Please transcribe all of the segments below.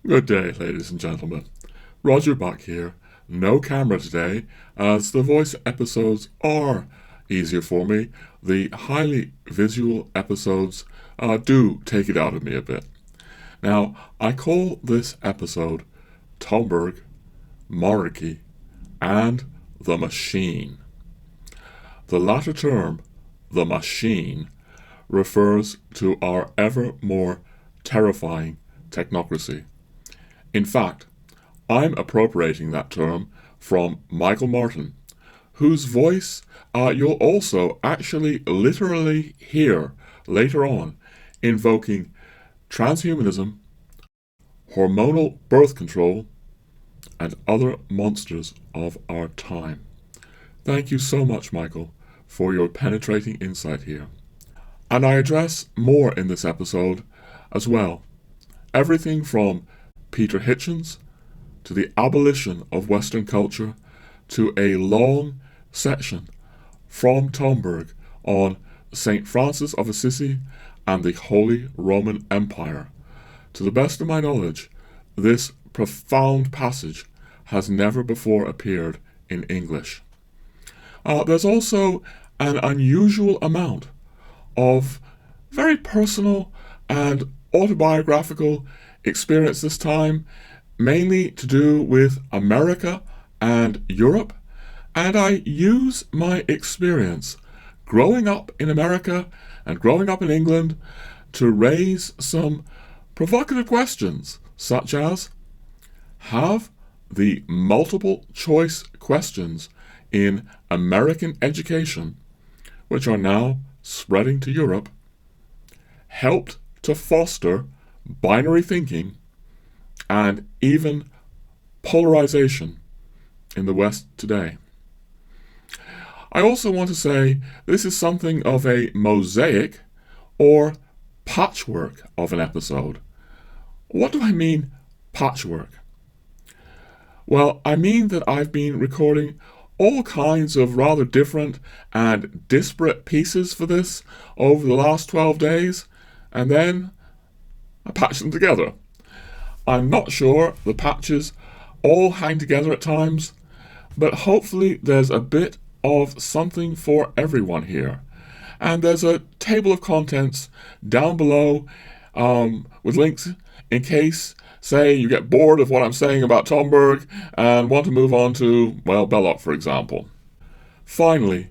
Good day, ladies and gentlemen. Roger back here. No camera today, as the voice episodes are easier for me. The highly visual episodes do take it out of me a bit. Now, I call this episode Tomberg, Monarchy, and the Machine. The latter term, the machine, refers to our ever more terrifying technocracy. In fact, I'm appropriating that term from Michael Martin, whose voice you'll also actually literally hear later on, invoking transhumanism, hormonal birth control, and other monsters of our time. Thank you so much, Michael, for your penetrating insight here. And I address more in this episode as well. Everything from Peter Hitchens to the abolition of Western culture to a long section from Tomberg on St. Francis of Assisi and the Holy Roman Empire. To the best of my knowledge, this profound passage has never before appeared in English. There's also an unusual amount of very personal and autobiographical experience this time, mainly to do with America and Europe, and I use my experience growing up in America and growing up in England to raise some provocative questions, such as, have the multiple choice questions in American education, which are now spreading to Europe, helped to foster binary thinking and even polarization in the West today? I also want to say this is something of a mosaic or patchwork of an episode. What do I mean, patchwork? Well, I mean that I've been recording all kinds of rather different and disparate pieces for this over the last 12 days, and then I patch them together. I'm not sure the patches all hang together at times, but hopefully there's a bit of something for everyone here. And there's a table of contents down below with links in case, say, you get bored of what I'm saying about Tomberg and want to move on to, well, Belloc, for example. Finally,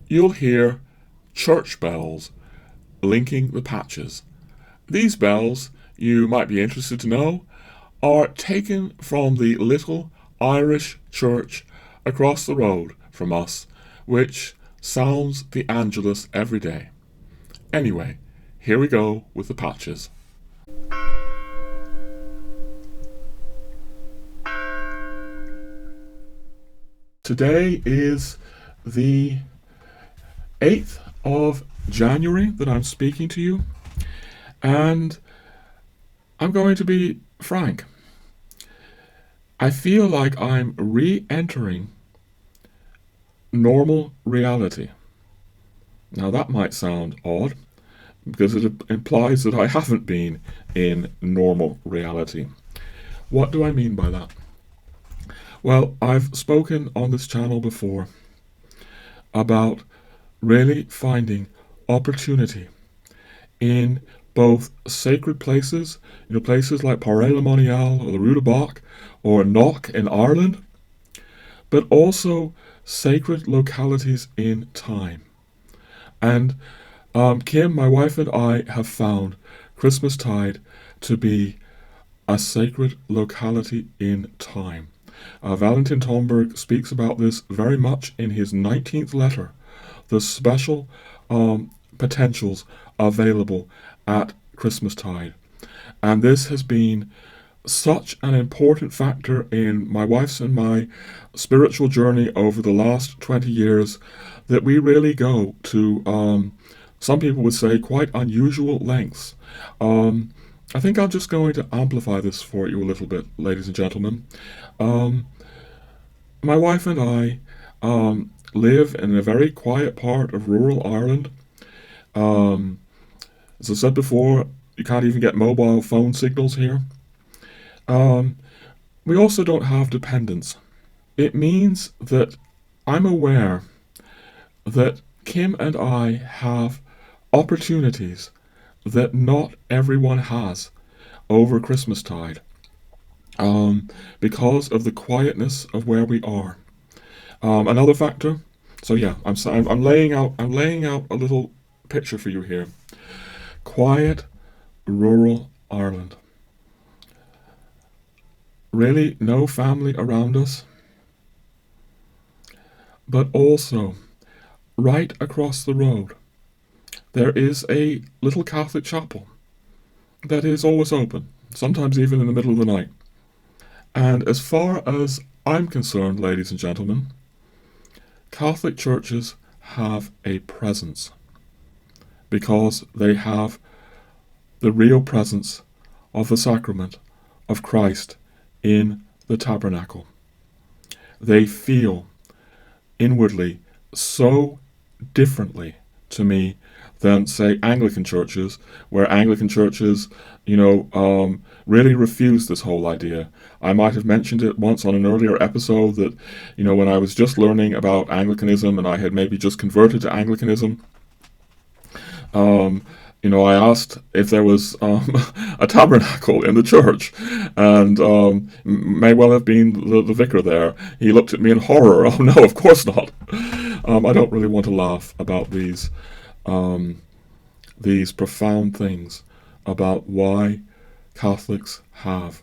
you'll hear church bells linking the patches. These bells, you might be interested to know, are taken from the little Irish church across the road from us, which sounds the Angelus every day. Anyway, here we go with the patches. Today is the 8th of January that I'm speaking to you, and I'm going to be frank. I feel like I'm re-entering normal reality. Now that might sound odd, because it implies that I haven't been in normal reality. What do I mean by that? Well, I've spoken on this channel before about really finding opportunity in both sacred places, places like Portregla or the Rue de Bac or Knock in Ireland, but also sacred localities in time. And Kim, my wife, and I have found Christmastide to be a sacred locality in time. Valentin Tomberg speaks about this very much in his 19th letter, the special potentials available at Christmastide. And this has been such an important factor in my wife's and my spiritual journey over the last 20 years that we really go to, some people would say, quite unusual lengths. I think I'm just going to amplify this for you a little bit, ladies and gentlemen. My wife and I live in a very quiet part of rural Ireland. As I said before, you can't even get mobile phone signals here. We also don't have dependence. It means that I'm aware that Kim and I have opportunities that not everyone has over Christmastide, because of the quietness of where we are. Another factor. So yeah, I'm laying out a little picture for you here. Quiet, rural Ireland. Really, no family around us, but also right across the road there is a little Catholic chapel that is always open, sometimes even in the middle of the night. And as far as I'm concerned, ladies and gentlemen, Catholic churches have a presence because they have the real presence of the sacrament of Christ in the tabernacle. They feel inwardly so differently to me than, say, Anglican churches, where Anglican churches, really refuse this whole idea. I might have mentioned it once on an earlier episode that, when I was just learning about Anglicanism and I had maybe just converted to Anglicanism, I asked if there was a tabernacle in the church, and may well have been the vicar there. He looked at me in horror. Oh no, of course not. I don't really want to laugh about these profound things about why Catholics have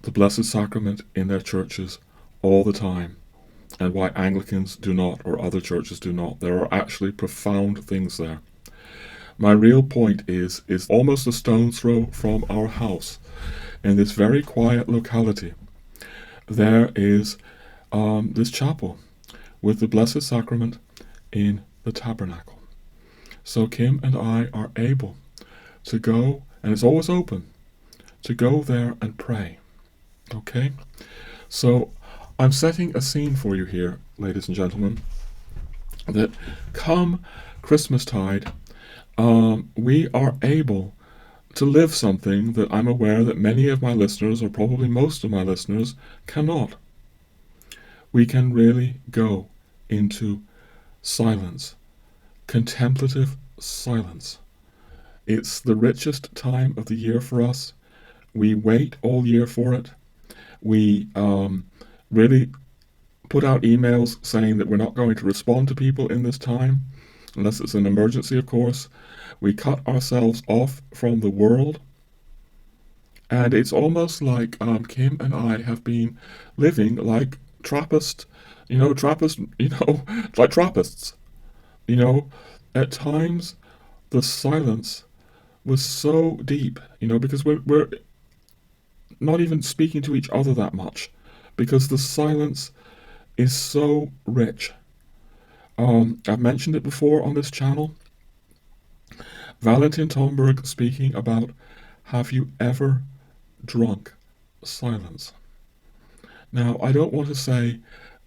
the Blessed Sacrament in their churches all the time, and why Anglicans do not, or other churches do not. There are actually profound things there. My real point is almost a stone's throw from our house, in this very quiet locality, there is this chapel with the Blessed Sacrament in the tabernacle. So Kim and I are able to go, and it's always open, to go there and pray. Okay? So I'm setting a scene for you here, ladies and gentlemen, that come Christmastide, we are able to live something that I'm aware that many of my listeners, or probably most of my listeners, cannot. We can really go into silence, contemplative silence. It's the richest time of the year for us. We wait all year for it. We really put out emails saying that we're not going to respond to people in this time, unless it's an emergency, of course. We cut ourselves off from the world. And it's almost like Kim and I have been living like Trappists. Like Trappists. At times the silence was so deep, because we're not even speaking to each other that much, because the silence is so rich. I've mentioned it before on this channel. Valentin Tomberg speaking about, have you ever drunk silence? Now, I don't want to say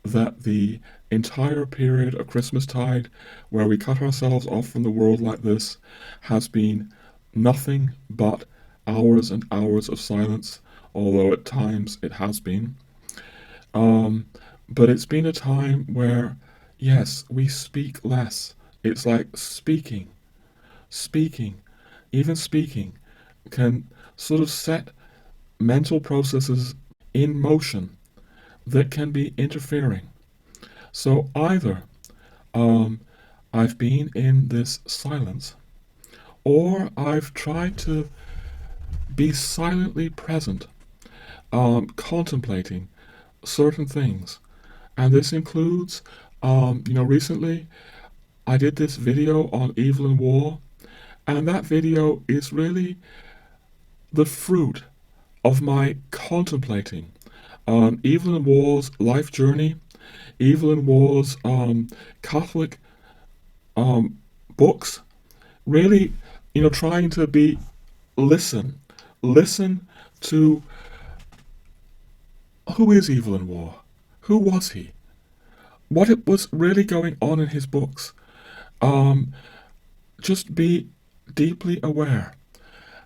that the entire period of Christmastide, where we cut ourselves off from the world like this, has been nothing but hours and hours of silence, although at times it has been. But it's been a time where, yes, we speak less. It's like speaking, even speaking can sort of set mental processes in motion that can be interfering. So either I've been in this silence, or I've tried to be silently present, contemplating certain things. And this includes, recently I did this video on evil and war, and that video is really the fruit of my contemplating on evil and war's life journey, evil and war's Catholic books, really, trying to listen to who is evil and war, who was he, what it was really going on in his books, just be deeply aware.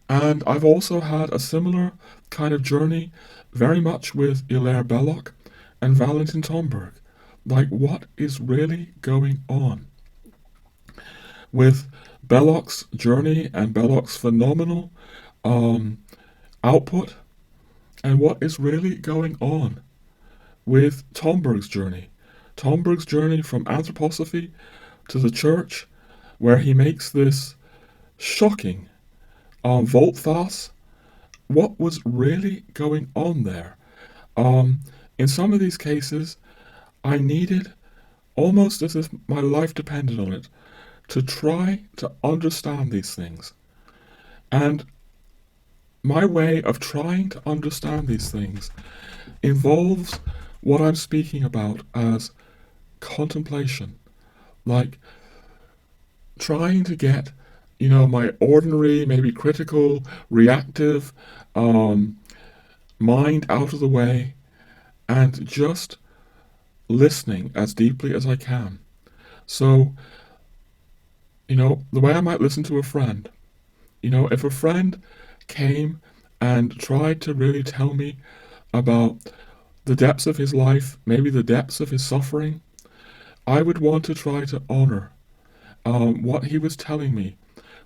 And I've also had a similar kind of journey very much with Hilaire Belloc and Valentin Tomberg. Like, what is really going on with Belloc's journey and Belloc's phenomenal output, and what is really going on with Tomberg's journey? Tomberg's journey from Anthroposophy to the church, where he makes this shocking volte-face. What was really going on there? In some of these cases, I needed, almost as if my life depended on it, to try to understand these things. And my way of trying to understand these things involves what I'm speaking about as contemplation. Like trying to get, my ordinary, maybe critical, reactive mind out of the way and just listening as deeply as I can. So, the way I might listen to a friend, if a friend came and tried to really tell me about the depths of his life, maybe the depths of his suffering, I would want to try to honor what he was telling me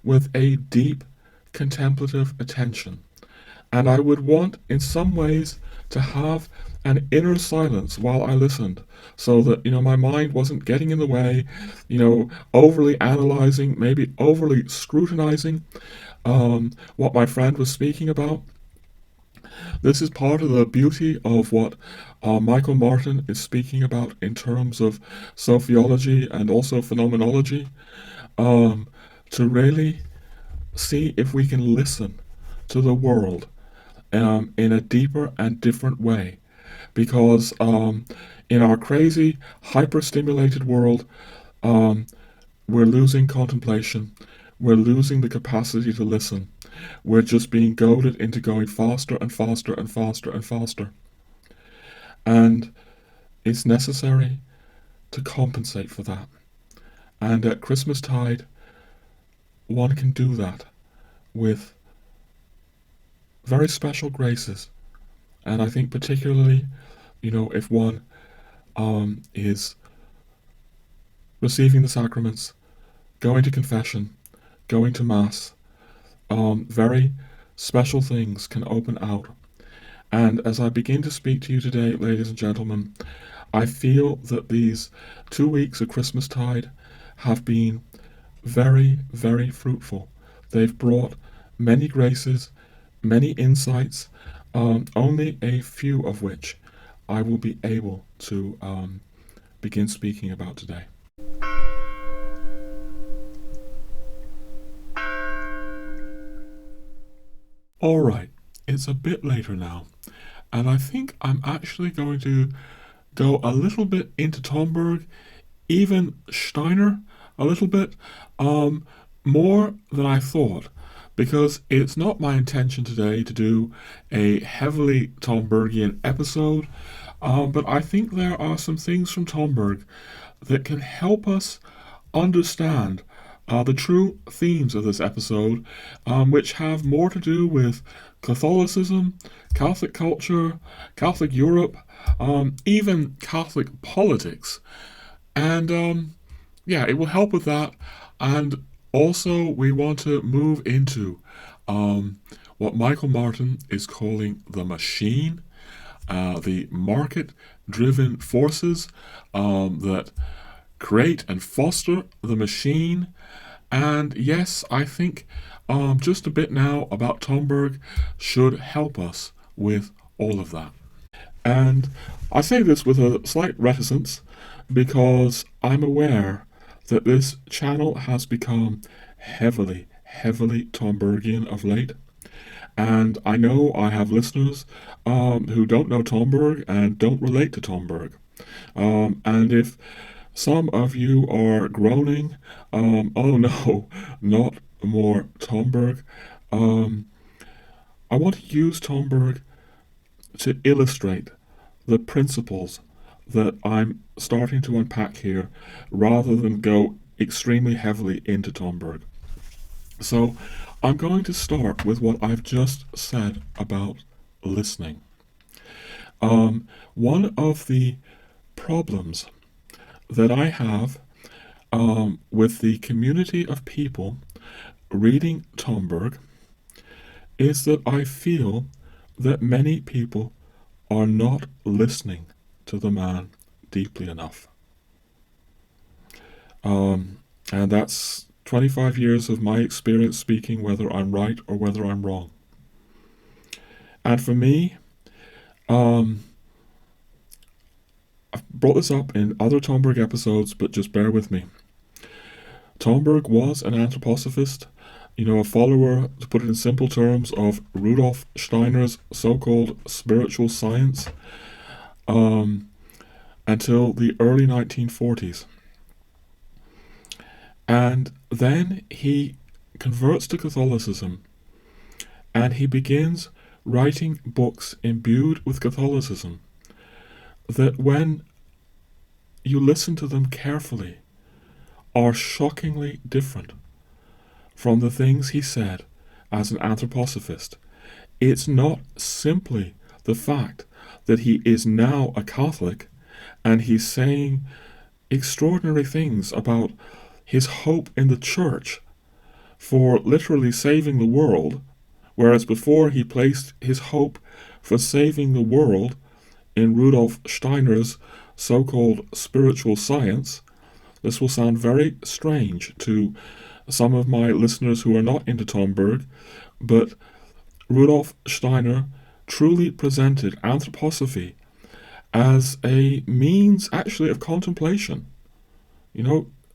with a deep contemplative attention. And I would want, in some ways, to have an inner silence while I listened, so that, my mind wasn't getting in the way, overly analyzing, maybe overly scrutinizing what my friend was speaking about. This is part of the beauty of what Michael Martin is speaking about in terms of sociology and also phenomenology, to really see if we can listen to the world in a deeper and different way. Because in our crazy, hyper-stimulated world, we're losing contemplation. We're losing the capacity to listen. We're just being goaded into going faster and faster and faster and faster. And it's necessary to compensate for that. And at Christmastide, one can do that with very special graces. And I think particularly, if one is receiving the sacraments, going to confession, going to Mass, very special things can open out. And as I begin to speak to you today, ladies and gentlemen, I feel that these 2 weeks of Christmastide have been very, very fruitful. They've brought many graces, many insights, only a few of which I will be able to begin speaking about today. Alright, it's a bit later now, and I think I'm actually going to go a little bit into Tomberg, even Steiner a little bit, more than I thought, because it's not my intention today to do a heavily Tombergian episode, but I think there are some things from Tomberg that can help us understand the true themes of this episode, which have more to do with Catholicism, Catholic culture, Catholic Europe, even Catholic politics. And it will help with that. And also, we want to move into what Michael Martin is calling the machine, the market-driven forces that create and foster the machine. And yes, I think just a bit now about Tomberg should help us with all of that. And I say this with a slight reticence because I'm aware that this channel has become heavily Tombergian of late. And I know I have listeners who don't know Tomberg and don't relate to Tomberg. And if some of you are groaning, oh no, not more Tomberg, I want to use Tomberg to illustrate the principles that I'm starting to unpack here, rather than go extremely heavily into Tomberg. So I'm going to start with what I've just said about listening. One of the problems that I have with the community of people reading Tomberg is that I feel that many people are not listening to the man deeply enough. And that's 25 years of my experience speaking, whether I'm right or whether I'm wrong. And for me, I've brought this up in other Tomberg episodes, but just bear with me. Tomberg was an anthroposophist, a follower, to put it in simple terms, of Rudolf Steiner's so-called spiritual science until the early 1940s. And then he converts to Catholicism, and he begins writing books imbued with Catholicism that, when you listen to them carefully, are shockingly different from the things he said as an anthroposophist. It's not simply the fact that he is now a Catholic and he's saying extraordinary things about his hope in the church for literally saving the world, whereas before he placed his hope for saving the world in Rudolf Steiner's so-called spiritual science. This will sound very strange to some of my listeners who are not into Tomberg, but Rudolf Steiner truly presented anthroposophy as a means actually of contemplation.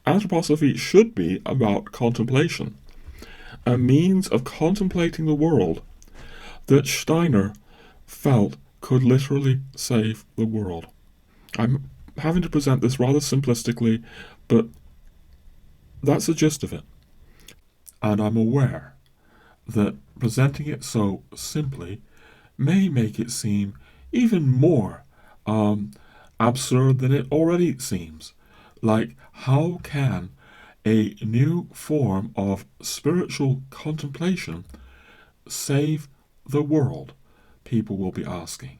Anthroposophy should be about contemplation, a means of contemplating the world that Steiner felt could literally save the world. I'm having to present this rather simplistically, but that's the gist of it. And I'm aware that presenting it so simply may make it seem even more absurd than it already seems. Like, how can a new form of spiritual contemplation save the world? People will be asking.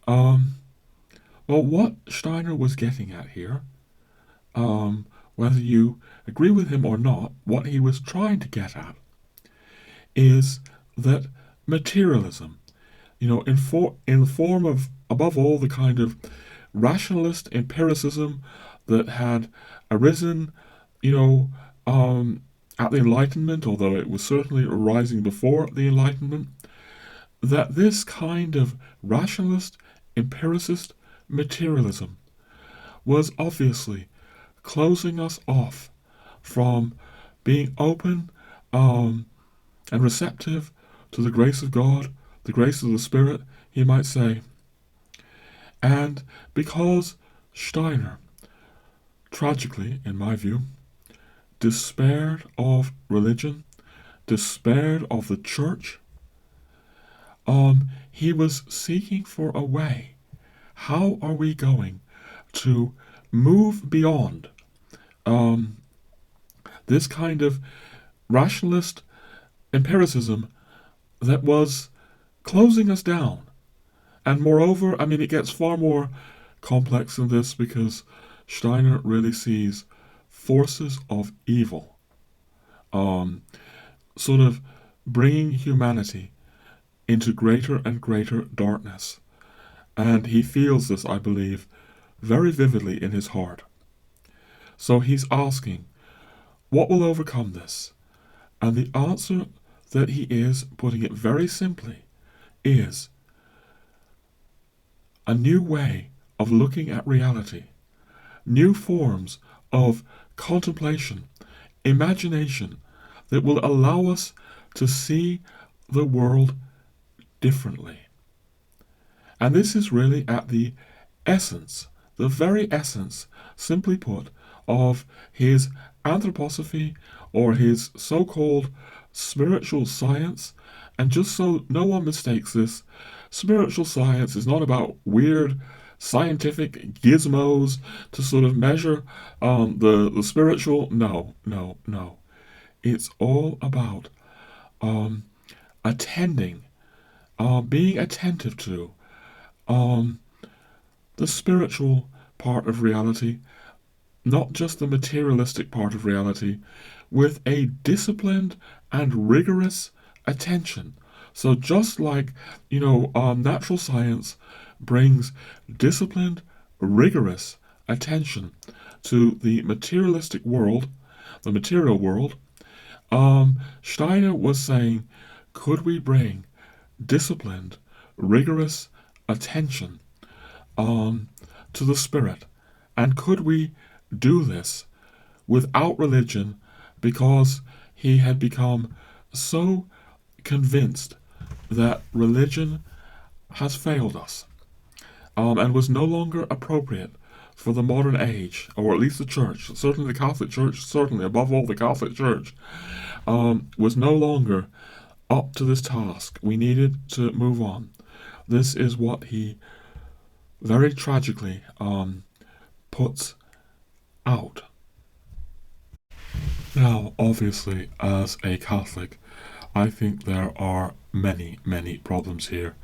Well, what Steiner was getting at here, whether you agree with him or not, what he was trying to get at is that materialism, in the form of, above all, the kind of rationalist empiricism that had arisen, at the Enlightenment, although it was certainly arising before the Enlightenment, that this kind of rationalist, empiricist materialism was obviously closing us off from being open and receptive to the grace of God, the grace of the Spirit, he might say. And because Steiner, tragically, in my view, despaired of religion, despaired of the church, he was seeking for a way. How are we going to move beyond this kind of rationalist empiricism that was closing us down? And moreover, it gets far more complex than this, because Steiner really sees forces of evil sort of bringing humanity into greater and greater darkness. And he feels this, I believe, very vividly in his heart. So he's asking, what will overcome this? And the answer that he is, putting it very simply, is a new way of looking at reality, new forms of contemplation, imagination, that will allow us to see the world differently. And this is really at the essence, the very essence, simply put, of his anthroposophy, or his so-called spiritual science. And just so no one mistakes this, spiritual science is not about weird scientific gizmos to sort of measure the spiritual. No. It's all about attending, being attentive to the spiritual part of reality, not just the materialistic part of reality, with a disciplined and rigorous attention. So just like, natural science brings disciplined, rigorous attention to the materialistic world, the material world, Steiner was saying, could we bring disciplined, rigorous attention to the spirit? And could we do this without religion, because he had become so convinced that religion has failed us, and was no longer appropriate for the modern age, or at least the church, certainly the Catholic Church, certainly above all the Catholic Church, was no longer up to this task. We needed to move on. This is what he very tragically puts out. Now, obviously, as a Catholic, I think there are many, many problems here,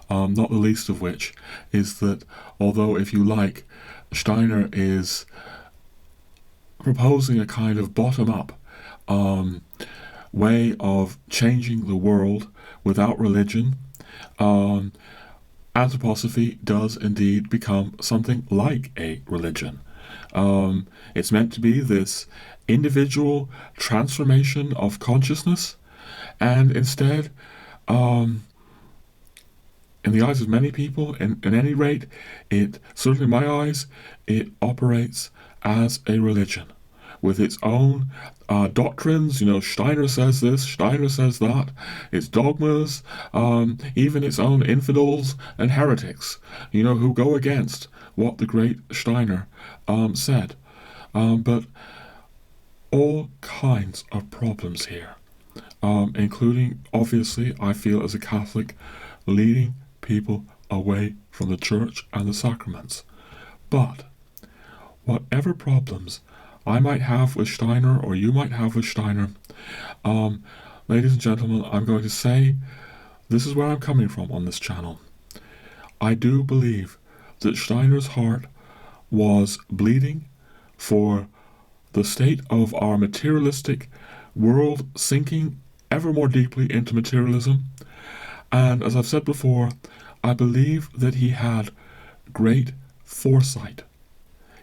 not the least of which is that although, if you like, Steiner is proposing a kind of bottom-up way of changing the world without religion, Anthroposophy does indeed become something like a religion. It's meant to be this individual transformation of consciousness, and instead, in the eyes of many people, in any rate, certainly in my eyes, it operates as a religion with its own doctrines. Steiner says this, Steiner says that, its dogmas, even its own infidels and heretics, who go against what the great Steiner said. But all kinds of problems here, including, obviously, I feel as a Catholic, leading people away from the church and the sacraments. But whatever problems I might have with Steiner, or you might have with Steiner, ladies and gentlemen, I'm going to say, this is where I'm coming from on this channel. I do believe that Steiner's heart was bleeding for the state of our materialistic world sinking ever more deeply into materialism. And as I've said before, I believe that he had great foresight.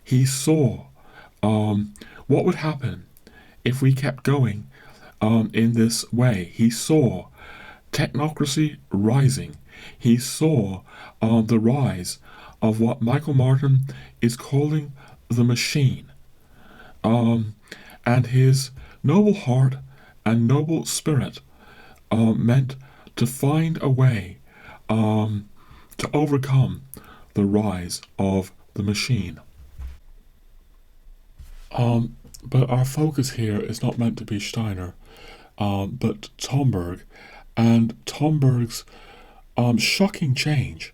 He saw what would happen if we kept going in this way. He saw technocracy rising. He saw the rise of what Michael Martin is calling the machine. And his noble heart and noble spirit meant to find a way to overcome the rise of the machine. But our focus here is not meant to be Steiner, but Tomberg, and Tomberg's shocking change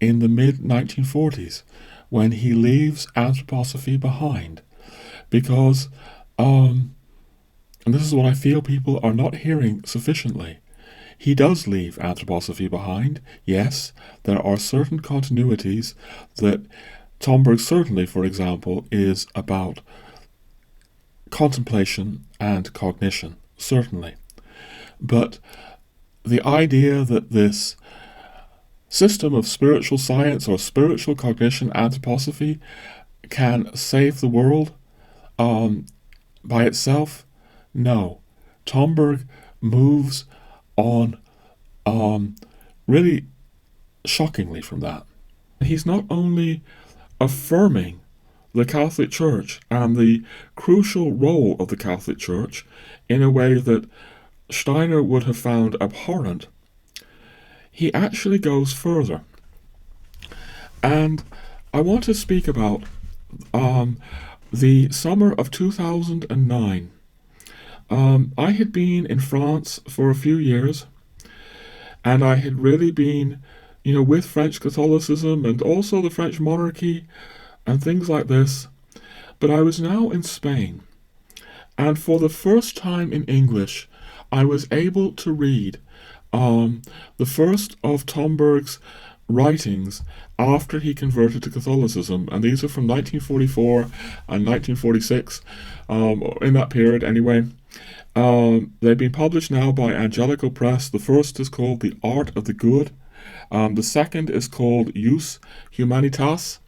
in the mid-1940s when he leaves Anthroposophy behind. Because, and this is what I feel people are not hearing sufficiently, he does leave Anthroposophy behind. Yes, there are certain continuities that Tomberg certainly, for example, is about contemplation and cognition, certainly. But the idea that this system of spiritual science or spiritual cognition, Anthroposophy, can save the world by itself, no. Tomberg moves on really shockingly from that. He's not only affirming the Catholic Church and the crucial role of the Catholic Church in a way that Steiner would have found abhorrent, he actually goes further. And I want to speak about the summer of 2009. I had been in France for a few years, and I had really been, with French Catholicism and also the French monarchy and things like this. But I was now in Spain, And for the first time in English, I was able to read the first of Tomberg's writings after he converted to Catholicism, and these are from 1944 and 1946, in that period anyway. They've been published now by Angelical Press. The first is called The Art of the Good. The second is called Jus Humanitas.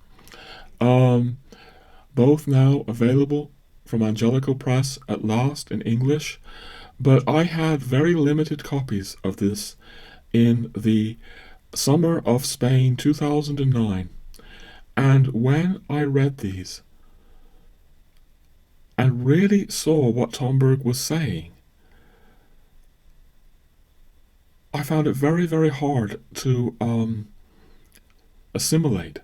Both now available from Angelical Press at last in English. But I had very limited copies of this in the summer of Spain 2009. And when I read these and really saw what Tomberg was saying, I found it very, very hard to assimilate,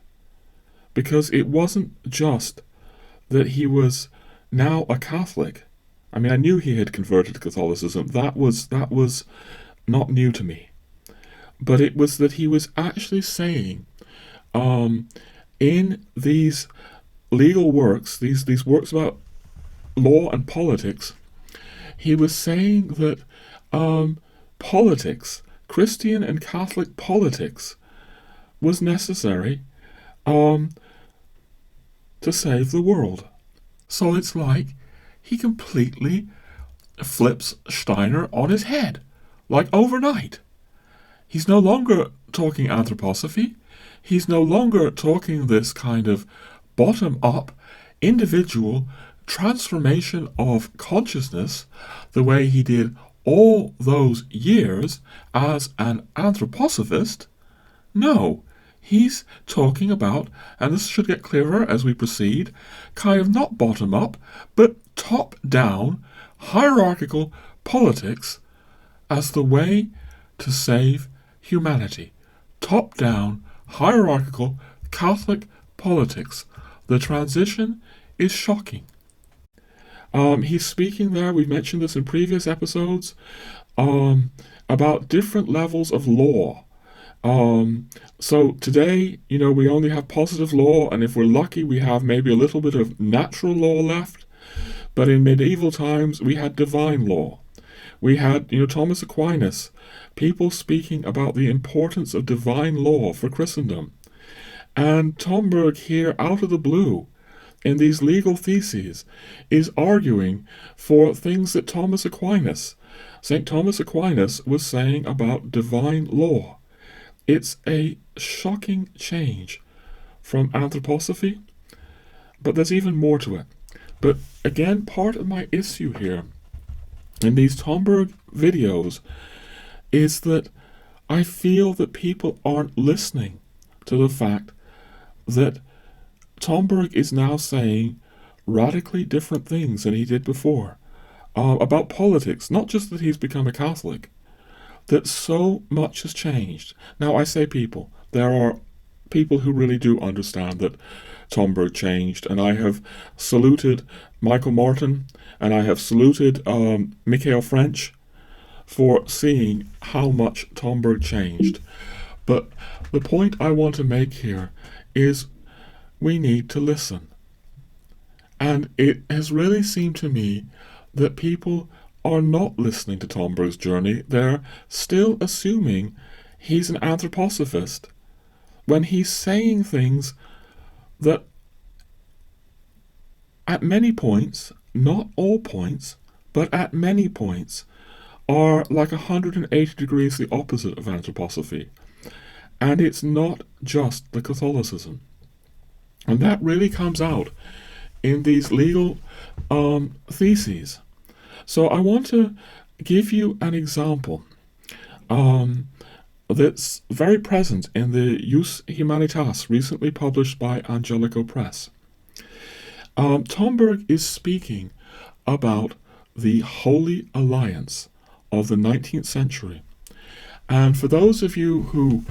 because it wasn't just that he was now a Catholic. I mean, I knew he had converted to Catholicism. That was not new to me. But it was that he was actually saying, in these legal works, these works about law and politics, he was saying that politics, Christian and Catholic politics, was necessary to save the world. So it's like he completely flips Steiner on his head, like overnight. He's no longer talking anthroposophy. He's no longer talking this kind of bottom-up, individual transformation of consciousness the way he did all those years as an anthroposophist. No, he's talking about, and this should get clearer as we proceed, kind of not bottom-up, but top-down, hierarchical politics as the way to save humanity. Top-down, hierarchical, Catholic politics. The transition is shocking. He's speaking there, we've mentioned this in previous episodes, about different levels of law. So today, we only have positive law, and if we're lucky, we have maybe a little bit of natural law left. But in medieval times, we had divine law. We had, Thomas Aquinas, people speaking about the importance of divine law for Christendom. And Tomberg here, out of the blue, in these legal theses, is arguing for things that St. Thomas Aquinas was saying about divine law. It's a shocking change from anthroposophy, but there's even more to it. But again, part of my issue here in these Tomberg videos is that I feel that people aren't listening to the fact that Tomberg is now saying radically different things than he did before about politics. Not just that he's become a Catholic, that so much has changed. Now, I say people. There are people who really do understand that Tomberg changed, and I have saluted Michael Martin, and I have saluted Michael French for seeing how much Tomberg changed. But the point I want to make here is we need to listen. And it has really seemed to me that people are not listening to Tomberg's journey. They're still assuming he's an anthroposophist when he's saying things that at many points, not all points, but at many points, are like 180 degrees the opposite of anthroposophy. And it's not just the Catholicism. And that really comes out in these legal theses. So I want to give you an example that's very present in the Jus Humanitas, recently published by Angelical Press. Tomberg is speaking about the Holy Alliance of the 19th century. And for those of you who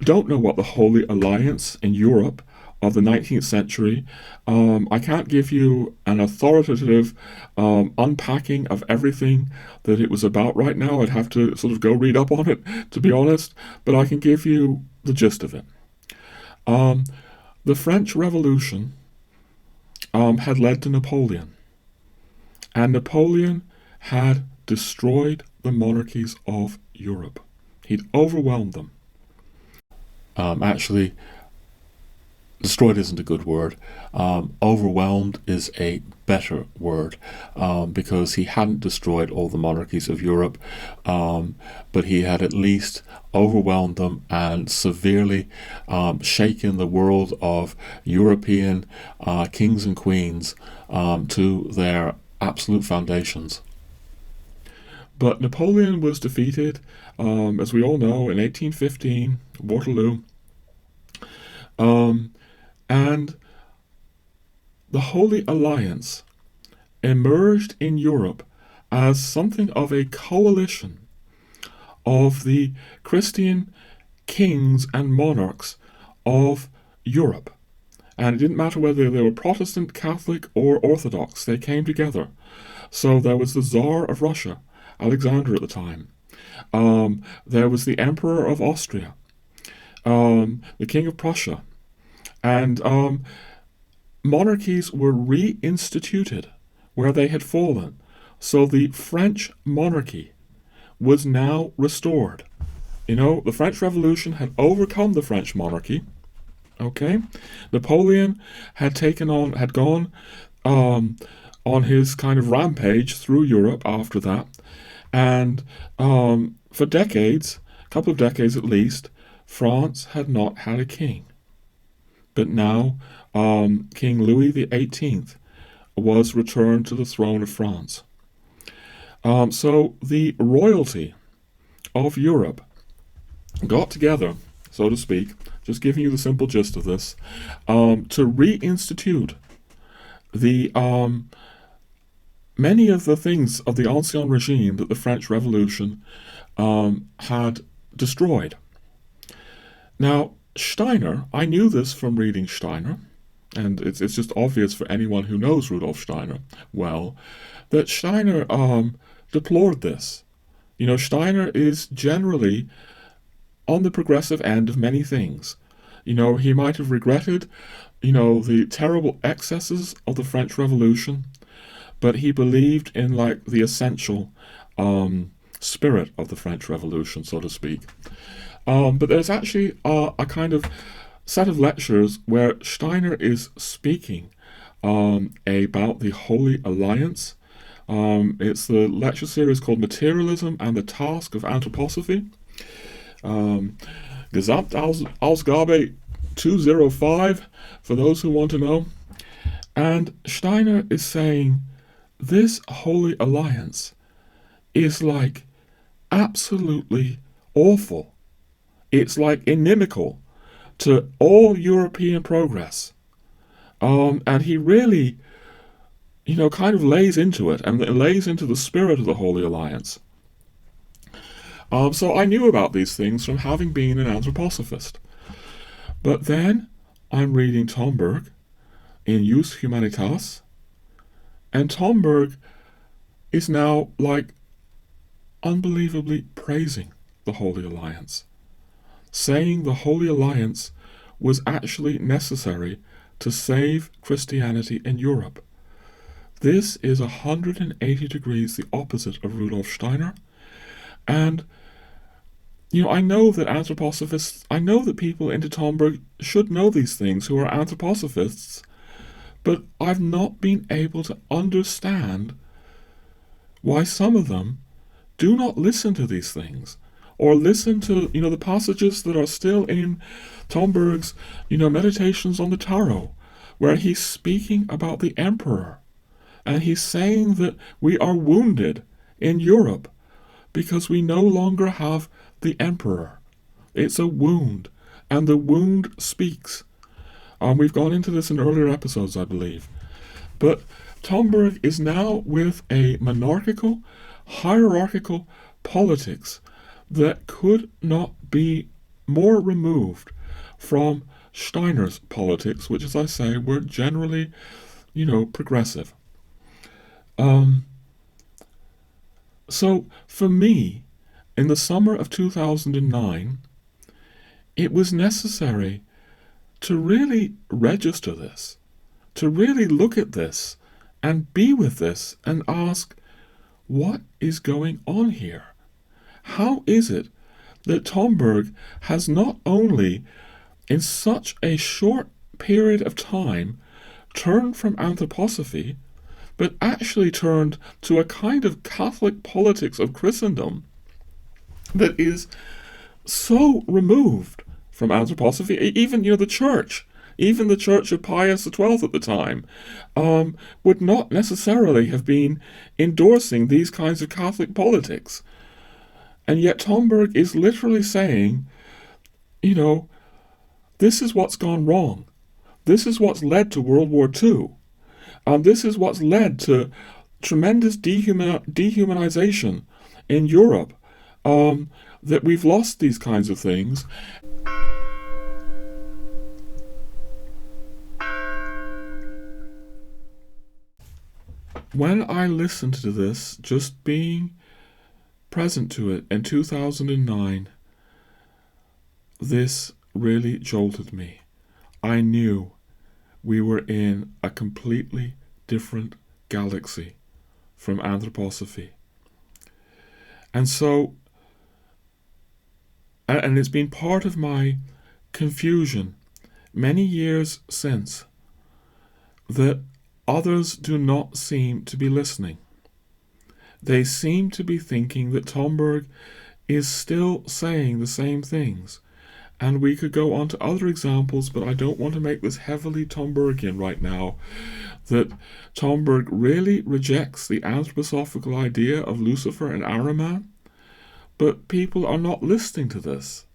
don't know what the Holy Alliance in Europe of the 19th century, I can't give you an authoritative unpacking of everything that it was about right now. I'd have to sort of go read up on it, to be honest, but I can give you the gist of it. The French Revolution had led to Napoleon. And Napoleon had destroyed the monarchies of Europe. He'd overwhelmed them. Actually, destroyed isn't a good word. Overwhelmed is a better word, because he hadn't destroyed all the monarchies of Europe, but he had at least overwhelmed them and severely shaken the world of European kings and queens to their absolute foundations. But Napoleon was defeated, as we all know, in 1815, Waterloo. And the Holy Alliance emerged in Europe as something of a coalition of the Christian kings and monarchs of Europe. And it didn't matter whether they were Protestant, Catholic, or Orthodox, they came together. So there was the Tsar of Russia, Alexander at the time. There was the Emperor of Austria, the King of Prussia. And monarchies were reinstituted where they had fallen. So the French monarchy was now restored. The French Revolution had overcome the French monarchy. Okay? Napoleon had gone on his kind of rampage through Europe after that. And for decades, a couple of decades at least, France had not had a king. But now King Louis XVIII was returned to the throne of France. So the royalty of Europe got together, so to speak, just giving you the simple gist of this, to reinstitute the many of the things of the Ancien regime that the French Revolution had destroyed. Now, Steiner, I knew this from reading Steiner, and it's just obvious for anyone who knows Rudolf Steiner well, that Steiner deplored this. Steiner is generally on the progressive end of many things. He might have regretted, the terrible excesses of the French Revolution, but he believed in, the essential spirit of the French Revolution, so to speak. But there's actually a kind of set of lectures where Steiner is speaking about the Holy Alliance. It's the lecture series called Materialism and the Task of Anthroposophy. Gesamtausgabe 205, for those who want to know. And Steiner is saying this Holy Alliance is absolutely awful. It's inimical to all European progress. And he really, kind of lays into it and lays into the spirit of the Holy Alliance. So I knew about these things from having been an anthroposophist. But then I'm reading Tomberg in Jus Humanitas, and Tomberg is now unbelievably praising the Holy Alliance, saying the Holy Alliance was actually necessary to save Christianity in Europe. This is 180 degrees the opposite of Rudolf Steiner. And, I know that anthroposophists, I know that people into Tomberg should know these things who are anthroposophists, but I've not been able to understand why some of them do not listen to these things, or listen to, the passages that are still in Tomberg's, Meditations on the Tarot, where he's speaking about the emperor, and he's saying that we are wounded in Europe because we no longer have the emperor. It's a wound, and the wound speaks. We've gone into this in earlier episodes, I believe. But Tomberg is now with a monarchical, hierarchical politics that could not be more removed from Steiner's politics, which, as I say, were generally, progressive. So, for me, in the summer of 2009, it was necessary to really register this, to really look at this and be with this and ask, what is going on here? How is it that Tomberg has not only, in such a short period of time, turned from anthroposophy, but actually turned to a kind of Catholic politics of Christendom that is so removed from anthroposophy? Even, the church, even the Church of Pius XII at the time, would not necessarily have been endorsing these kinds of Catholic politics. And yet Tomberg is literally saying, this is what's gone wrong. This is what's led to World War II. And this is what's led to tremendous dehumanization in Europe, that we've lost these kinds of things. When I listened to this, just being present to it in 2009, this really jolted me. I knew we were in a completely different galaxy from anthroposophy. And so, and it's been part of my confusion many years since that others do not seem to be listening. They seem to be thinking that Tomberg is still saying the same things. And we could go on to other examples, but I don't want to make this heavily Tombergian right now, that Tomberg really rejects the anthroposophical idea of Lucifer and Ahriman, but people are not listening to this.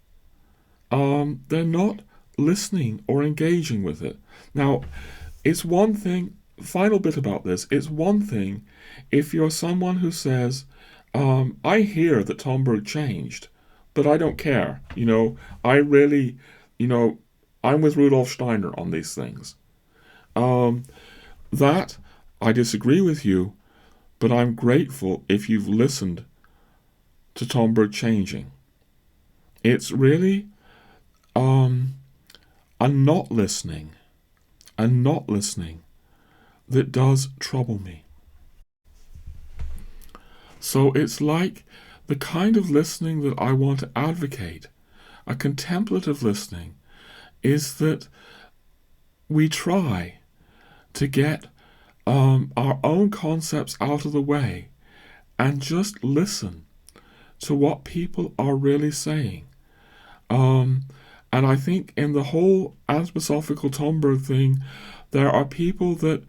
They're not listening or engaging with it. Now, it's one thing, final bit about this, it's one thing if you're someone who says, I hear that Tomberg changed, but I don't care. I really, I'm with Rudolf Steiner on these things. That, I disagree with you, but I'm grateful if you've listened to Tomberg changing. It's really a not listening that does trouble me. So it's like the kind of listening that I want to advocate, a contemplative listening, is that we try to get our own concepts out of the way and just listen to what people are really saying. And I think in the whole anthroposophical Tomberg thing, there are people that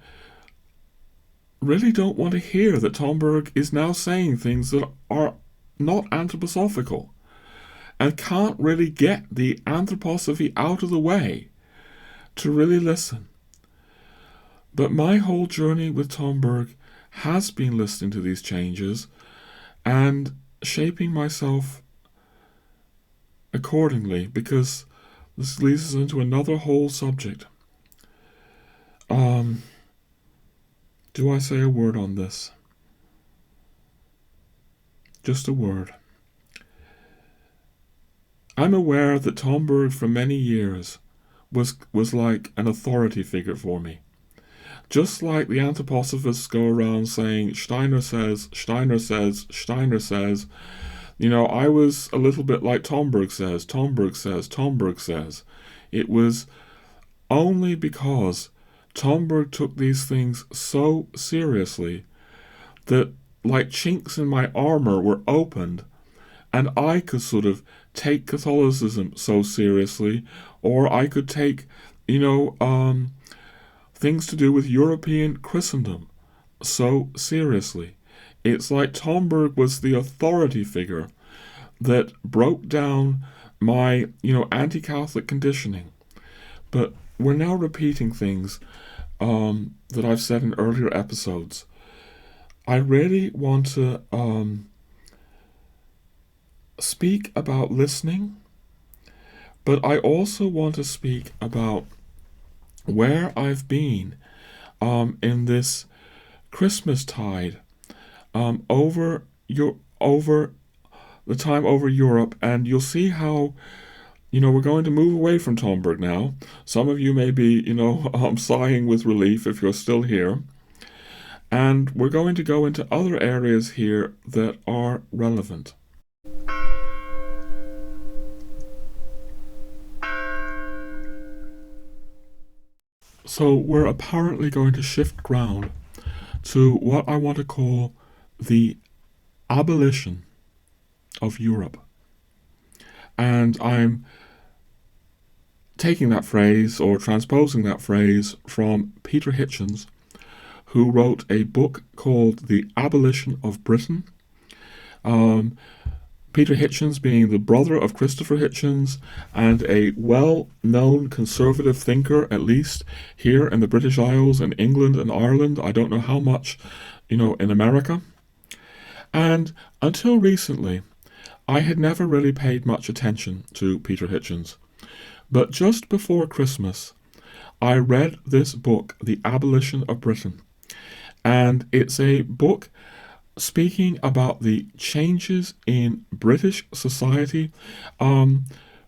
really don't want to hear that Tomberg is now saying things that are not anthroposophical, and can't really get the anthroposophy out of the way to really listen. But my whole journey with Tomberg has been listening to these changes and shaping myself accordingly, because this leads us into another whole subject. Do I say a word on this? Just a word. I'm aware that Tomberg for many years was like an authority figure for me. Just like the anthroposophists go around saying, Steiner says, Steiner says, Steiner says, I was a little bit like Tomberg says, Tomberg says, Tomberg says. It was only because Tomberg took these things so seriously that like chinks in my armor were opened, and I could sort of take Catholicism so seriously, or I could take, things to do with European Christendom so seriously. It's like Tomberg was the authority figure that broke down my, anti-Catholic conditioning. But we're now repeating things that I've said in earlier episodes. I really want to speak about listening, but I also want to speak about where I've been in this Christmas tide over the time over Europe, and you'll see how we're going to move away from Tomberg now. Some of you may be sighing with relief if you're still here. And we're going to go into other areas here that are relevant. So we're apparently going to shift ground to what I want to call the abolition of Europe. And I'm taking that phrase, or transposing that phrase, from Peter Hitchens, who wrote a book called The Abolition of Britain. Peter Hitchens being the brother of Christopher Hitchens and a well-known conservative thinker, at least here in the British Isles and England and Ireland. I don't know how much, in America. And until recently, I had never really paid much attention to Peter Hitchens. But just before Christmas, I read this book, The Abolition of Britain. And it's a book speaking about the changes in British society,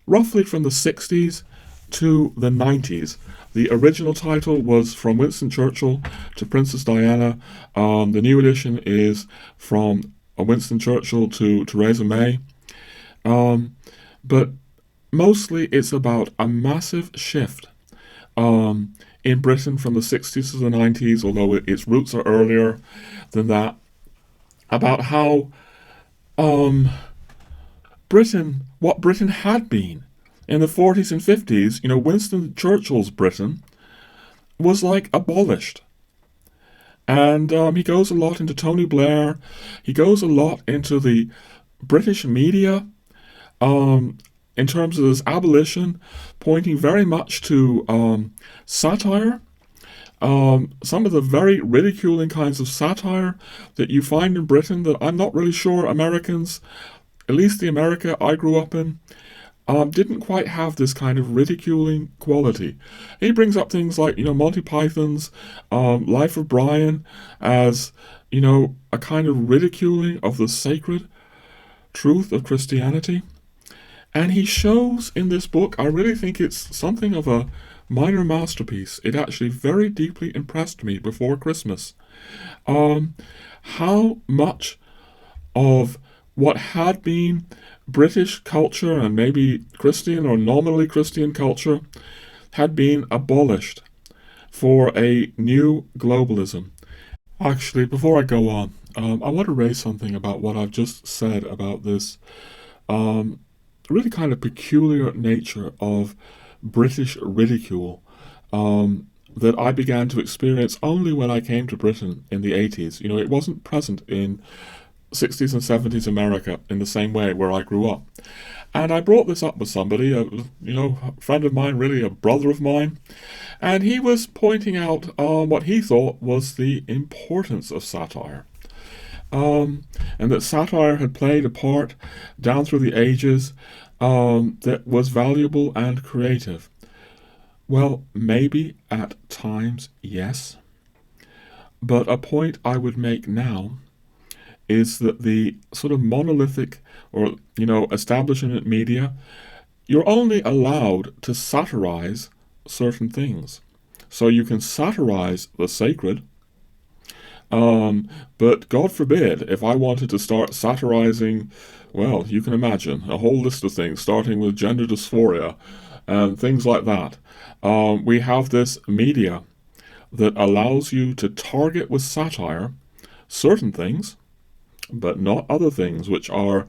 roughly from the 60s to the 90s. The original title was From Winston Churchill to Princess Diana. The new edition is From Winston Churchill to Theresa May. But mostly it's about a massive shift in Britain from the 60s to the 90s, although its roots are earlier than that, about how what Britain had been in the 40s and 50s. Winston Churchill's Britain was like abolished. And he goes a lot into Tony Blair. He goes a lot into the British media in terms of this abolition, pointing very much to satire. Some of the very ridiculing kinds of satire that you find in Britain that I'm not really sure Americans, at least the America I grew up in, didn't quite have this kind of ridiculing quality. He brings up things like, Monty Python's Life of Brian as, a kind of ridiculing of the sacred truth of Christianity. And he shows in this book, I really think it's something of a minor masterpiece. It actually very deeply impressed me before Christmas. How much of what had been British culture and maybe Christian or nominally Christian culture had been abolished for a new globalism. Actually, before I go on, I want to raise something about what I've just said about this really kind of peculiar nature of British ridicule that I began to experience only when I came to Britain in the 80s. It wasn't present in 60s and 70s America in the same way where I grew up. And I brought this up with somebody, a friend of mine, really a brother of mine, and he was pointing out what he thought was the importance of satire. And that satire had played a part down through the ages that was valuable and creative. Well, maybe at times, yes. But a point I would make now is that the sort of monolithic or, establishment media, you're only allowed to satirize certain things. So you can satirize the sacred, but God forbid, if I wanted to start satirizing, well, you can imagine a whole list of things, starting with gender dysphoria and things like that. We have this media that allows you to target with satire certain things, but not other things, which are,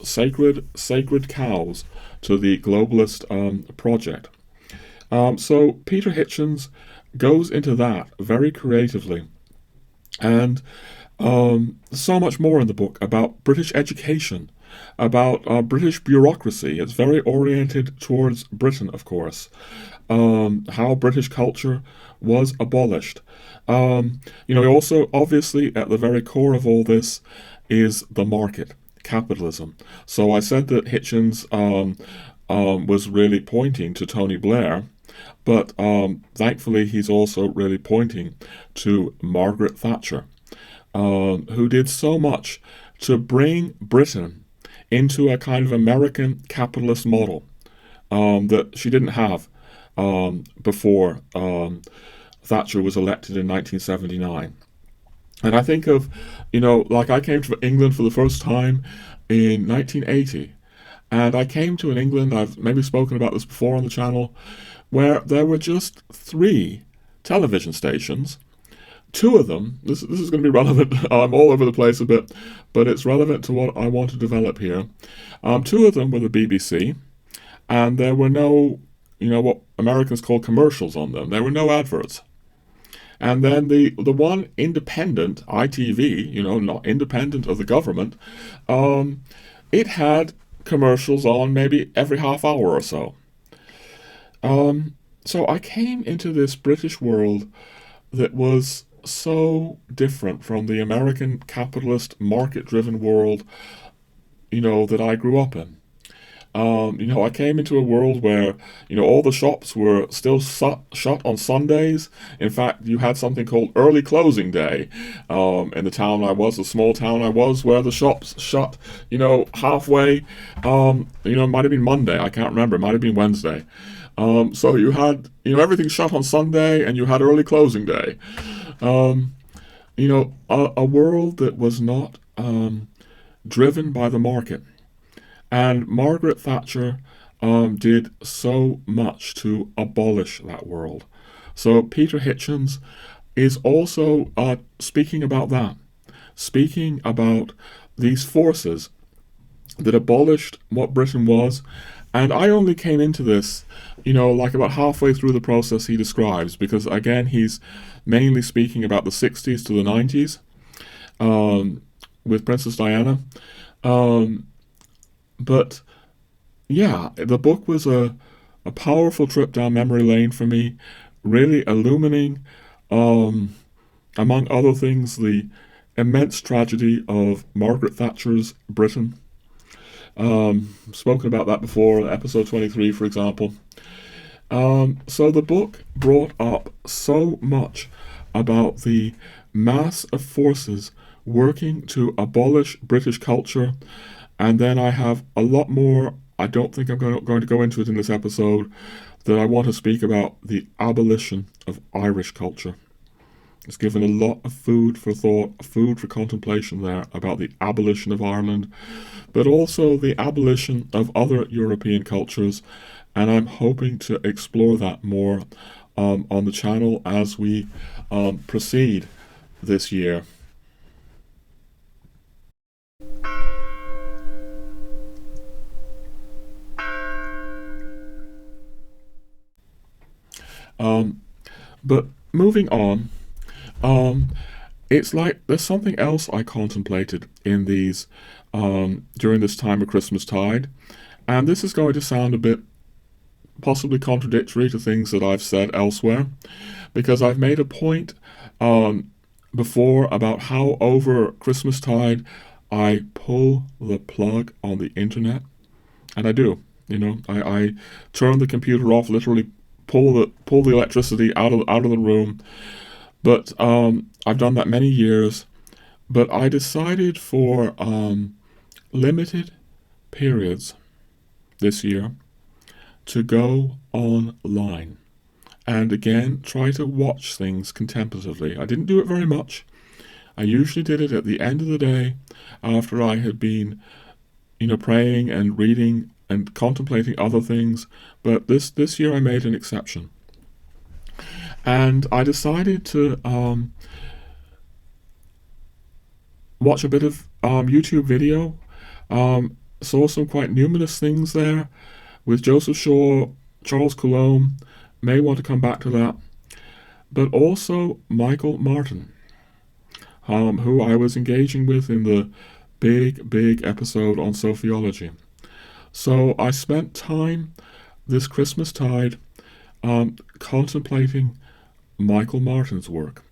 sacred cows to the globalist project. So Peter Hitchens goes into that very creatively. And so much more in the book about British education, about British bureaucracy. It's very oriented towards Britain, of course. How British culture was abolished. Also, obviously, at the very core of all this is the market, capitalism. So I said that Hitchens was really pointing to Tony Blair, but thankfully he's also really pointing to Margaret Thatcher, who did so much to bring Britain into a kind of American capitalist model that she didn't have before Thatcher was elected in 1979. And I think of, like I came to England for the first time in 1980. And I came to an England, I've maybe spoken about this before on the channel, where there were just 3 television stations. 2 of them, this is going to be relevant, I'm all over the place a bit, but it's relevant to what I want to develop here. 2 of them were the BBC, and there were no, what Americans call commercials on them. There were no adverts. And then the one independent, ITV, not independent of the government, it had commercials on maybe every half hour or so. So I came into this British world that was so different from the American capitalist market-driven world, that I grew up in. I came into a world where, all the shops were still shut on Sundays. In fact, you had something called early closing day in the town I was, the small town I was, where the shops shut, halfway. It might have been Monday, I can't remember, it might have been Wednesday. So you had, everything shut on Sunday, and you had early closing day. A world that was not driven by the market. And Margaret Thatcher did so much to abolish that world. So Peter Hitchens is also speaking about that, speaking about these forces that abolished what Britain was. And I only came into this, like about halfway through the process he describes, because again, he's mainly speaking about the 60s to the 90s with Princess Diana. But yeah, the book was a powerful trip down memory lane for me, really illuminating, among other things, the immense tragedy of Margaret Thatcher's Britain. Spoken about that before, episode 23, for example. So the book brought up so much about the mass of forces working to abolish British culture. And then I have a lot more, I don't think I'm going to go into it in this episode, that I want to speak about the abolition of Irish culture. It's given a lot of food for thought, food for contemplation there about the abolition of Ireland, but also the abolition of other European cultures. And I'm hoping to explore that more on the channel as we proceed this year. But moving on, it's like there's something else I contemplated in these during this time of Christmastide, and this is going to sound a bit possibly contradictory to things that I've said elsewhere, because I've made a point before about how over Christmastide I pull the plug on the internet, and I do. I turn the computer off, literally pull the electricity out of the room. But I've done that many years. But I decided for limited periods this year to go online and again try to watch things contemplatively. I didn't do it very much. I usually did it at the end of the day after I had been, praying and reading and contemplating other things, but this year I made an exception. And I decided to watch a bit of YouTube video. Saw some quite numerous things there with Joseph Shaw, Charles Coulomb, may want to come back to that, but also Michael Martin, who I was engaging with in the big episode on sociology. So I spent time this Christmastide contemplating Michael Martin's work.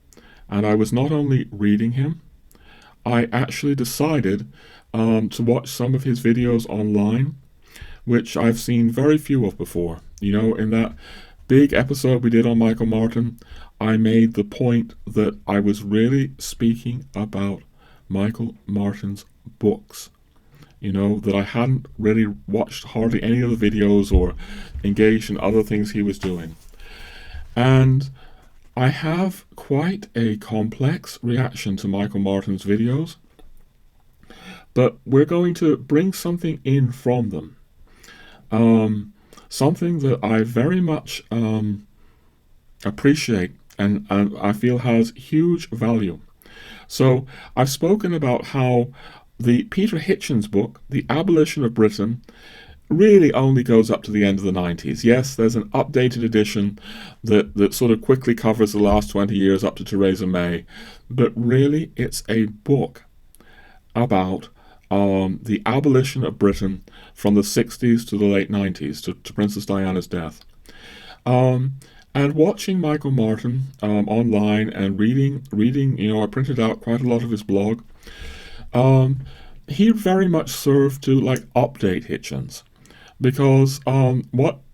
And I was not only reading him, I actually decided to watch some of his videos online, which I've seen very few of before. In that big episode we did on Michael Martin, I made the point that I was really speaking about Michael Martin's books. That I hadn't really watched hardly any of the videos or engaged in other things he was doing. And I have quite a complex reaction to Michael Martin's videos, but we're going to bring something in from them. Something that I very much appreciate and I feel has huge value. So I've spoken about how the Peter Hitchens book, The Abolition of Britain, really only goes up to the end of the 90s. Yes, there's an updated edition that sort of quickly covers the last 20 years up to Theresa May, but really it's a book about the abolition of Britain from the 60s to the late 90s, to Princess Diana's death. And watching Michael Martin online and reading, I printed out quite a lot of his blog. He very much served to update Hitchens, because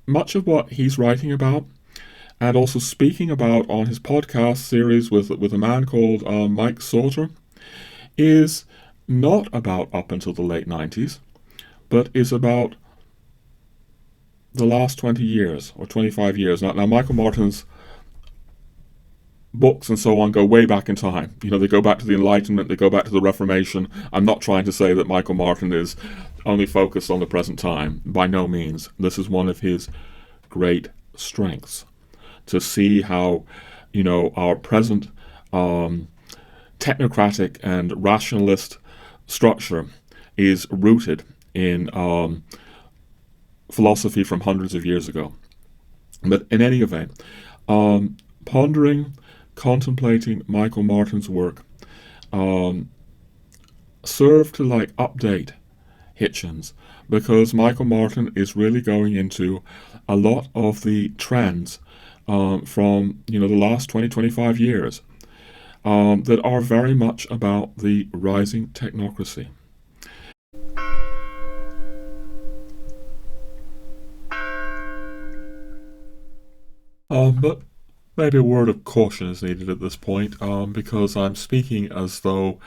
much of what he's writing about and also speaking about on his podcast series with a man called Mike Sauter is not about up until the late 90s, but is about the last 20 years or 25 years. Now Michael Martin's books and so on go way back in time. They go back to the Enlightenment, they go back to the Reformation. I'm not trying to say that Michael Martin is only focused on the present time. By no means. This is one of his great strengths, to see how, our present technocratic and rationalist structure is rooted in philosophy from hundreds of years ago. But in any event, pondering, contemplating Michael Martin's work served to update Hitchens, because Michael Martin is really going into a lot of the trends from the last 20-25 years that are very much about the rising technocracy. But maybe a word of caution is needed at this point, because I'm speaking as though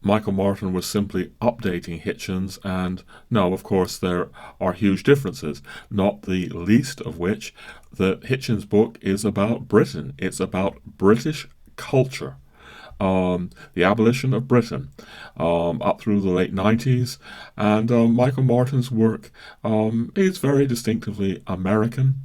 Michael Martin was simply updating Hitchens, and no, of course there are huge differences, not the least of which that Hitchens' book is about Britain. It's about British culture. The Abolition of Britain, up through the late 90s, and Michael Martin's work is very distinctively American,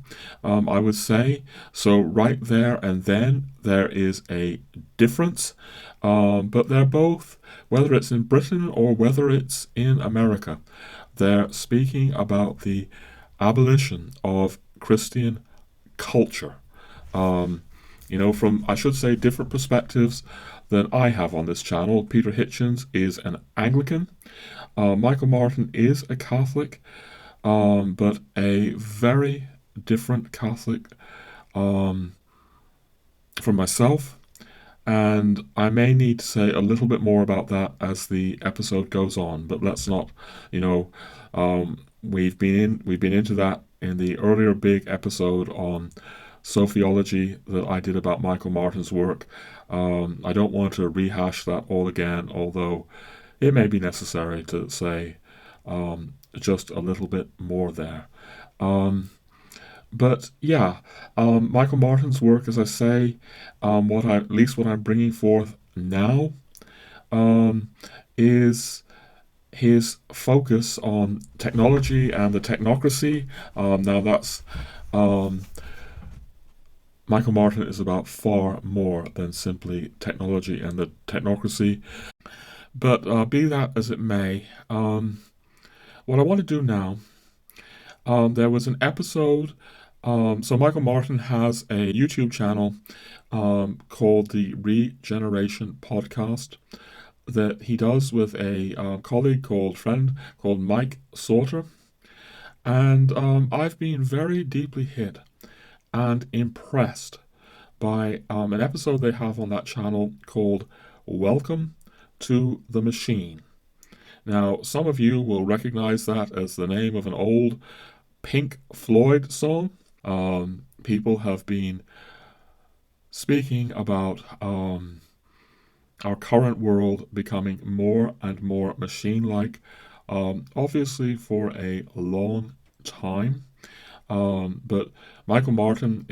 I would say. So right there and then there is a difference, but they're both, whether it's in Britain or whether it's in America, they're speaking about the abolition of Christian culture, from, I should say, different perspectives than I have on this channel. Peter Hitchens is an Anglican. Michael Martin is a Catholic, but a very different Catholic from myself. And I may need to say a little bit more about that as the episode goes on. But let's not, we've been into that in the earlier big episode on Sophiology that I did about Michael Martin's work. I don't want to rehash that all again, although it may be necessary to say just a little bit more there. But yeah, Michael Martin's work, as I say, what I'm bringing forth now is his focus on technology and the technocracy. Now that's Michael Martin is about far more than simply technology and the technocracy. But be that as it may, what I want to do now, there was an episode, so Michael Martin has a YouTube channel called the Regeneration Podcast that he does with a friend called Mike Sauter. And I've been very deeply hit and impressed by an episode they have on that channel called Welcome to the Machine. Now, some of you will recognize that as the name of an old Pink Floyd song. People have been speaking about our current world becoming more and more machine-like, obviously for a long time. But Michael Martin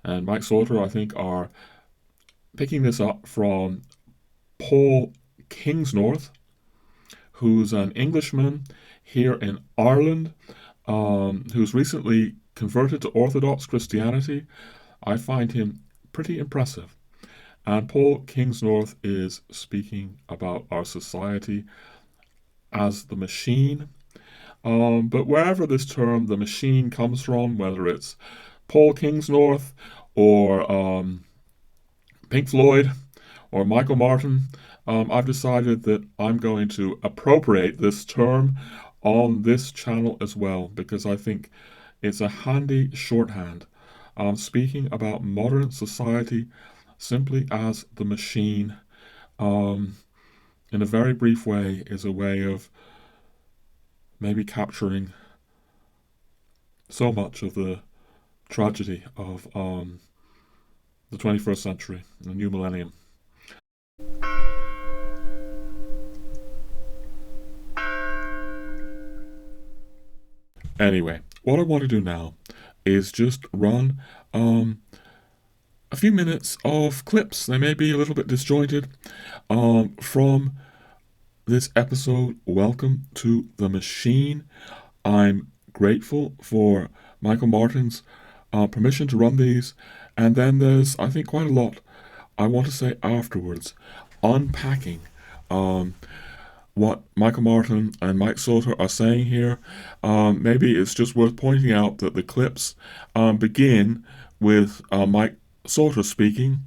and Mike Sauter, I think, are picking this up from Paul Kingsnorth, who's an Englishman here in Ireland, who's recently converted to Orthodox Christianity. I find him pretty impressive. And Paul Kingsnorth is speaking about our society as the machine. But wherever this term, the machine, comes from, whether it's Paul Kingsnorth or Pink Floyd or Michael Martin, I've decided that I'm going to appropriate this term on this channel as well, because I think it's a handy shorthand. Speaking about modern society simply as the machine, in a very brief way, is a way of maybe capturing so much of the tragedy of the 21st century, the new millennium. Anyway, what I want to do now is just run a few minutes of clips. They may be a little bit disjointed from this episode. Welcome to the Machine. I'm grateful for Michael Martin's permission to run these. And then there's, I think, quite a lot I want to say afterwards, unpacking what Michael Martin and Mike Sauter are saying here. Maybe it's just worth pointing out that the clips begin with Mike Sauter speaking,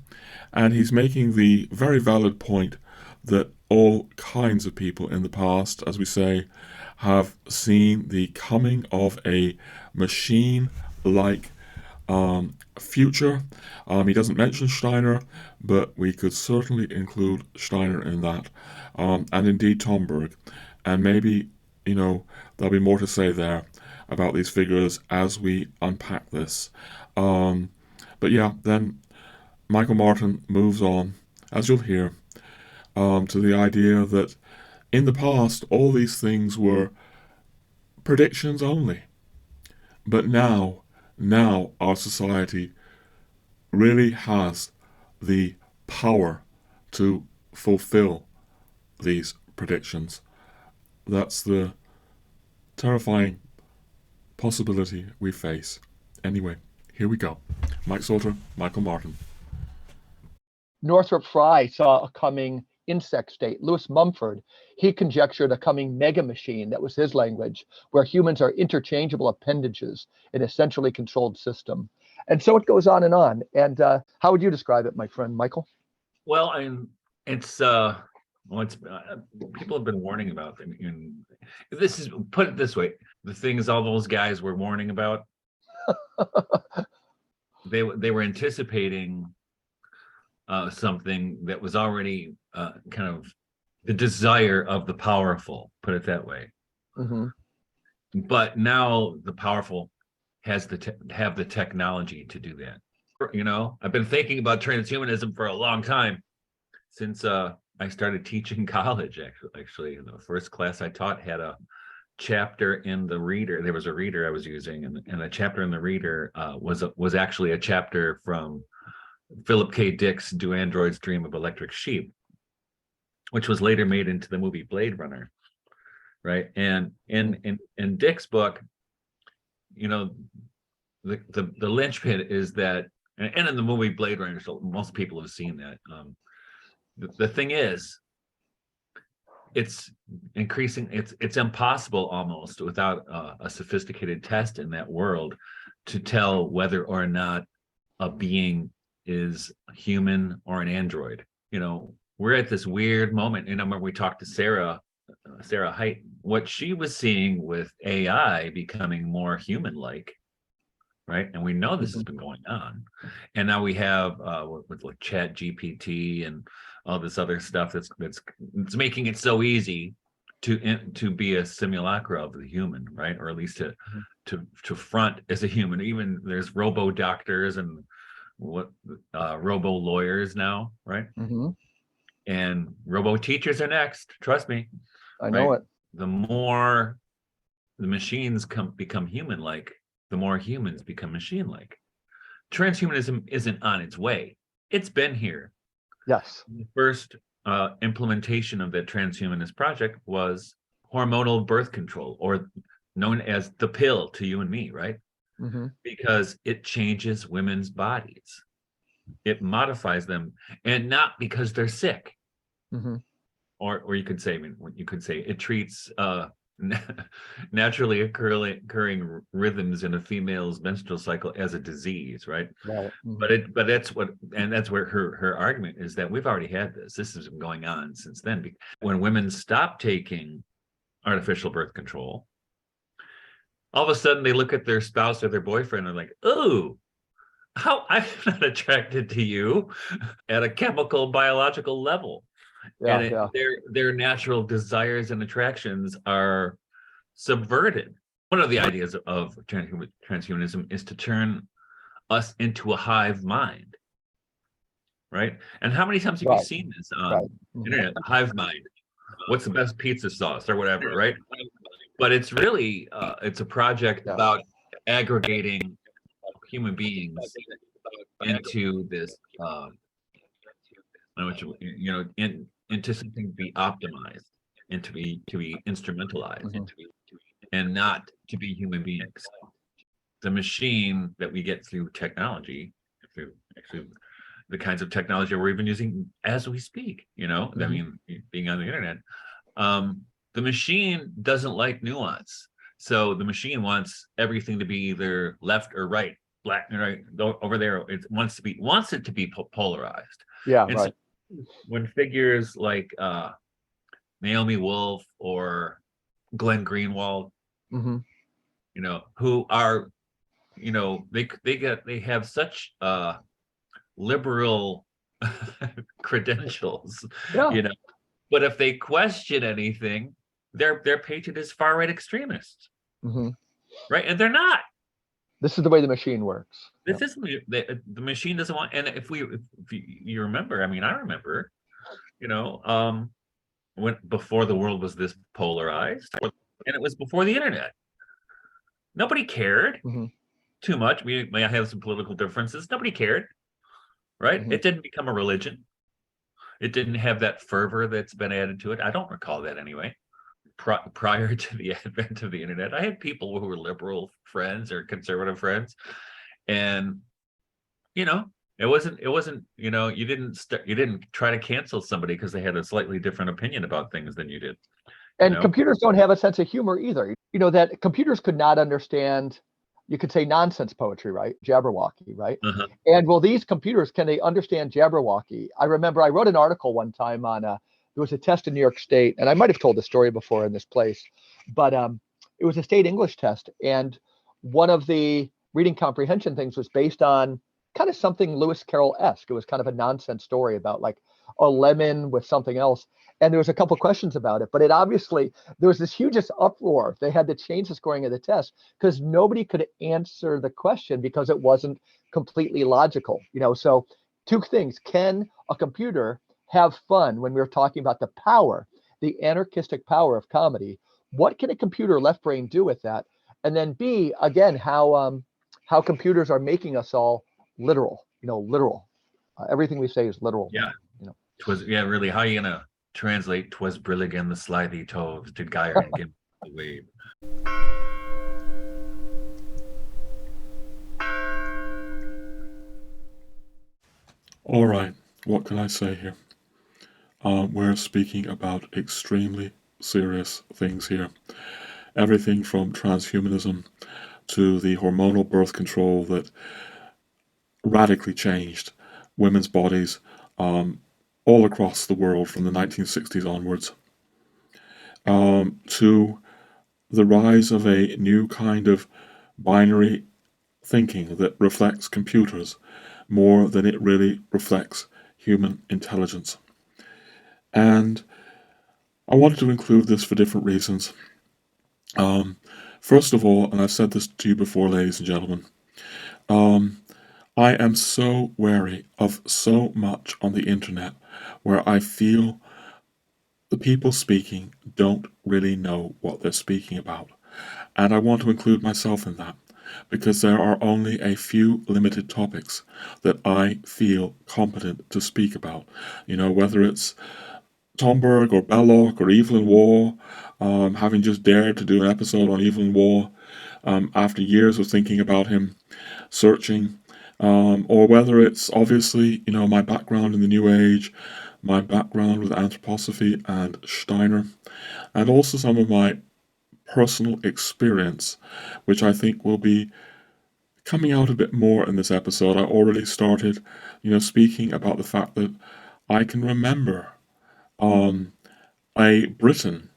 and he's making the very valid point that all kinds of people in the past, as we say, have seen the coming of a machine-like future. He doesn't mention Steiner, but we could certainly include Steiner in that, and indeed Tomberg. And maybe, there'll be more to say there about these figures as we unpack this. But yeah, then Michael Martin moves on, as you'll hear, to the idea that in the past all these things were predictions only. But now our society really has the power to fulfill these predictions. That's the terrifying possibility we face. Anyway, here we go. Mike Sauter, Michael Martin. Northrop Frye saw a coming insect state. Lewis Mumford, he conjectured a coming mega machine, that was his language, where humans are interchangeable appendages in a centrally controlled system. And so it goes on and on. And how would you describe it, my friend Michael? Well, it's people have been warning about them. And this is, put it this way, the things all those guys were warning about, they were anticipating something that was already kind of the desire of the powerful, put it that way. Mm-hmm. But now the powerful has have the technology to do that. I've been thinking about transhumanism for a long time, since I started teaching college. Actually, the first class I taught had a chapter in the reader. There was a reader I was using, and a chapter in the reader was actually a chapter from Philip K. Dick's "Do Androids Dream of Electric Sheep," which was later made into the movie Blade Runner, right? And in Dick's book, the linchpin is that, and in the movie Blade Runner, so most people have seen that. The thing is, it's increasing. It's impossible almost without a sophisticated test in that world to tell whether or not a being is human or an android. We're at this weird moment. Remember we talked to Sarah Haidt, what she was seeing with AI becoming more human-like, right? And we know this has been going on. And now we have with like Chat GPT and all this other stuff that's making it so easy to be a simulacra of the human, right? Or at least to front as a human. Even there's robo doctors and robo lawyers now, right? Mm-hmm. And robo teachers are next. Trust me. I know it. The more the machines become human-like, the more humans become machine-like. Transhumanism isn't on its way. It's been here. Yes. The first implementation of the transhumanist project was hormonal birth control, or known as the pill to you and me, right? Mm-hmm. Because it changes women's bodies. It modifies them, and not because they're sick. Mm-hmm. Or you could say, it treats naturally occurring rhythms in a female's menstrual cycle as a disease, right? Right. Mm-hmm. But that's where her argument is, that we've already had this. This has been going on since then. When women stop taking artificial birth control, all of a sudden they look at their spouse or their boyfriend and like, oh, how I'm not attracted to you at a chemical biological level. Yeah, And their natural desires and attractions are subverted. One of the ideas of transhumanism is to turn us into a hive mind, right? And how many times have you seen this on internet? Hive mind. What's the best pizza sauce or whatever, right? But it's really it's a project about aggregating human beings into this into something to be optimized and to be instrumentalized, and not to be human beings. The machine that we get through technology, through actually the kinds of technology we're even using as we speak, I mean, being on the internet, the machine doesn't like nuance. So the machine wants everything to be either left or right, black and right, over there. It wants it to be polarized. Yeah, and right. So when figures like Naomi Wolf or Glenn Greenwald, who are, they have such liberal credentials, but if they question anything, they're painted as far right extremists, right? And they're not. This is the way the machine works. This isn't the machine doesn't want. And if you remember, I mean, I remember, when before the world was this polarized, and it was before the internet. Nobody cared too much. We may have some political differences. Nobody cared, right? It didn't become a religion. It didn't have that fervor that's been added to it. I don't recall that anyway. Prior to the advent of the internet, I had people who were liberal friends or conservative friends, and it wasn't you didn't try to cancel somebody because they had a slightly different opinion about things than you did. And computers don't have a sense of humor either. That computers could not understand, you could say, nonsense poetry, right? Jabberwocky, right? And well, these computers, can they understand Jabberwocky? I remember I wrote an article one time on there was a test in New York State, and I might have told the story before in this place, but it was a state English test, and one of the reading comprehension things was based on kind of something Lewis Carroll-esque. It was kind of a nonsense story about like a lemon with something else, and there was a couple questions about it, but it obviously, there was this hugest uproar. They had to change the scoring of the test because nobody could answer the question because it wasn't completely logical. So two things: can a computer have fun when we're talking about the power, the anarchistic power of comedy? What can a computer left brain do with that? And then B, again, how computers are making us all literal, literal. Everything we say is literal. Yeah. Really, how are you gonna translate "'twas brillig and the slithy toves did gyre and give the wave"? All right, what can I say here? We're speaking about extremely serious things here. Everything from transhumanism to the hormonal birth control that radically changed women's bodies all across the world from the 1960s onwards, to the rise of a new kind of binary thinking that reflects computers more than it really reflects human intelligence. And I wanted to include this for different reasons. First of all, and I've said this to you before, ladies and gentlemen, I am so wary of so much on the internet where I feel the people speaking don't really know what they're speaking about. And I want to include myself in that. because there are only a few limited topics that I feel competent to speak about. Whether it's Tomberg or Belloc or Evelyn Waugh, having just dared to do an episode on Evelyn Waugh after years of thinking about him, searching, or whether it's obviously, my background in the New Age, my background with Anthroposophy and Steiner, and also some of my personal experience, which I think will be coming out a bit more in this episode. I already started, speaking about the fact that I can remember a Britain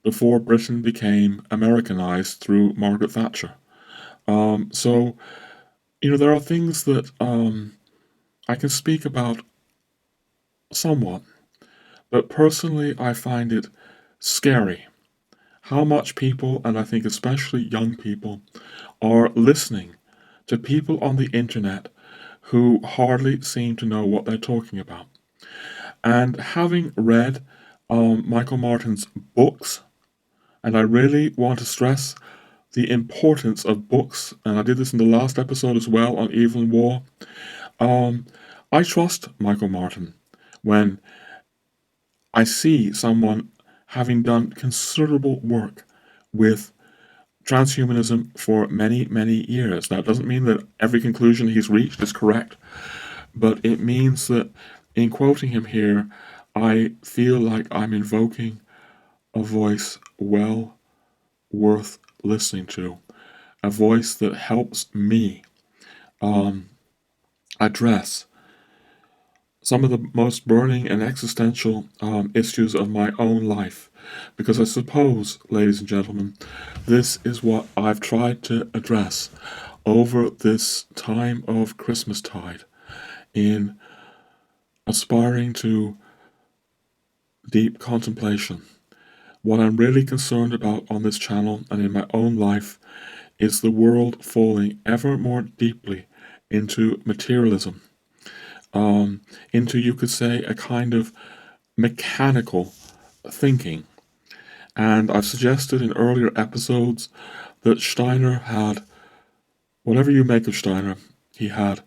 before Britain became Americanized through Margaret Thatcher. So, there are things that I can speak about somewhat, but personally I find it scary how much people, and I think especially young people, are listening to people on the internet who hardly seem to know what they're talking about. And having read Michael Martin's books, and I really want to stress the importance of books, and I did this in the last episode as well on Evelyn Waugh, I trust Michael Martin when I see someone having done considerable work with transhumanism for many, many years. That doesn't mean that every conclusion he's reached is correct, but it means that in quoting him here, I feel like I'm invoking a voice well worth listening to, a voice that helps me address some of the most burning and existential issues of my own life. Because I suppose, ladies and gentlemen, this is what I've tried to address over this time of Christmastide in aspiring to deep contemplation. What I'm really concerned about on this channel and in my own life is the world falling ever more deeply into materialism, into, you could say, a kind of mechanical thinking. And I've suggested in earlier episodes that Steiner had, whatever you make of Steiner, he had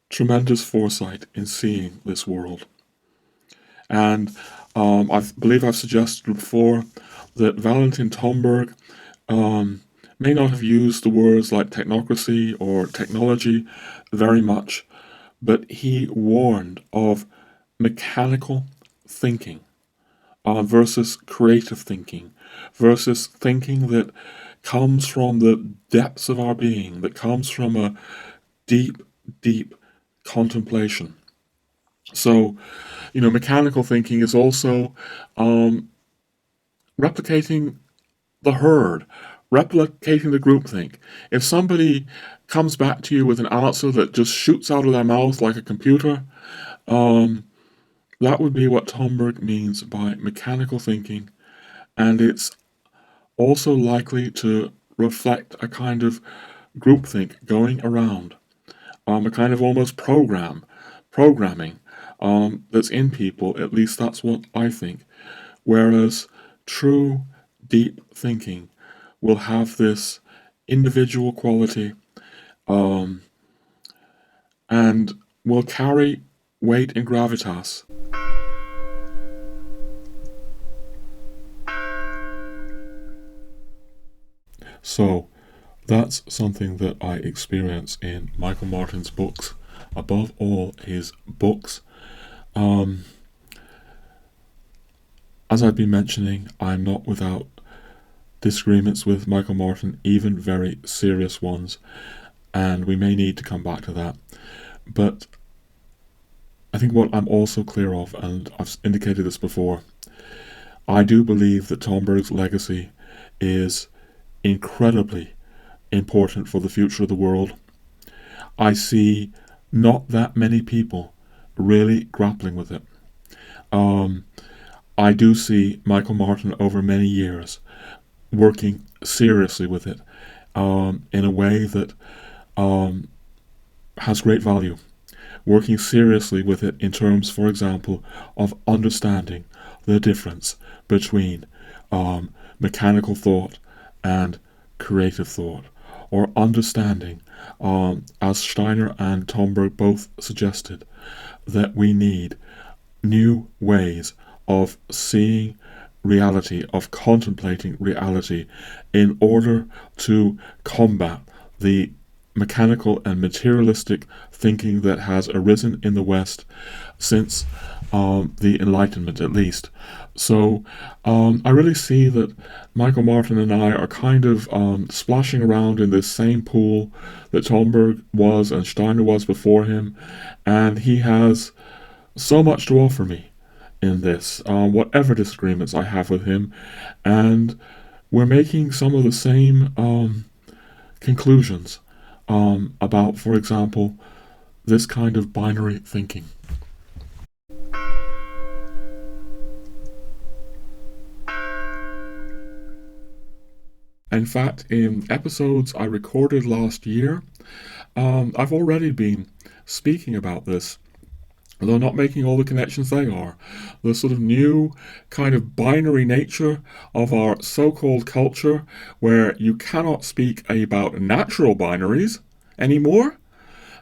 tremendous foresight in seeing this world. And I believe I've suggested before that Valentin Tomberg may not have used the words like technocracy or technology very much, but he warned of mechanical thinking versus creative thinking, versus thinking that comes from the depths of our being, that comes from a deep, deep contemplation. So, mechanical thinking is also replicating the herd, replicating the groupthink. If somebody comes back to you with an answer that just shoots out of their mouth like a computer, that would be what Tomberg means by mechanical thinking, and it's also likely to reflect a kind of groupthink going around, a kind of almost programming that's in people. At least that's what I think. Whereas true deep thinking will have this individual quality and will carry weight and gravitas. So that's something that I experience in Michael Martin's books, above all his books. As I've been mentioning, I'm not without disagreements with Michael Martin, even very serious ones, and we may need to come back to that. But I think what I'm also clear of, and I've indicated this before, I do believe that Tomberg's legacy is incredibly important for the future of the world. I see not that many people really grappling with it. I do see Michael Martin over many years working seriously with it in a way that has great value. Working seriously with it in terms, for example, of understanding the difference between mechanical thought and creative thought, or understanding, as Steiner and Tomberg both suggested, that we need new ways of seeing reality, of contemplating reality, in order to combat the mechanical and materialistic thinking that has arisen in the West since the Enlightenment, at least. So I really see that Michael Martin and I are kind of splashing around in this same pool that Tomberg was and Steiner was before him, and he has so much to offer me in this, whatever disagreements I have with him, and we're making some of the same conclusions about, for example, this kind of binary thinking. In fact, in episodes I recorded last year, I've already been speaking about this, although not making all the connections they are. The sort of new kind of binary nature of our so-called culture, where you cannot speak about natural binaries anymore,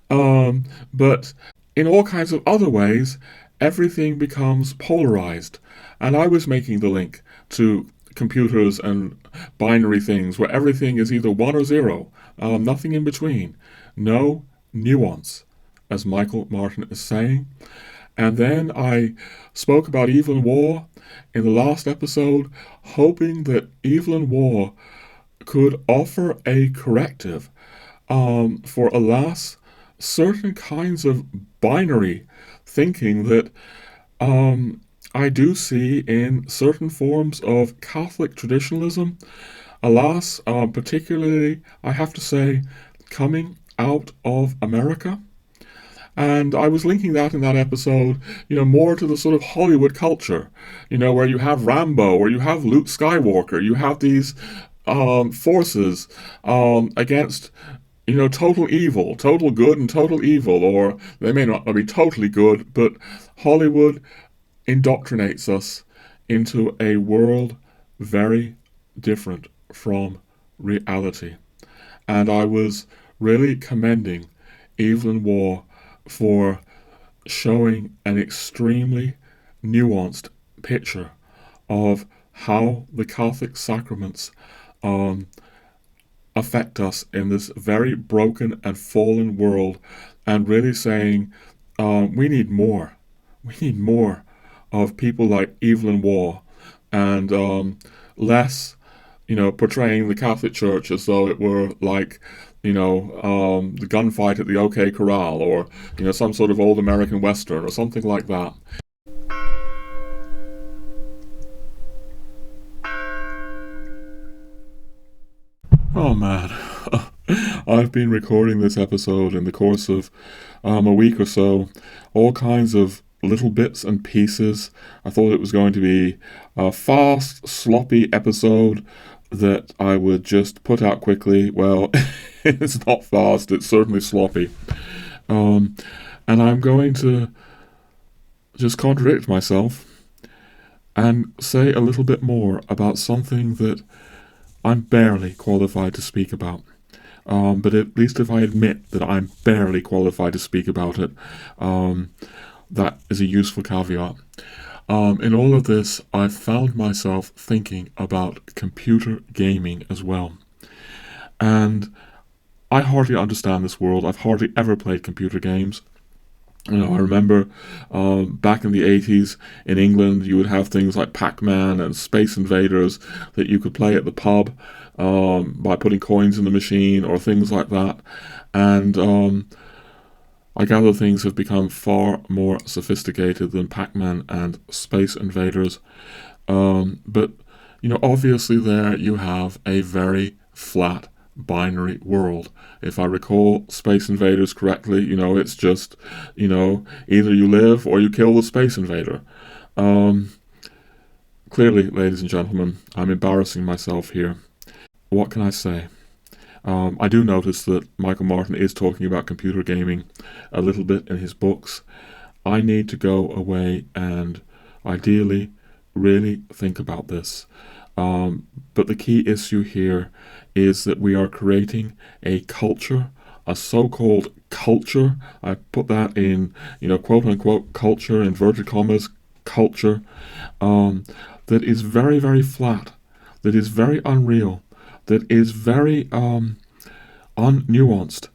but in all kinds of other ways, everything becomes polarized. And I was making the link to computers and binary things where everything is either 1 or 0, nothing in between, no nuance, as Michael Martin is saying. And then I spoke about Evil and War in the last episode, hoping that Evil and War could offer a corrective for, alas, certain kinds of binary thinking that I do see in certain forms of Catholic traditionalism, alas, particularly, I have to say, coming out of America. And I was linking that in that episode, more to the sort of Hollywood culture, where you have Rambo, or you have Luke Skywalker, you have these forces against, total evil, total good and total evil, or they may not be totally good, but Hollywood indoctrinates us into a world very different from reality. And I was really commending Evil and War for showing an extremely nuanced picture of how the Catholic sacraments affect us in this very broken and fallen world, and really saying we need more. We need more of people like Evil and War, and less, portraying the Catholic Church as though it were like, the gunfight at the OK Corral, or, some sort of old American Western, or something like that. Oh man, I've been recording this episode in the course of a week or so, all kinds of little bits and pieces. I thought it was going to be a fast, sloppy episode that I would just put out quickly. Well, it's not fast, it's certainly sloppy. And I'm going to just contradict myself and say a little bit more about something that I'm barely qualified to speak about. But at least if I admit that I'm barely qualified to speak about it, that is a useful caveat. In all of this, I've found myself thinking about computer gaming as well. And I hardly understand this world. I've hardly ever played computer games. I remember back in the 80s in England, you would have things like Pac-Man and Space Invaders that you could play at the pub by putting coins in the machine or things like that. And I gather things have become far more sophisticated than Pac-Man and Space Invaders. But, obviously there you have a very flat binary world. If I recall Space Invaders correctly, it's just, either you live or you kill the Space Invader. Clearly, ladies and gentlemen, I'm embarrassing myself here. What can I say? I do notice that Michael Martin is talking about computer gaming a little bit in his books. I need to go away and ideally really think about this. But the key issue here is that we are creating a culture, a so-called culture. I put that in, quote unquote culture, inverted commas, culture, that is very, very flat, that is very unreal, that is very unnuanced,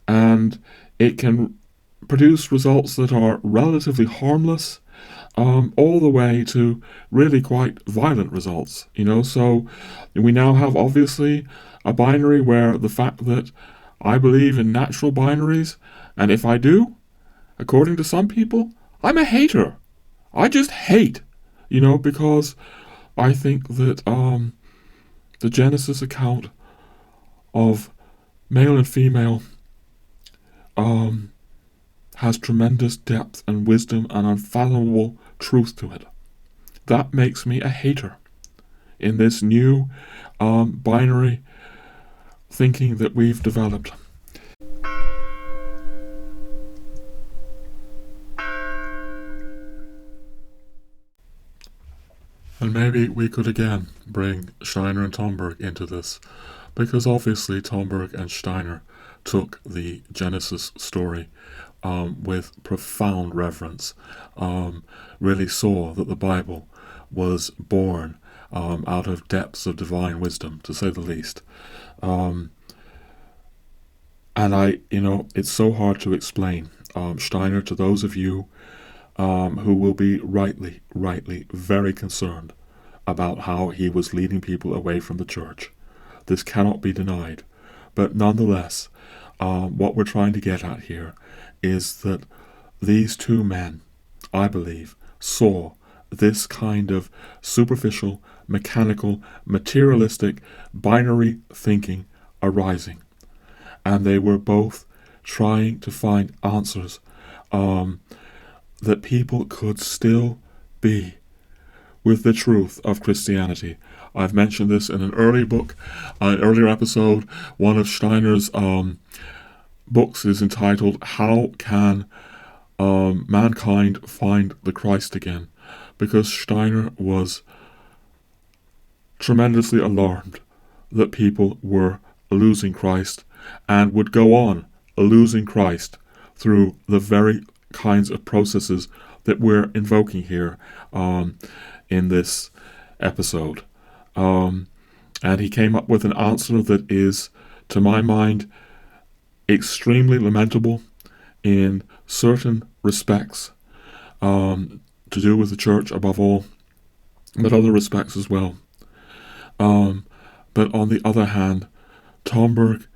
and it can produce results that are relatively harmless, all the way to really quite violent results. So we now have obviously a binary where the fact that I believe in natural binaries, and if I do, according to some people, I'm a hater. I just hate, because I think that the Genesis account of male and female has tremendous depth and wisdom and unfathomable truth to it. That makes me a hater in this new binary thinking that we've developed. And maybe we could again bring Steiner and Tomberg into this, because obviously Tomberg and Steiner took the Genesis story with profound reverence, really saw that the Bible was born out of depths of divine wisdom, to say the least. And it's so hard to explain Steiner to those of you who will be rightly very concerned about how he was leading people away from the church. This cannot be denied. But nonetheless, what we're trying to get at here is that these two men, I believe, saw this kind of superficial, mechanical, materialistic, binary thinking arising. And they were both trying to find answers that people could still be with the truth of Christianity. I've mentioned this in an earlier episode. One of Steiner's books is entitled How Can Mankind Find the Christ Again? Because Steiner was tremendously alarmed that people were losing Christ and would go on losing Christ through the very kinds of processes that we're invoking here in this episode. And he came up with an answer that is, to my mind, extremely lamentable in certain respects, to do with the church above all, but other respects as well. But on the other hand, Tomberg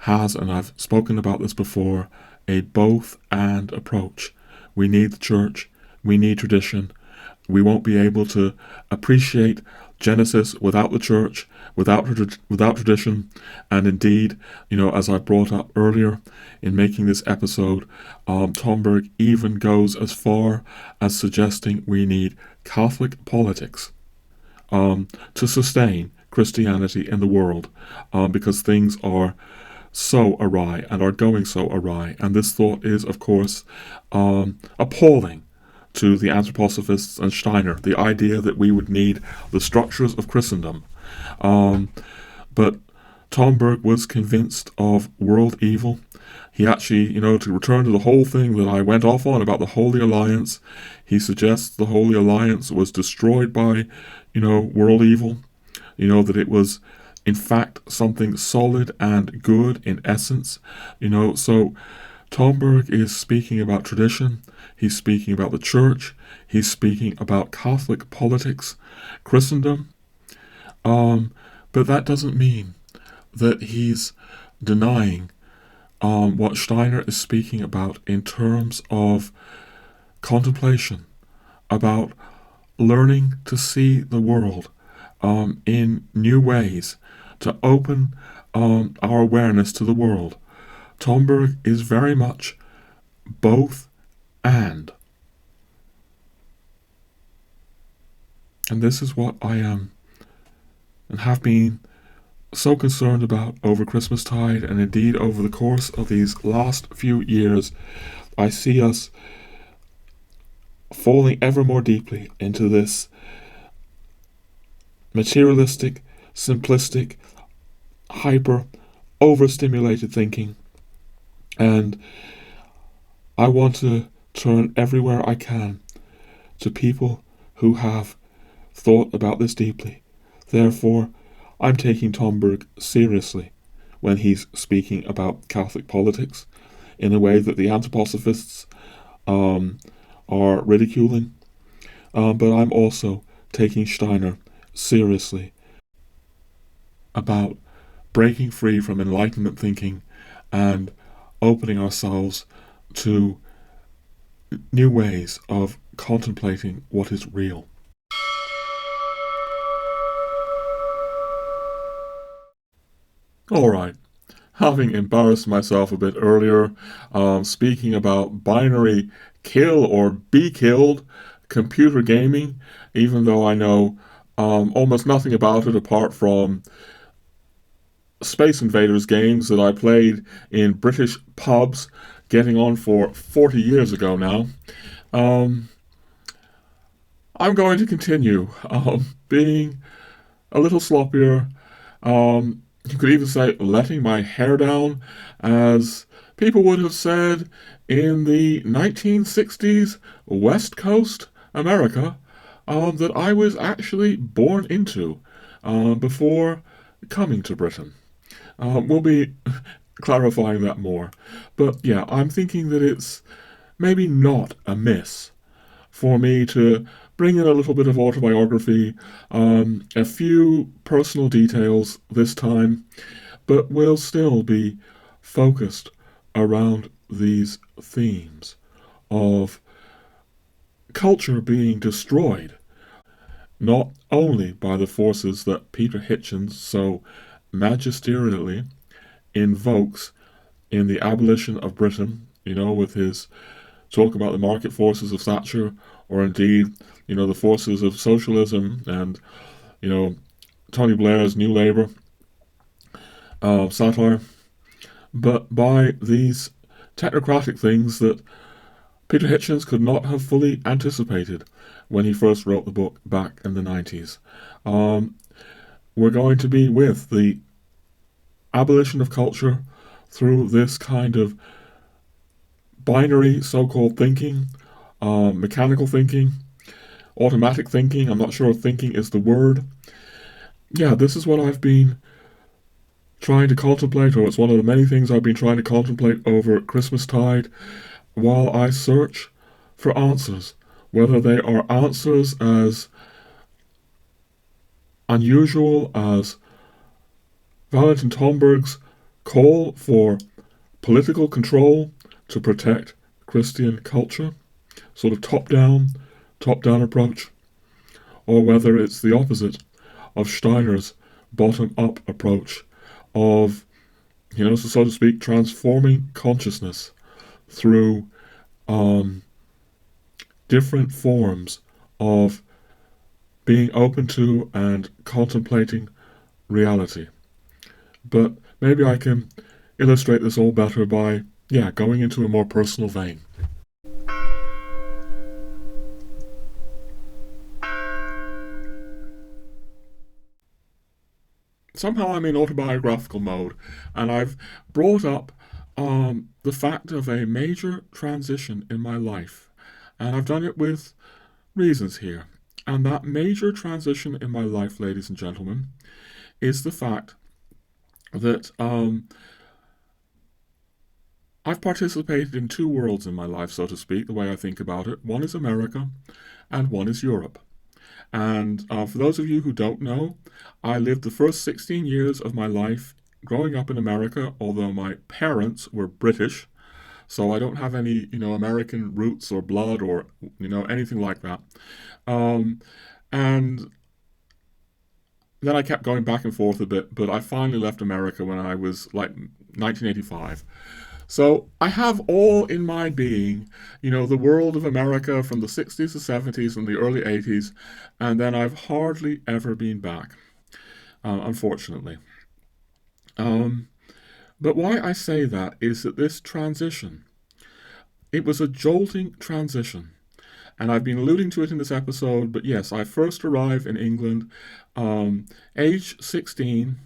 has, and I've spoken about this before, a both and approach. We need the church, we need tradition. We won't be able to appreciate Genesis without the church, without tradition. And indeed, as I brought up earlier in making this episode, Tomberg even goes as far as suggesting we need Catholic politics to sustain Christianity in the world, because things are so awry and are going so awry. And this thought is, of course, appalling to the anthroposophists and Steiner, the idea that we would need the structures of Christendom. But Tomberg was convinced of world evil. He actually, to return to the whole thing that I went off on about the Holy Alliance, he suggests the Holy Alliance was destroyed by, world evil. That it was, in fact, something solid and good in essence. So Tomberg is speaking about tradition, he's speaking about the church, he's speaking about Catholic politics, Christendom, but that doesn't mean that he's denying what Steiner is speaking about in terms of contemplation, about learning to see the world in new ways, to open our awareness to the world. Tomberg is very much both and. And this is what I am and have been so concerned about over Christmastide, and indeed over the course of these last few years. I see us falling ever more deeply into this materialistic, simplistic, hyper, overstimulated thinking. And I want to turn everywhere I can to people who have thought about this deeply. Therefore, I'm taking Tomberg seriously when he's speaking about Catholic politics in a way that the anthroposophists are ridiculing. But I'm also taking Steiner seriously about breaking free from Enlightenment thinking and opening ourselves to new ways of contemplating what is real. Alright, having embarrassed myself a bit earlier, speaking about binary kill or be killed computer gaming, even though I know almost nothing about it apart from Space Invaders games that I played in British pubs getting on for 40 years ago now. I'm going to continue being a little sloppier. You could even say letting my hair down, as people would have said in the 1960s West Coast America, that I was actually born into before coming to Britain. We'll be clarifying that more. But yeah, I'm thinking that it's maybe not amiss for me to bring in a little bit of autobiography, a few personal details this time, but we'll still be focused around these themes of culture being destroyed, not only by the forces that Peter Hitchens so magisterially invokes in the Abolition of Britain, with his talk about the market forces of Thatcher, or indeed, the forces of socialism and, Tony Blair's New Labour satire, but by these technocratic things that Peter Hitchens could not have fully anticipated when he first wrote the book back in the 90s. We're going to be with the abolition of culture through this kind of binary so-called thinking, mechanical thinking, automatic thinking. I'm not sure if thinking is the word. Yeah, this is what I've been trying to contemplate, or it's one of the many things I've been trying to contemplate over Christmastide while I search for answers, whether they are answers as unusual as Valentin Tomberg's call for political control to protect Christian culture, sort of top-down approach, or whether it's the opposite of Steiner's bottom-up approach of, so to speak, transforming consciousness through different forms of being open to and contemplating reality. But maybe I can illustrate this all better by, going into a more personal vein. Somehow I'm in autobiographical mode, and I've brought up the fact of a major transition in my life, and I've done it with reasons here. And that major transition in my life, ladies and gentlemen, is the fact that I've participated in two worlds in my life, so to speak, the way I think about it. One is America, and one is Europe. And for those of you who don't know, I lived the first 16 years of my life growing up in America, although my parents were British, so I don't have any, American roots or blood or, anything like that. And then I kept going back and forth a bit, but I finally left America when I was 1985. So I have all in my being, the world of America from the 60s to 70s and the early 80s, and then I've hardly ever been back, unfortunately. But why I say that is that this transition, it was a jolting transition, And I've been alluding to it in this episode, but yes, I first arrived in England age 16,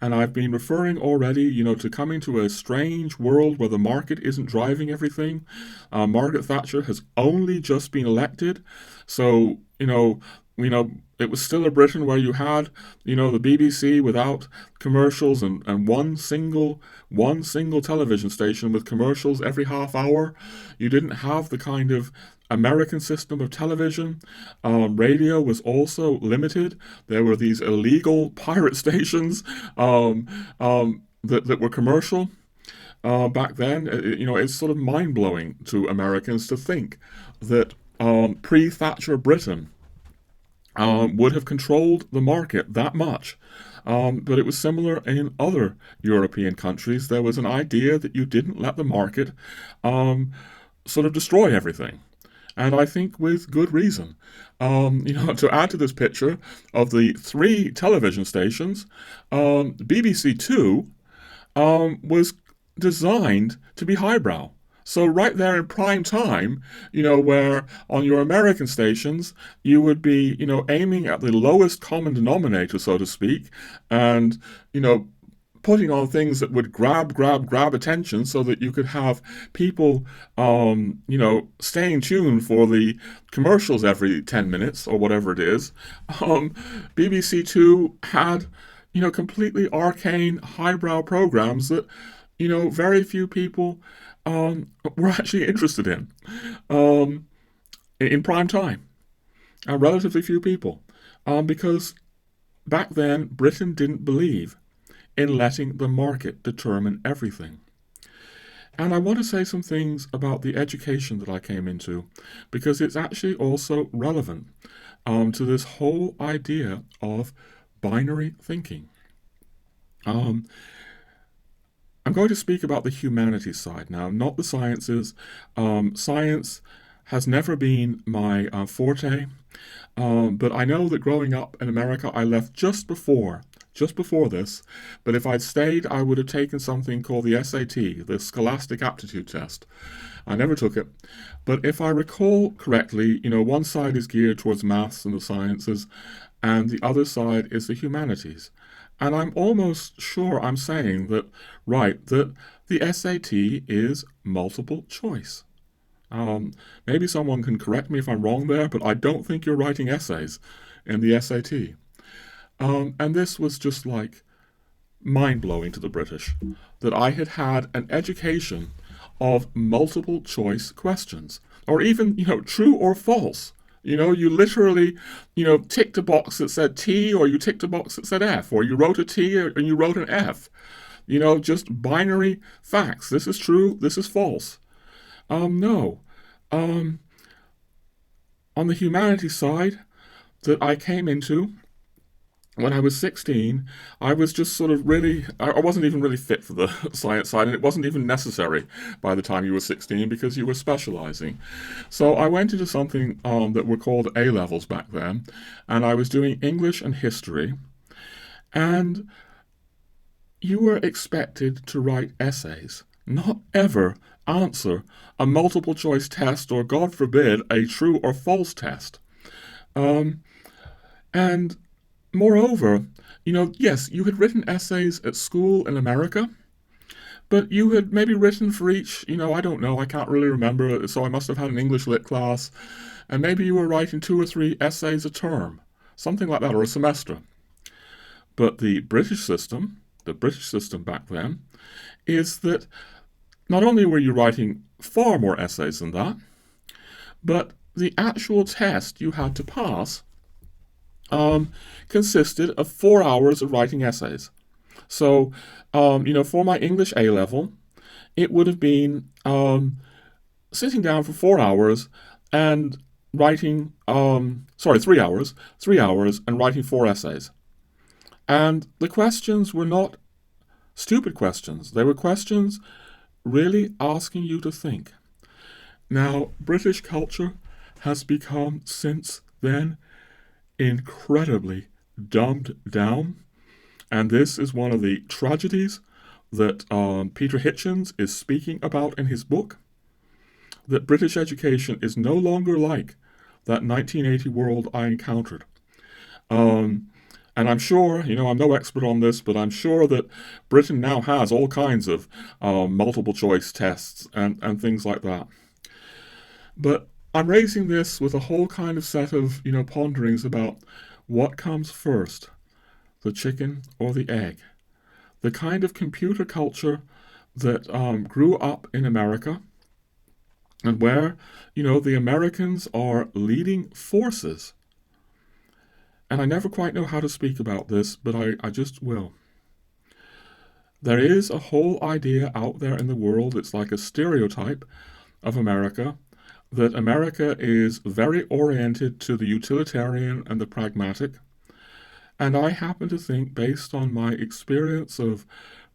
and I've been referring already, to coming to a strange world where the market isn't driving everything. Margaret Thatcher has only just been elected, so it was still a Britain where you had, the BBC without commercials and one single television station with commercials every half hour. You didn't have the kind of American system of television. Radio was also limited. There were these illegal pirate stations that were commercial. Back then, it's sort of mind-blowing to Americans to think that pre-Thatcher Britain would have controlled the market that much. But it was similar in other European countries. There was an idea that you didn't let the market sort of destroy everything. And I think with good reason. To add to this picture of the 3 television stations, BBC Two was designed to be highbrow. So right there in prime time, where on your American stations, you would be, aiming at the lowest common denominator, so to speak, and, putting on things that would grab attention so that you could have people, staying tuned for the commercials every 10 minutes or whatever it is. BBC Two had, completely arcane, highbrow programs that, very few people were actually interested in prime time. Relatively few people. Because back then, Britain didn't believe in letting the market determine everything. And I want to say some things about the education that I came into, because it's actually also relevant to this whole idea of binary thinking. I'm going to speak about the humanities side now, not the sciences. Science has never been my forte, but I know that growing up in America, I left just before this, but if I'd stayed, I would have taken something called the SAT, the Scholastic Aptitude Test. I never took it, but if I recall correctly, one side is geared towards maths and the sciences, and the other side is the humanities. And I'm almost sure I'm saying that the SAT is multiple choice. Maybe someone can correct me if I'm wrong there, but I don't think you're writing essays in the SAT. And this was just like mind-blowing to the British, that I had had an education of multiple choice questions, or even, true or false. You literally, ticked a box that said T, or you ticked a box that said F, or you wrote a T and you wrote an F. Just binary facts. This is true, this is false. No. On the humanities side that I came into, when I was 16, I was just sort of I wasn't even really fit for the science side, and it wasn't even necessary by the time you were 16 because you were specializing. So I went into something that were called A-levels back then, and I was doing English and history, and you were expected to write essays, not ever answer a multiple choice test or, God forbid, a true or false test. And moreover, yes, you had written essays at school in America, but you had maybe written for each, I don't know, I can't really remember, so I must have had an English lit class, and maybe you were writing 2 or 3 essays a term, something like that, or a semester. But the British system back then, is that not only were you writing far more essays than that, but the actual test you had to pass consisted of 4 hours of writing essays. So, for my English A-level, it would have been sitting down for 4 hours and writing, 3 hours, and writing 4 essays. And the questions were not stupid questions. They were questions really asking you to think. Now, British culture has become, since then, incredibly dumbed down, and this is one of the tragedies that Peter Hitchens is speaking about in his book. that British education is no longer like that 1980 world I encountered. And I'm sure, I'm no expert on this, but I'm sure that Britain now has all kinds of multiple choice tests and things like that. But I'm raising this with a whole kind of set of, ponderings about what comes first, the chicken or the egg. The kind of computer culture that grew up in America, and where, the Americans are leading forces. And I never quite know how to speak about this, but I just will. There is a whole idea out there in the world, it's like a stereotype of America, that America is very oriented to the utilitarian and the pragmatic. And I happen to think, based on my experience of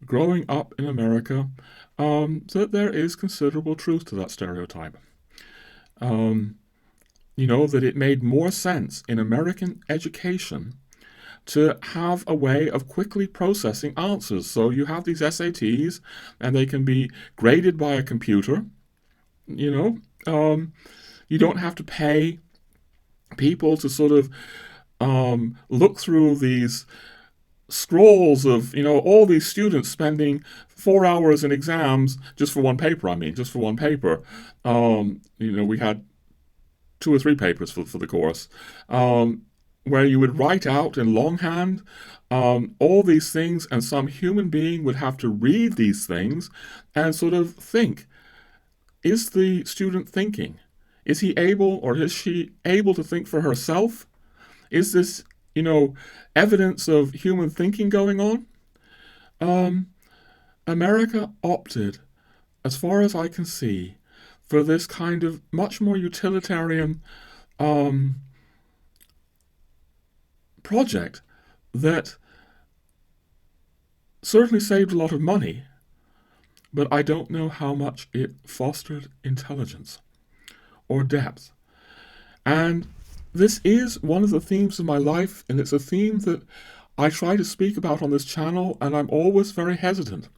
growing up in America, that there is considerable truth to that stereotype. That it made more sense in American education to have a way of quickly processing answers. So you have these SATs, and they can be graded by a computer. You don't have to pay people to sort of look through these scrolls of, all these students spending 4 hours in exams just for one paper. We had 2 or 3 papers for the course, where you would write out in longhand all these things, and some human being would have to read these things and sort of think, is the student thinking? Is he able, or is she able to think for herself? Is this, evidence of human thinking going on? America opted, as far as I can see, for this kind of much more utilitarian project that certainly saved a lot of money, but I don't know how much it fostered intelligence or depth. And this is one of the themes of my life, and it's a theme that I try to speak about on this channel, and I'm always very hesitant,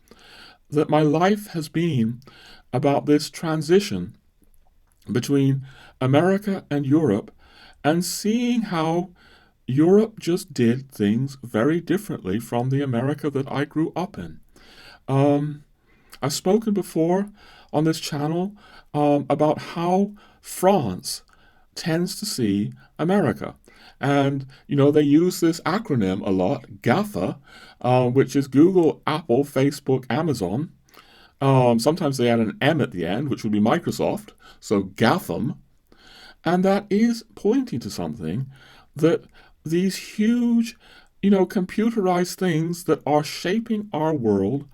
that my life has been about this transition between America and Europe, and seeing how Europe just did things very differently from the America that I grew up in. I've spoken before on this channel about how France tends to see America. And, they use this acronym a lot, GAFA, which is Google, Apple, Facebook, Amazon. Sometimes they add an M at the end, which would be Microsoft, so GAFAM. And that is pointing to something, that these huge, computerized things that are shaping our world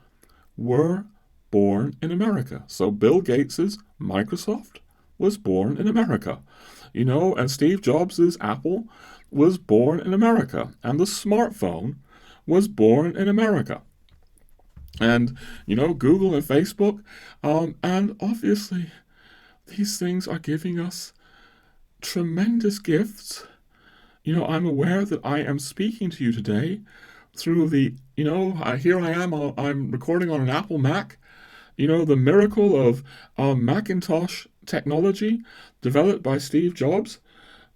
were born in America. So Bill Gates's Microsoft was born in America, and Steve Jobs's Apple was born in America, and the smartphone was born in America. And, Google and Facebook, and obviously these things are giving us tremendous gifts. I'm aware that I am speaking to you today through the, here I am, I'm recording on an Apple Mac, the miracle of Macintosh technology developed by Steve Jobs,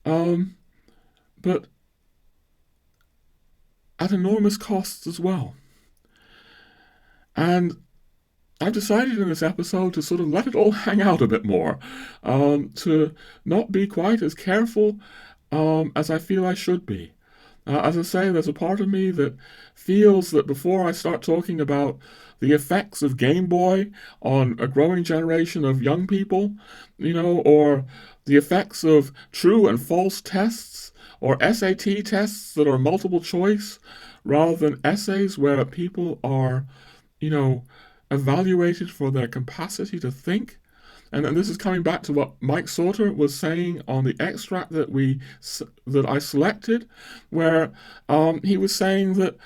but at enormous costs as well. And I've decided in this episode to sort of let it all hang out a bit more, to not be quite as careful as I feel I should be. As I say, there's a part of me that feels that before I start talking about the effects of Game Boy on a growing generation of young people, or the effects of true and false tests, or SAT tests that are multiple choice, rather than essays where people are, evaluated for their capacity to think. And this is coming back to what Mike Sauter was saying on the extract that I selected, where he was saying that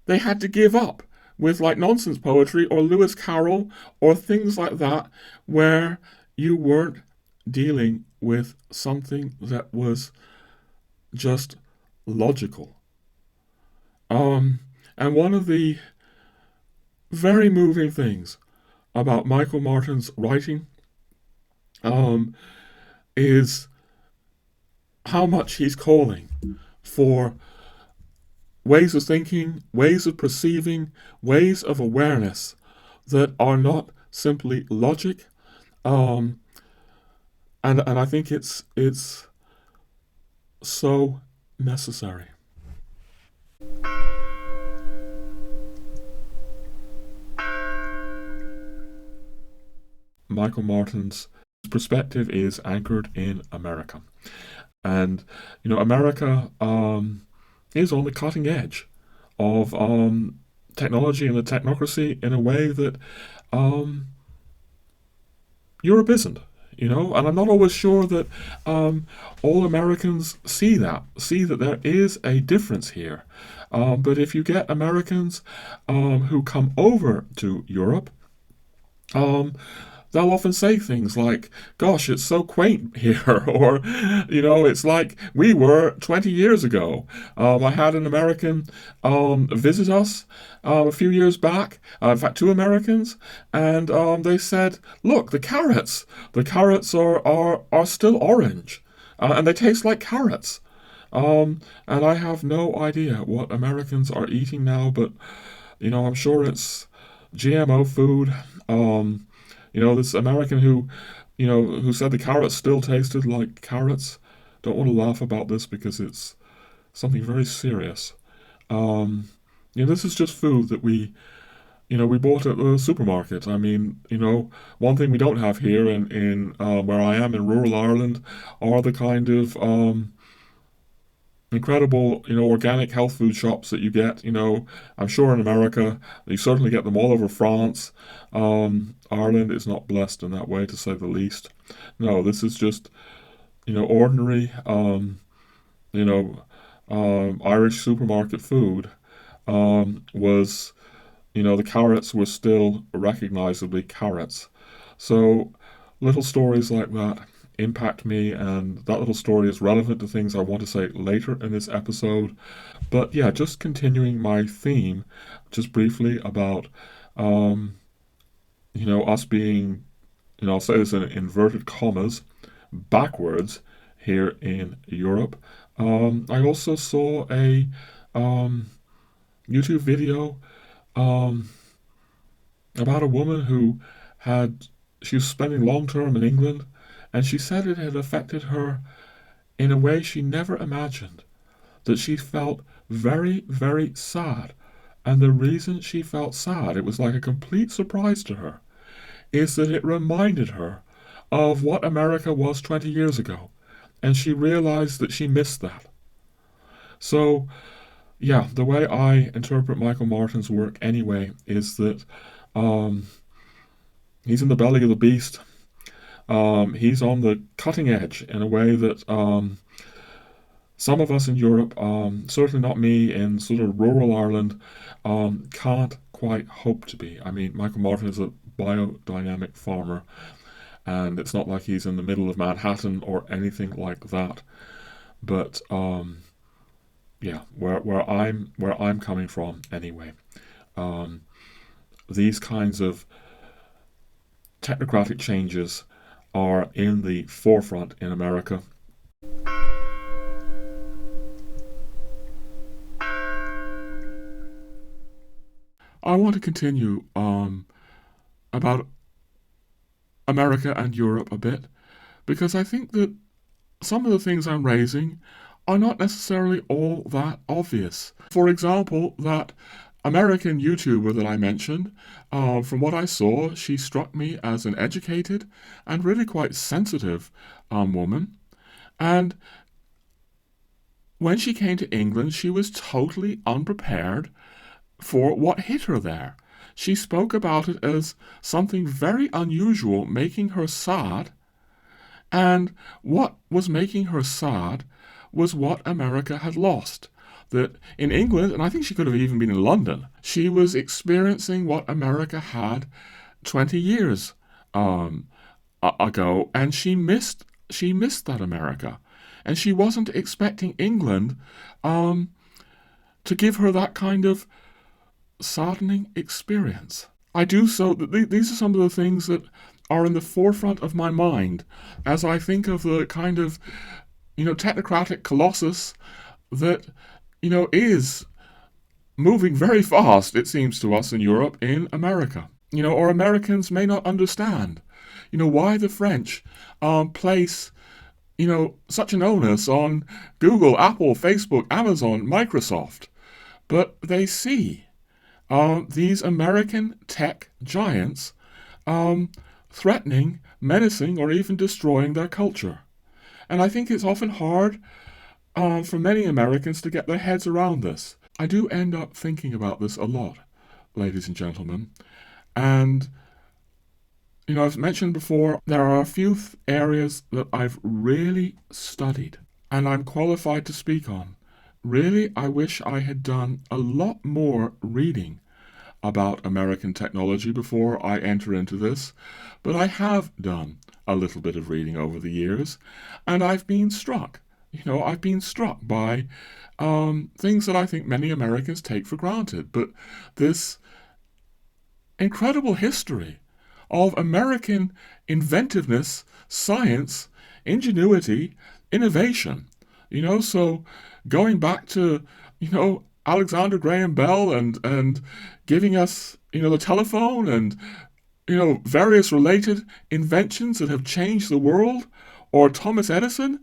they had to give up with like nonsense poetry or Lewis Carroll or things like that, where you weren't dealing with something that was just logical. And one of the very moving things about Michael Martin's writing is how much he's calling for ways of thinking, ways of perceiving, ways of awareness that are not simply logic. Um, and I think it's so necessary. Michael Martin's perspective is anchored in America. And, America is on the cutting edge of technology and the technocracy in a way that Europe isn't. And I'm not always sure that all Americans see that there is a difference here. But if you get Americans who come over to Europe, they'll often say things like, gosh, it's so quaint here, or, it's like we were 20 years ago. I had an American visit us a few years back, in fact, two Americans, and they said, look, the carrots are still orange, and they taste like carrots. And I have no idea what Americans are eating now, but, I'm sure it's GMO food. This American who said the carrots still tasted like carrots. Don't want to laugh about this because it's something very serious. This is just food that we bought at the supermarket. I mean, one thing we don't have here in where I am in rural Ireland are the kind of incredible, organic health food shops that you get. I'm sure in America, you certainly get them all over France. Ireland is not blessed in that way, to say the least. No, this is just, ordinary, Irish supermarket food. Was, the carrots were still recognizably carrots. So little stories like that impact me, and that little story is relevant to things I want to say later in this episode. But yeah, just continuing my theme, just briefly about, us being, I'll say this in inverted commas, backwards here in Europe. I also saw a YouTube video about a woman who she was spending long term in England, and she said it had affected her in a way she never imagined, that she felt very, very sad. And the reason she felt sad, it was like a complete surprise to her, is that it reminded her of what America was 20 years ago. And she realized that she missed that. So, yeah, the way I interpret Michael Martin's work anyway is that he's in the belly of the beast. He's on the cutting edge in a way that some of us in Europe, certainly not me in sort of rural Ireland, can't quite hope to be. I mean, Michael Martin is a biodynamic farmer, and it's not like he's in the middle of Manhattan or anything like that. But yeah, where I'm coming from anyway, these kinds of technocratic changes are in the forefront in America. I want to continue about America and Europe a bit, because I think that some of the things I'm raising are not necessarily all that obvious. For example, that American YouTuber that I mentioned, from what I saw, she struck me as an educated and really quite sensitive woman. And when she came to England, she was totally unprepared for what hit her there. She spoke about it as something very unusual, making her sad. And what was making her sad was what America had lost. That in England, and I think she could have even been in London, she was experiencing what America had 20 years ago, and she missed that America. And she wasn't expecting England to give her that kind of saddening experience. These are some of the things that are in the forefront of my mind as I think of the kind of, technocratic colossus that, is moving very fast, it seems to us in Europe, in America. Or Americans may not understand, why the French place, such an onus on Google, Apple, Facebook, Amazon, Microsoft. But they see these American tech giants threatening, menacing, or even destroying their culture. And I think it's often hard for many Americans to get their heads around this. I do end up thinking about this a lot, ladies and gentlemen. And, I've mentioned before, there are a few areas that I've really studied and I'm qualified to speak on. Really, I wish I had done a lot more reading about American technology before I enter into this, but I have done a little bit of reading over the years, and I've been struck. I've been struck by things that I think many Americans take for granted, but this incredible history of American inventiveness, science, ingenuity, innovation. So going back to, Alexander Graham Bell and giving us, the telephone and, various related inventions that have changed the world, or Thomas Edison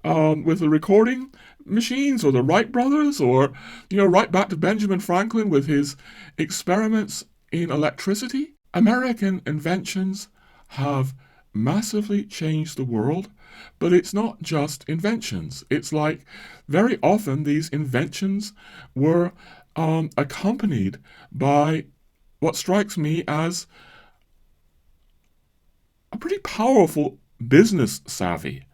with the recording machines, or the Wright brothers, or, right back to Benjamin Franklin with his experiments in electricity. American inventions have massively changed the world, but it's not just inventions. It's like very often these inventions were accompanied by what strikes me as a pretty powerful business savvy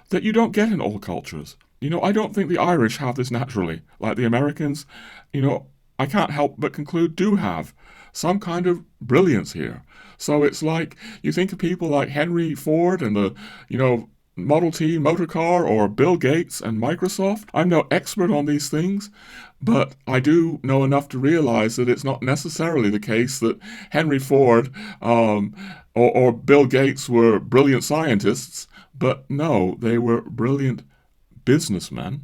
that you don't get in all cultures. I don't think the Irish have this naturally, like the Americans, I can't help but conclude do have some kind of brilliance here. So it's like you think of people like Henry Ford and the, Model T motor car, or Bill Gates and Microsoft. I'm no expert on these things, but I do know enough to realize that it's not necessarily the case that Henry Ford or Bill Gates were brilliant scientists, but no, they were brilliant businessmen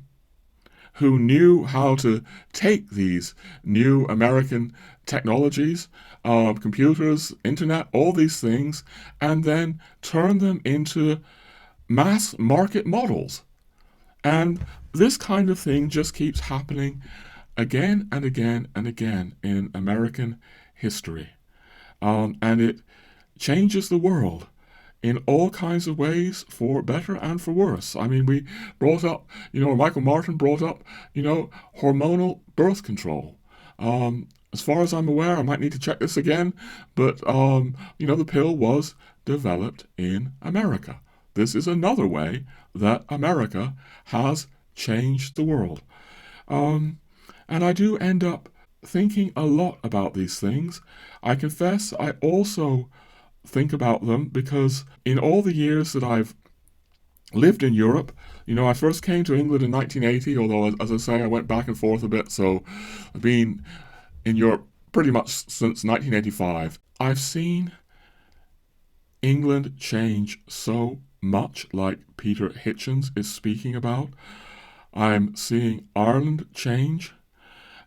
who knew how to take these new American technologies, computers, internet, all these things, and then turn them into mass market models. And this kind of thing just keeps happening again and again and again in American history. And it changes the world in all kinds of ways, for better and for worse. I mean, we brought up, Michael Martin brought up, hormonal birth control. As far as I'm aware, I might need to check this again, but, the pill was developed in America. This is another way that America has changed the world. And I do end up thinking a lot about these things. I confess I also think about them because in all the years that I've lived in Europe, I first came to England in 1980, although, as I say, I went back and forth a bit, so I've been in Europe pretty much since 1985. I've seen England change so much, like Peter Hitchens is speaking about. I'm seeing Ireland change,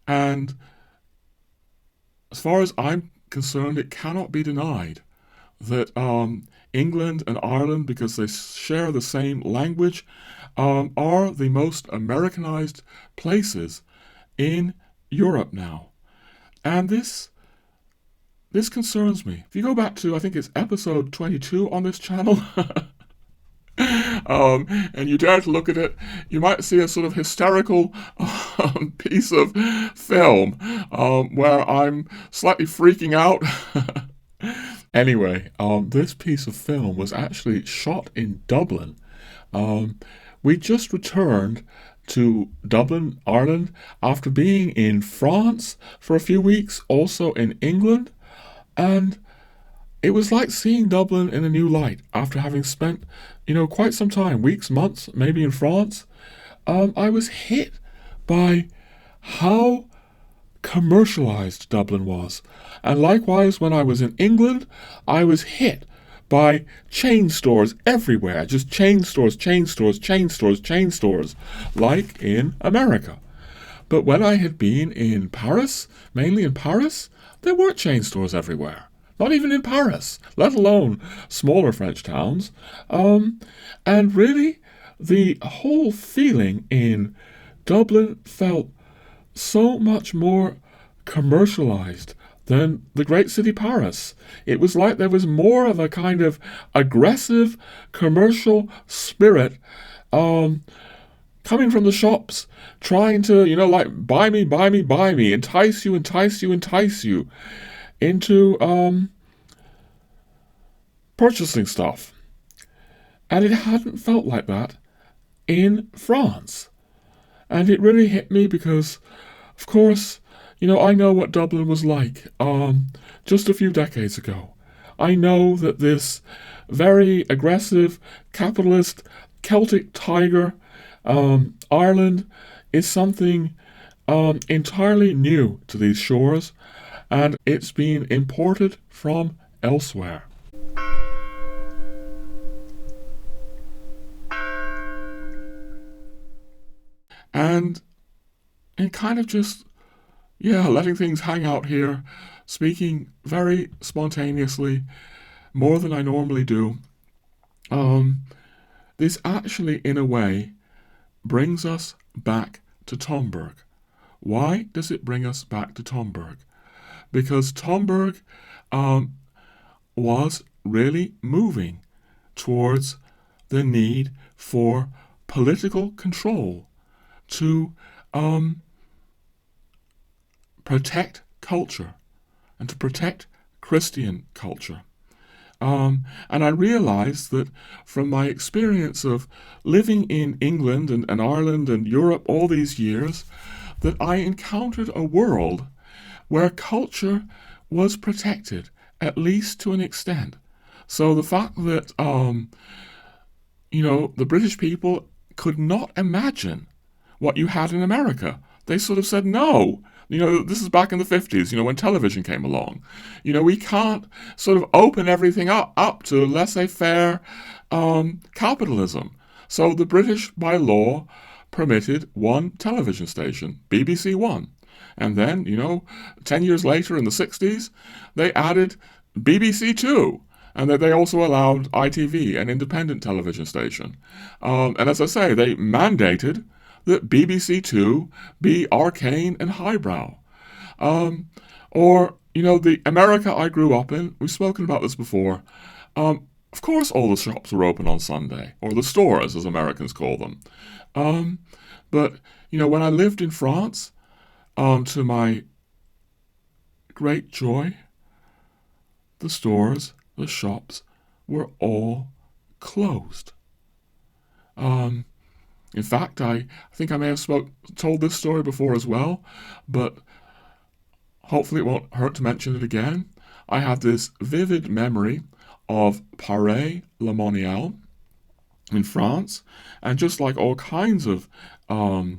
and as far as I'm concerned, it cannot be denied that England and Ireland, because they share the same language, are the most Americanized places in Europe now. And this concerns me. If you go back to, I think it's episode 22 on this channel, and you dare to look at it, you might see a sort of hysterical piece of film where I'm slightly freaking out. Anyway, this piece of film was actually shot in Dublin. We just returned to Dublin, Ireland, after being in France for a few weeks, also in England, and it was like seeing Dublin in a new light after having spent, quite some time, weeks, months, maybe in France. I was hit by how commercialized Dublin was. And likewise, when I was in England, I was hit by chain stores everywhere, just chain stores, chain stores, chain stores, chain stores, like in America. But when I had been in Paris, mainly in Paris, there weren't chain stores everywhere. Not even in Paris, let alone smaller French towns. And really, the whole feeling in Dublin felt so much more commercialized than the great city Paris. It was like there was more of a kind of aggressive commercial spirit coming from the shops, trying to, like, buy me, buy me, buy me, entice you, entice you, entice you into purchasing stuff. And it hadn't felt like that in France. And it really hit me because, of course, I know what Dublin was like just a few decades ago. I know that this very aggressive, capitalist, Celtic tiger, Ireland, is something entirely new to these shores, and it's been imported from elsewhere. And kind of just, letting things hang out here, speaking very spontaneously, more than I normally do. This actually, in a way, brings us back to Tomberg. Why does it bring us back to Tomberg? Because Tomberg was really moving towards the need for political control to protect culture and to protect Christian culture. And I realized that from my experience of living in England and Ireland and Europe all these years, that I encountered a world where culture was protected, at least to an extent. So the fact that, the British people could not imagine what you had in America. They sort of said, no. This is back in the 50s, when television came along. We can't sort of open everything up to laissez-faire capitalism. So the British, by law, permitted one television station, BBC One. And then, 10 years later in the 60s, they added BBC Two. And that they also allowed ITV, an independent television station. And as I say, they mandated that BBC Two be arcane and highbrow. The America I grew up in, we've spoken about this before, of course all the shops were open on Sunday, or the stores as Americans call them. But when I lived in France, to my great joy, the stores, the shops were all closed. In fact, I think I may have told this story before as well, but hopefully it won't hurt to mention it again. I have this vivid memory of Paris-le-Monial in France, and just like all kinds of, all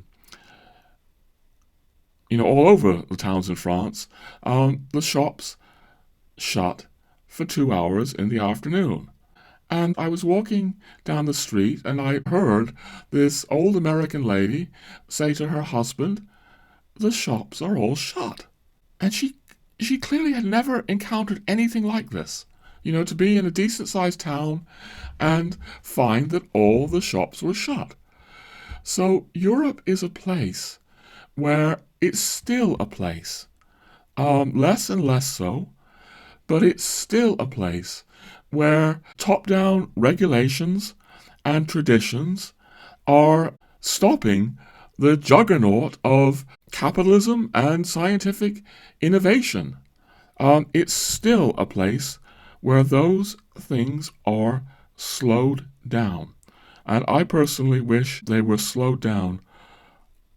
over the towns in France, the shops shut for 2 hours in the afternoon. And I was walking down the street and I heard this old American lady say to her husband, the shops are all shut. And she clearly had never encountered anything like this. To be in a decent-sized town and find that all the shops were shut. So Europe is a place where it's still a place, less and less so, but it's still a place where top-down regulations and traditions are stopping the juggernaut of capitalism and scientific innovation. It's still a place where those things are slowed down. And I personally wish they were slowed down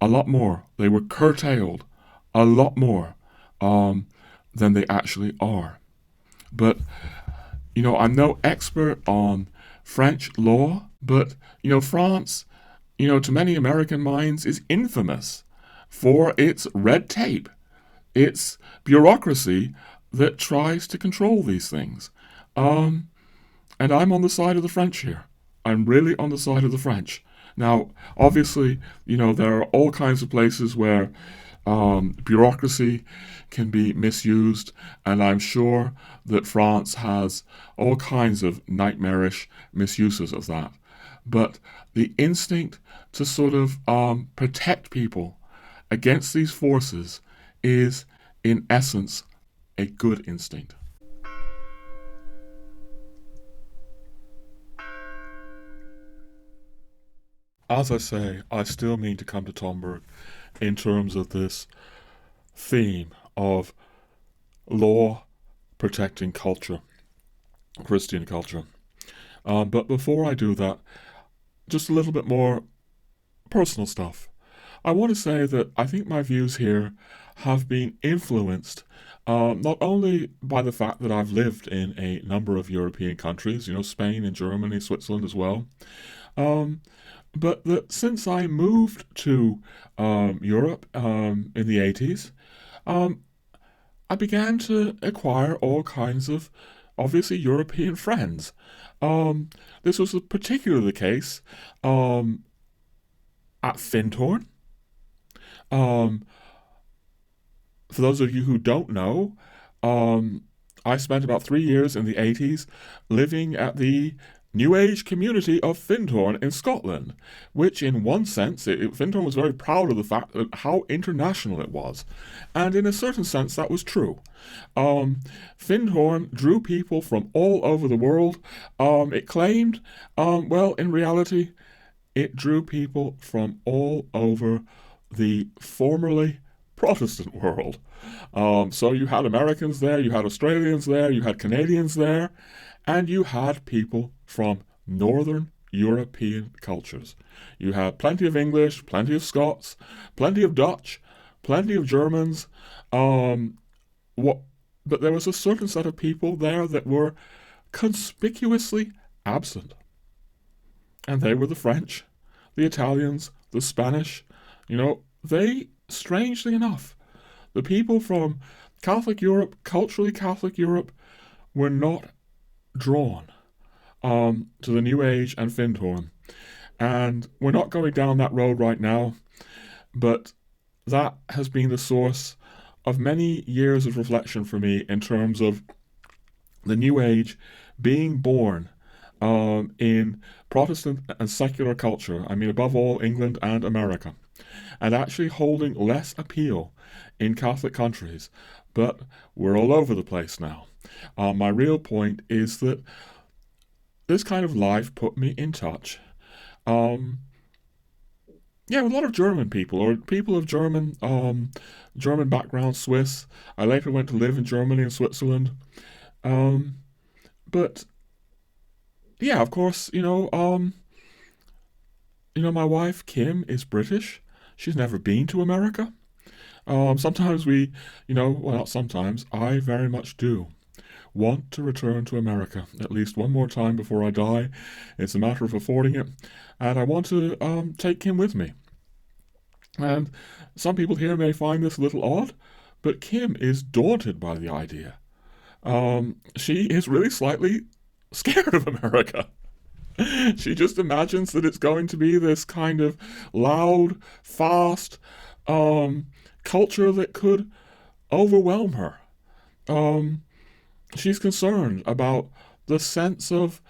a lot more. They were curtailed a lot more than they actually are. But I'm no expert on French law, but, France, to many American minds is infamous for its red tape, its bureaucracy that tries to control these things. And I'm on the side of the French here. I'm really on the side of the French. Now, obviously, there are all kinds of places where bureaucracy can be misused, and I'm sure that France has all kinds of nightmarish misuses of that. But the instinct to sort of protect people against these forces is, in essence, a good instinct. As I say, I still mean to come to Tomberg in terms of this theme of law protecting culture, Christian culture. But before I do that, just a little bit more personal stuff. I want to say that I think my views here have been influenced not only by the fact that I've lived in a number of European countries, Spain and Germany, Switzerland as well, but that since I moved to Europe in the 80s, I began to acquire all kinds of, obviously, European friends. This was particularly the case at Findhorn. For those of you who don't know, I spent about 3 years in the 80s living at the New Age community of Findhorn in Scotland, which in one sense, Findhorn was very proud of the fact that how international it was. And in a certain sense, that was true. Findhorn drew people from all over the world. It claimed, well, in reality, it drew people from all over the formerly Protestant world. So you had Americans there, you had Australians there, you had Canadians there, and you had people from Northern European cultures. You had plenty of English, plenty of Scots, plenty of Dutch, plenty of Germans. But there was a certain set of people there that were conspicuously absent. And they were the French, the Italians, the Spanish. They, strangely enough, the people from Catholic Europe, culturally Catholic Europe, were not drawn to the New Age and Findhorn. And we're not going down that road right now, but that has been the source of many years of reflection for me in terms of the New Age being born in Protestant and secular culture, I mean above all England and America, and actually holding less appeal in Catholic countries, but we're all over the place now. My real point is that this kind of life put me in touch with a lot of German people, or people of German background, Swiss. I later went to live in Germany and Switzerland. But yeah, of course, my wife, Kim, is British. She's never been to America. Sometimes not sometimes, I very much do want to return to America at least one more time before I die. It's a matter of affording it. And I want to take Kim with me. And some people here may find this a little odd, but Kim is daunted by the idea. She is really slightly scared of America. She just imagines that it's going to be this kind of loud, fast culture that could overwhelm her. She's concerned about the sense of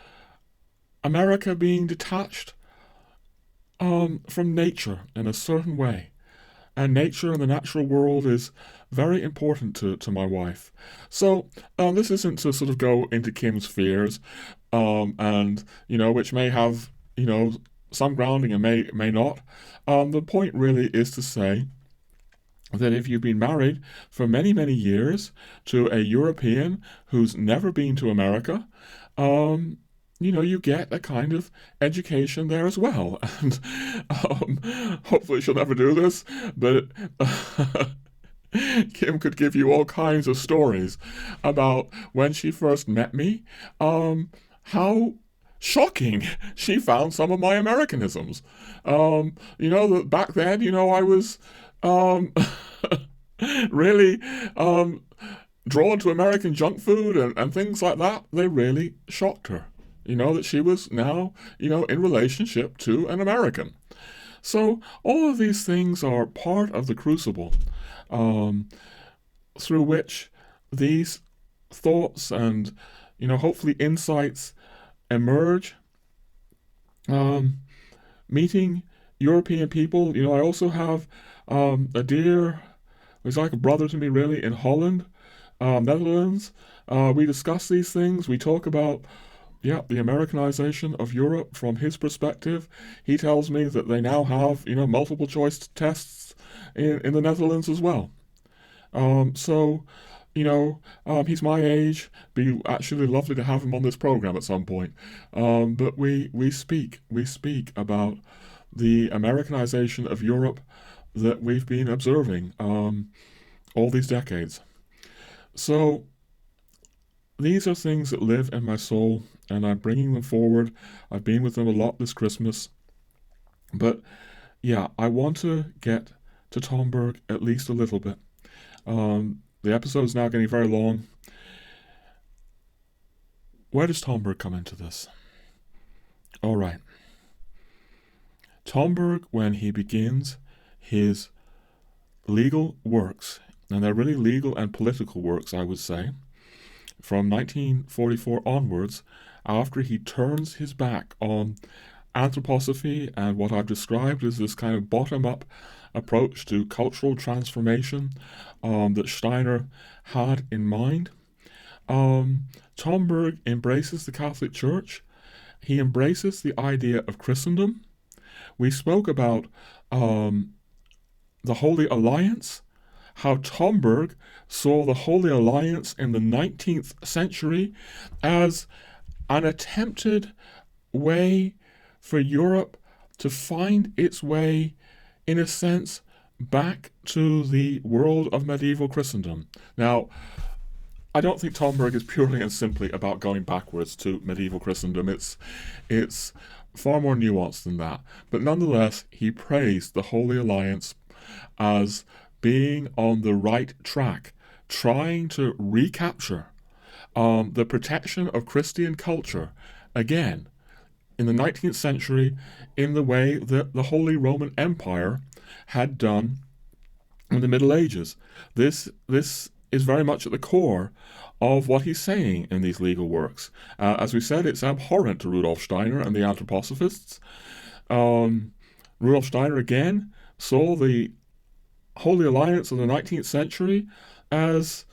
America being detached from nature in a certain way. And nature and the natural world is very important to my wife. So this isn't to sort of go into Kim's fears, and which may have some grounding and may not. The point really is to say that if you've been married for many, many years to a European who's never been to America, you get a kind of education there as well. And hopefully she'll never do this, but Kim could give you all kinds of stories about when she first met me, how shocking she found some of my Americanisms. That back then, I was really drawn to American junk food and things like that. They really shocked her. that she was now, in relationship to an American. So all of these things are part of the crucible through which these thoughts and, hopefully insights emerge. Meeting European people, I also have a dear, who's like a brother to me really, in Holland, Netherlands. We discuss these things. We talk about the Americanization of Europe from his perspective. He tells me that they now have, multiple choice tests in the Netherlands as well. So, he's my age. Be actually lovely to have him on this program at some point. But we speak about the Americanization of Europe that we've been observing all these decades. So these are things that live in my soul, and I'm bringing them forward. I've been with them a lot this Christmas. But yeah, I want to get to Tomberg at least a little bit. The episode is now getting very long. Where does Tomberg come into this? All right. Tomberg, when he begins his legal works, and they're really legal and political works, I would say, from 1944 onwards, after he turns his back on anthroposophy and what I've described as this kind of bottom-up approach to cultural transformation that Steiner had in mind, Tomberg embraces the Catholic Church. He embraces the idea of Christendom. We spoke about the Holy Alliance, how Tomberg saw the Holy Alliance in the 19th century as an attempted way for Europe to find its way, in a sense, back to the world of medieval Christendom. Now, I don't think Tomberg is purely and simply about going backwards to medieval Christendom. It's far more nuanced than that. But nonetheless, he praised the Holy Alliance as being on the right track, trying to recapture the protection of Christian culture again in the 19th century in the way that the Holy Roman Empire had done in the Middle Ages. This is very much at the core of what he's saying in these legal works. As we said, it's abhorrent to Rudolf Steiner and the Anthroposophists. Rudolf Steiner, again, saw the Holy Alliance of the 19th century as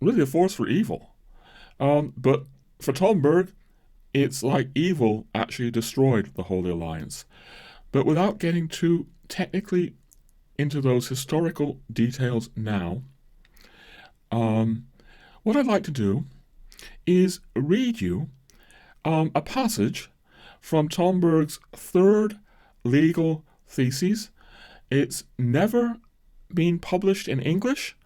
really a force for evil. But for Tomberg, it's like evil actually destroyed the Holy Alliance. But without getting too technically into those historical details now, what I'd like to do is read you a passage from Tomberg's third legal thesis. It's never been published in English,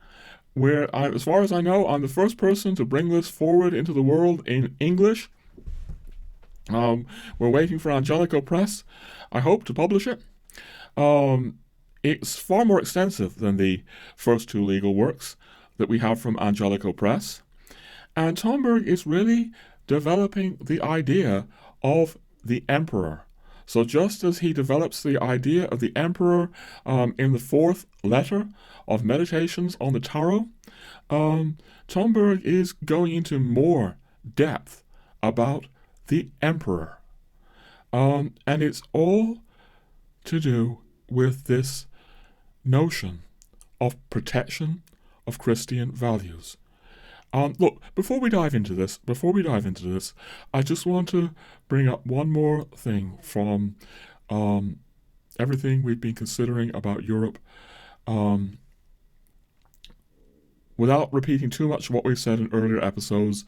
where, as far as I know, I'm the first person to bring this forward into the world in English. We're waiting for Angelico Press, I hope, to publish it. It's far more extensive than the first two legal works that we have from Angelico Press. And Tomberg is really developing the idea of the emperor. So just as he develops the idea of the emperor in the fourth letter of Meditations on the Tarot, Tomberg is going into more depth about the emperor. And it's all to do with this notion of protection of Christian values. Look, before we dive into this, I just want to bring up one more thing from everything we've been considering about Europe. Without repeating too much of what we've said in earlier episodes,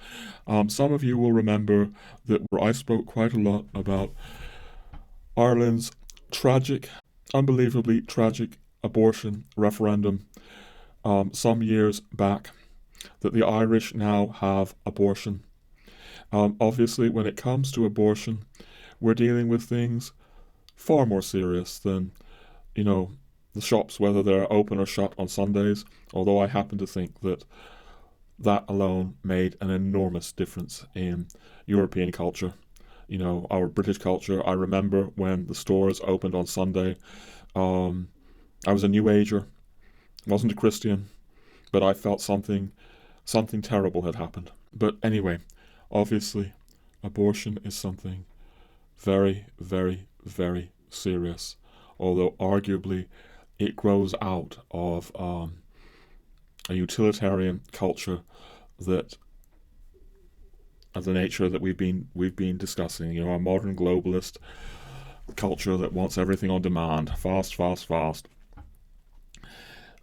some of you will remember that I spoke quite a lot about Ireland's unbelievably tragic abortion referendum some years back, that the Irish now have abortion. Obviously, when it comes to abortion, we're dealing with things far more serious than, the shops, whether they're open or shut on Sundays, although I happen to think that that alone made an enormous difference in European culture. You know, our British culture. I remember when the stores opened on Sunday. I was a New Ager, wasn't a Christian, but I felt something terrible had happened. But anyway, obviously, abortion is something very, very, very serious, although arguably it grows out of a utilitarian culture that of the nature that we've been discussing. You know, a modern globalist culture that wants everything on demand, fast, fast, fast.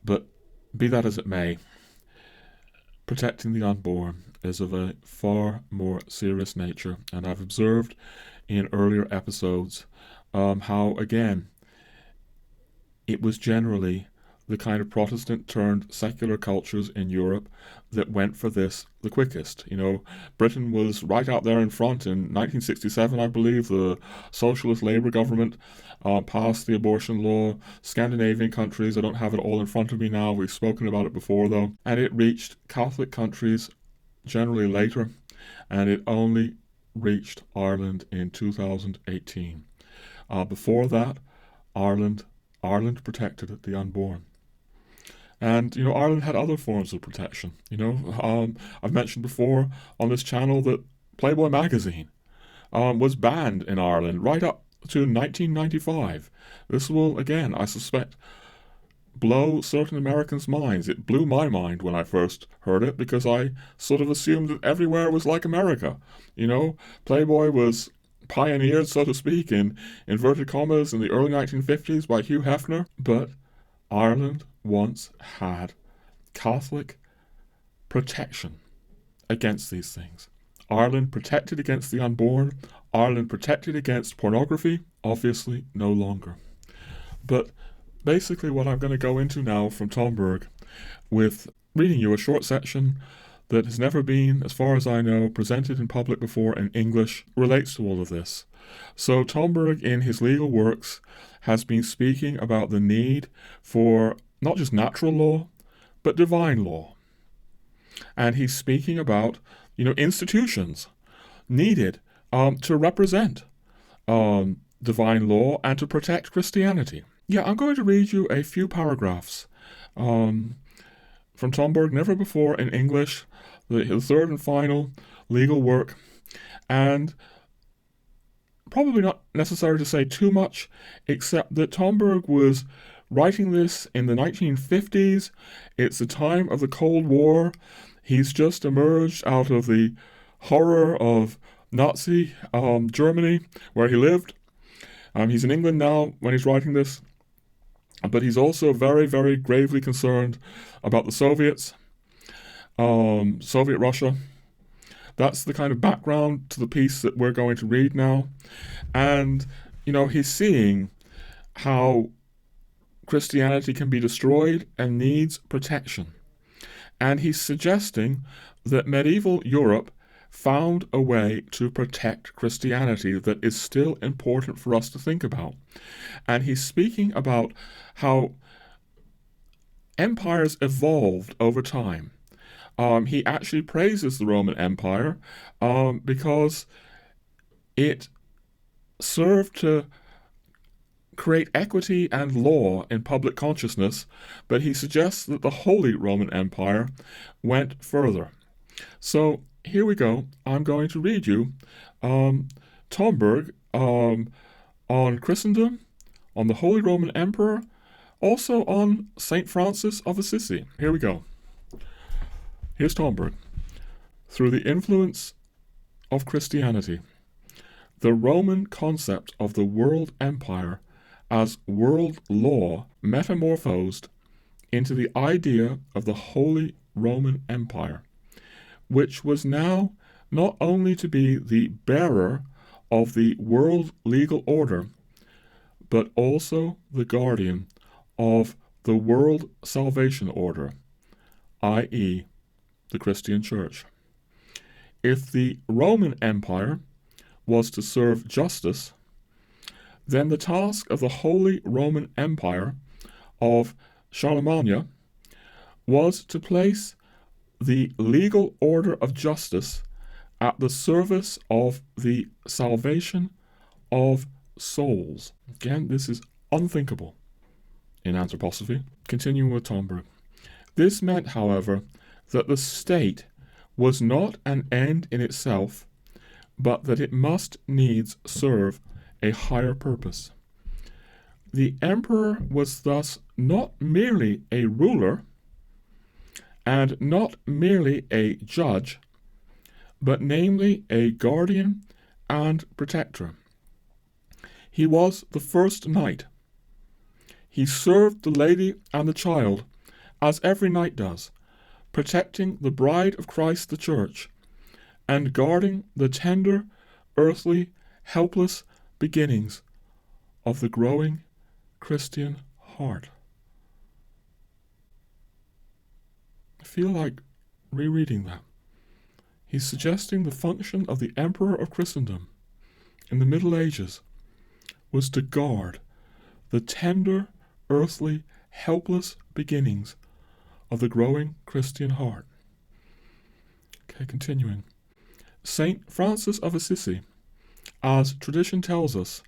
But be that as it may, protecting the unborn is of a far more serious nature, and I've observed in earlier episodes how, again, it was generally the kind of Protestant turned secular cultures in Europe that went for this the quickest. You know, Britain was right out there in front. In 1967, I believe, the Socialist Labour government passed the abortion law. Scandinavian countries, I don't have it all in front of me now, we've spoken about it before though, and it reached Catholic countries generally later, and it only reached Ireland in 2018. Before that, Ireland protected the unborn. And, you know, Ireland had other forms of protection. You know, I've mentioned before on this channel that Playboy magazine was banned in Ireland right up to 1995. This will, again, I suspect, blow certain Americans' minds. It blew my mind when I first heard it, because I sort of assumed that everywhere was like America. You know, Playboy was pioneered, so to speak, in inverted commas in the early 1950s by Hugh Hefner, but Ireland once had Catholic protection against these things. Ireland protected against the unborn. Ireland protected against pornography. Obviously, no longer. But basically what I'm going to go into now from Tomberg, with reading you a short section that has never been, as far as I know, presented in public before in English, relates to all of this. So Tomberg, in his legal works, has been speaking about the need for not just natural law, but divine law. And he's speaking about, you know, institutions needed to represent divine law and to protect Christianity. Yeah, I'm going to read you a few paragraphs from Tomberg, never before in English, the third and final legal work, and probably not necessary to say too much, except that Tomberg was writing this in the 1950s. It's the time of the Cold War. He's just emerged out of the horror of Nazi Germany, where he lived. He's in England now when he's writing this, but he's also very, very gravely concerned about the Soviets, Soviet Russia. That's the kind of background to the piece that we're going to read now. And, you know, he's seeing how Christianity can be destroyed and needs protection. And he's suggesting that medieval Europe found a way to protect Christianity that is still important for us to think about. And he's speaking about how empires evolved over time. He actually praises the Roman Empire because it served to create equity and law in public consciousness, but he suggests that the Holy Roman Empire went further. So here we go. I'm going to read you Tomberg on Christendom, on the Holy Roman Emperor, also on St. Francis of Assisi. Here we go. Here's Tomberg. Through the influence of Christianity, the Roman concept of the world empire as world law metamorphosed into the idea of the Holy Roman Empire, which was now not only to be the bearer of the world legal order, but also the guardian of the world salvation order, i.e., the Christian Church. If the Roman Empire was to serve justice, then the task of the Holy Roman Empire of Charlemagne was to place the legal order of justice at the service of the salvation of souls. Again, this is unthinkable in Anthroposophy. Continuing with Tomberg. This meant, however, that the state was not an end in itself, but that it must needs serve a higher purpose. The emperor was thus not merely a ruler, and not merely a judge, but namely a guardian and protector. He was the first knight. He served the lady and the child, as every knight does, protecting the bride of Christ the Church, and guarding the tender, earthly, helpless beginnings of the growing Christian heart. I feel like rereading that. He's suggesting the function of the Emperor of Christendom in the Middle Ages was to guard the tender, earthly, helpless beginnings of the growing Christian heart. Okay, continuing. Saint Francis of Assisi, as tradition tells us,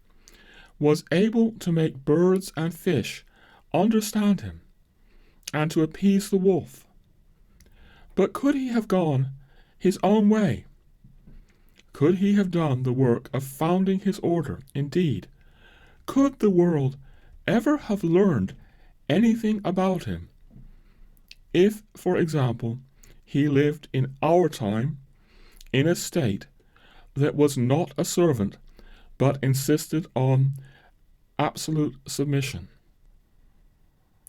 was able to make birds and fish understand him and to appease the wolf. But could he have gone his own way? Could he have done the work of founding his order? Indeed, could the world ever have learned anything about him if, for example, he lived in our time in a state that was not a servant but insisted on absolute submission?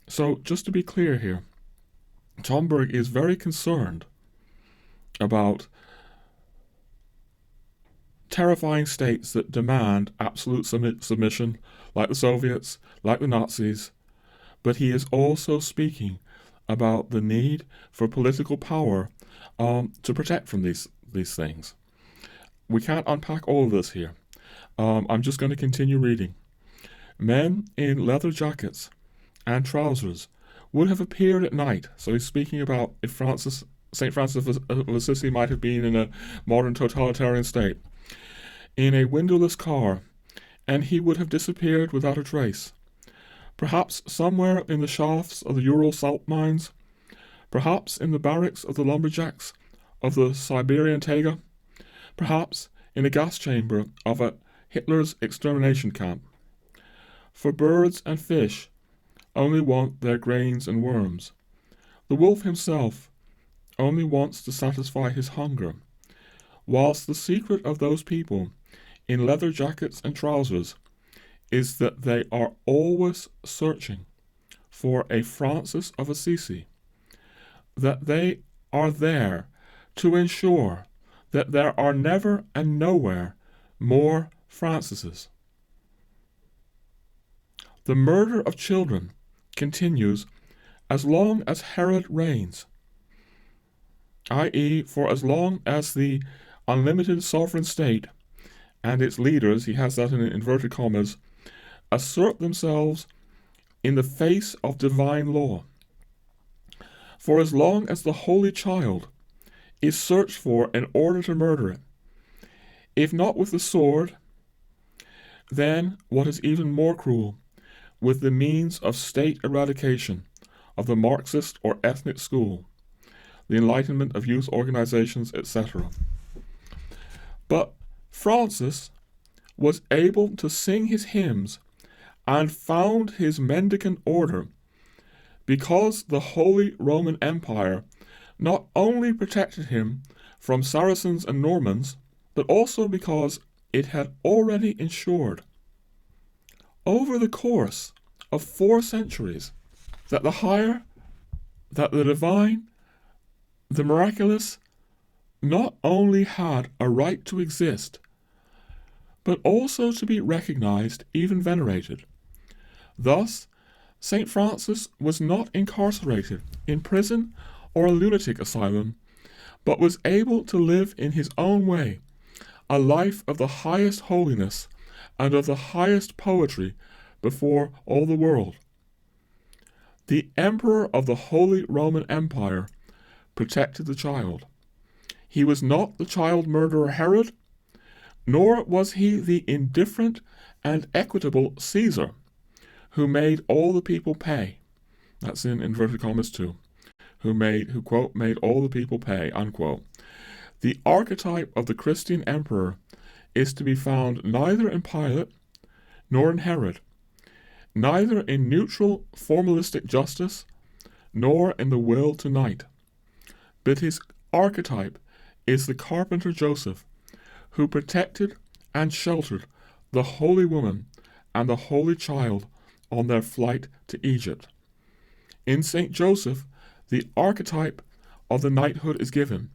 So, just to be clear here, Tomberg is very concerned about terrifying states that demand absolute submission, like the Soviets, like the Nazis, but he is also speaking about the need for political power to protect from these things. We can't unpack all of this here. I'm just going to continue reading. Men in leather jackets and trousers would have appeared at night. So he's speaking about if St. Francis of Assisi might have been in a modern totalitarian state, in a windowless car, and he would have disappeared without a trace. Perhaps somewhere in the shafts of the Ural salt mines, perhaps in the barracks of the lumberjacks of the Siberian taiga, perhaps in a gas chamber of a Hitler's extermination camp. For birds and fish only want their grains and worms. The wolf himself only wants to satisfy his hunger, whilst the secret of those people in leather jackets and trousers is that they are always searching for a Francis of Assisi, that they are there to ensure that there are never and nowhere more Francises. The murder of children continues as long as Herod reigns, i.e., for as long as the unlimited sovereign state and its leaders, he has that in inverted commas, assert themselves in the face of divine law. For as long as the Holy Child is searched for in order to murder it, if not with the sword, then what is even more cruel, with the means of state eradication of the Marxist or ethnic school, the enlightenment of youth organizations, etc. But Francis was able to sing his hymns and found his mendicant order because the Holy Roman Empire not only protected him from Saracens and Normans, but also because it had already ensured over the course of 4 centuries that the higher, that the divine, the miraculous not only had a right to exist, but also to be recognized, even venerated. Thus, St. Francis was not incarcerated in prison or a lunatic asylum, but was able to live in his own way a life of the highest holiness and of the highest poetry before all the world. The Emperor of the Holy Roman Empire protected the child. He was not the child murderer Herod, nor was he the indifferent and equitable Caesar, who made all the people pay. That's in inverted commas too. Who, quote, made all the people pay, unquote. The archetype of the Christian emperor is to be found neither in Pilate nor in Herod, neither in neutral formalistic justice nor in the will to knight. But his archetype is the carpenter Joseph, who protected and sheltered the holy woman and the holy child on their flight to Egypt. In St. Joseph, the archetype of the knighthood is given,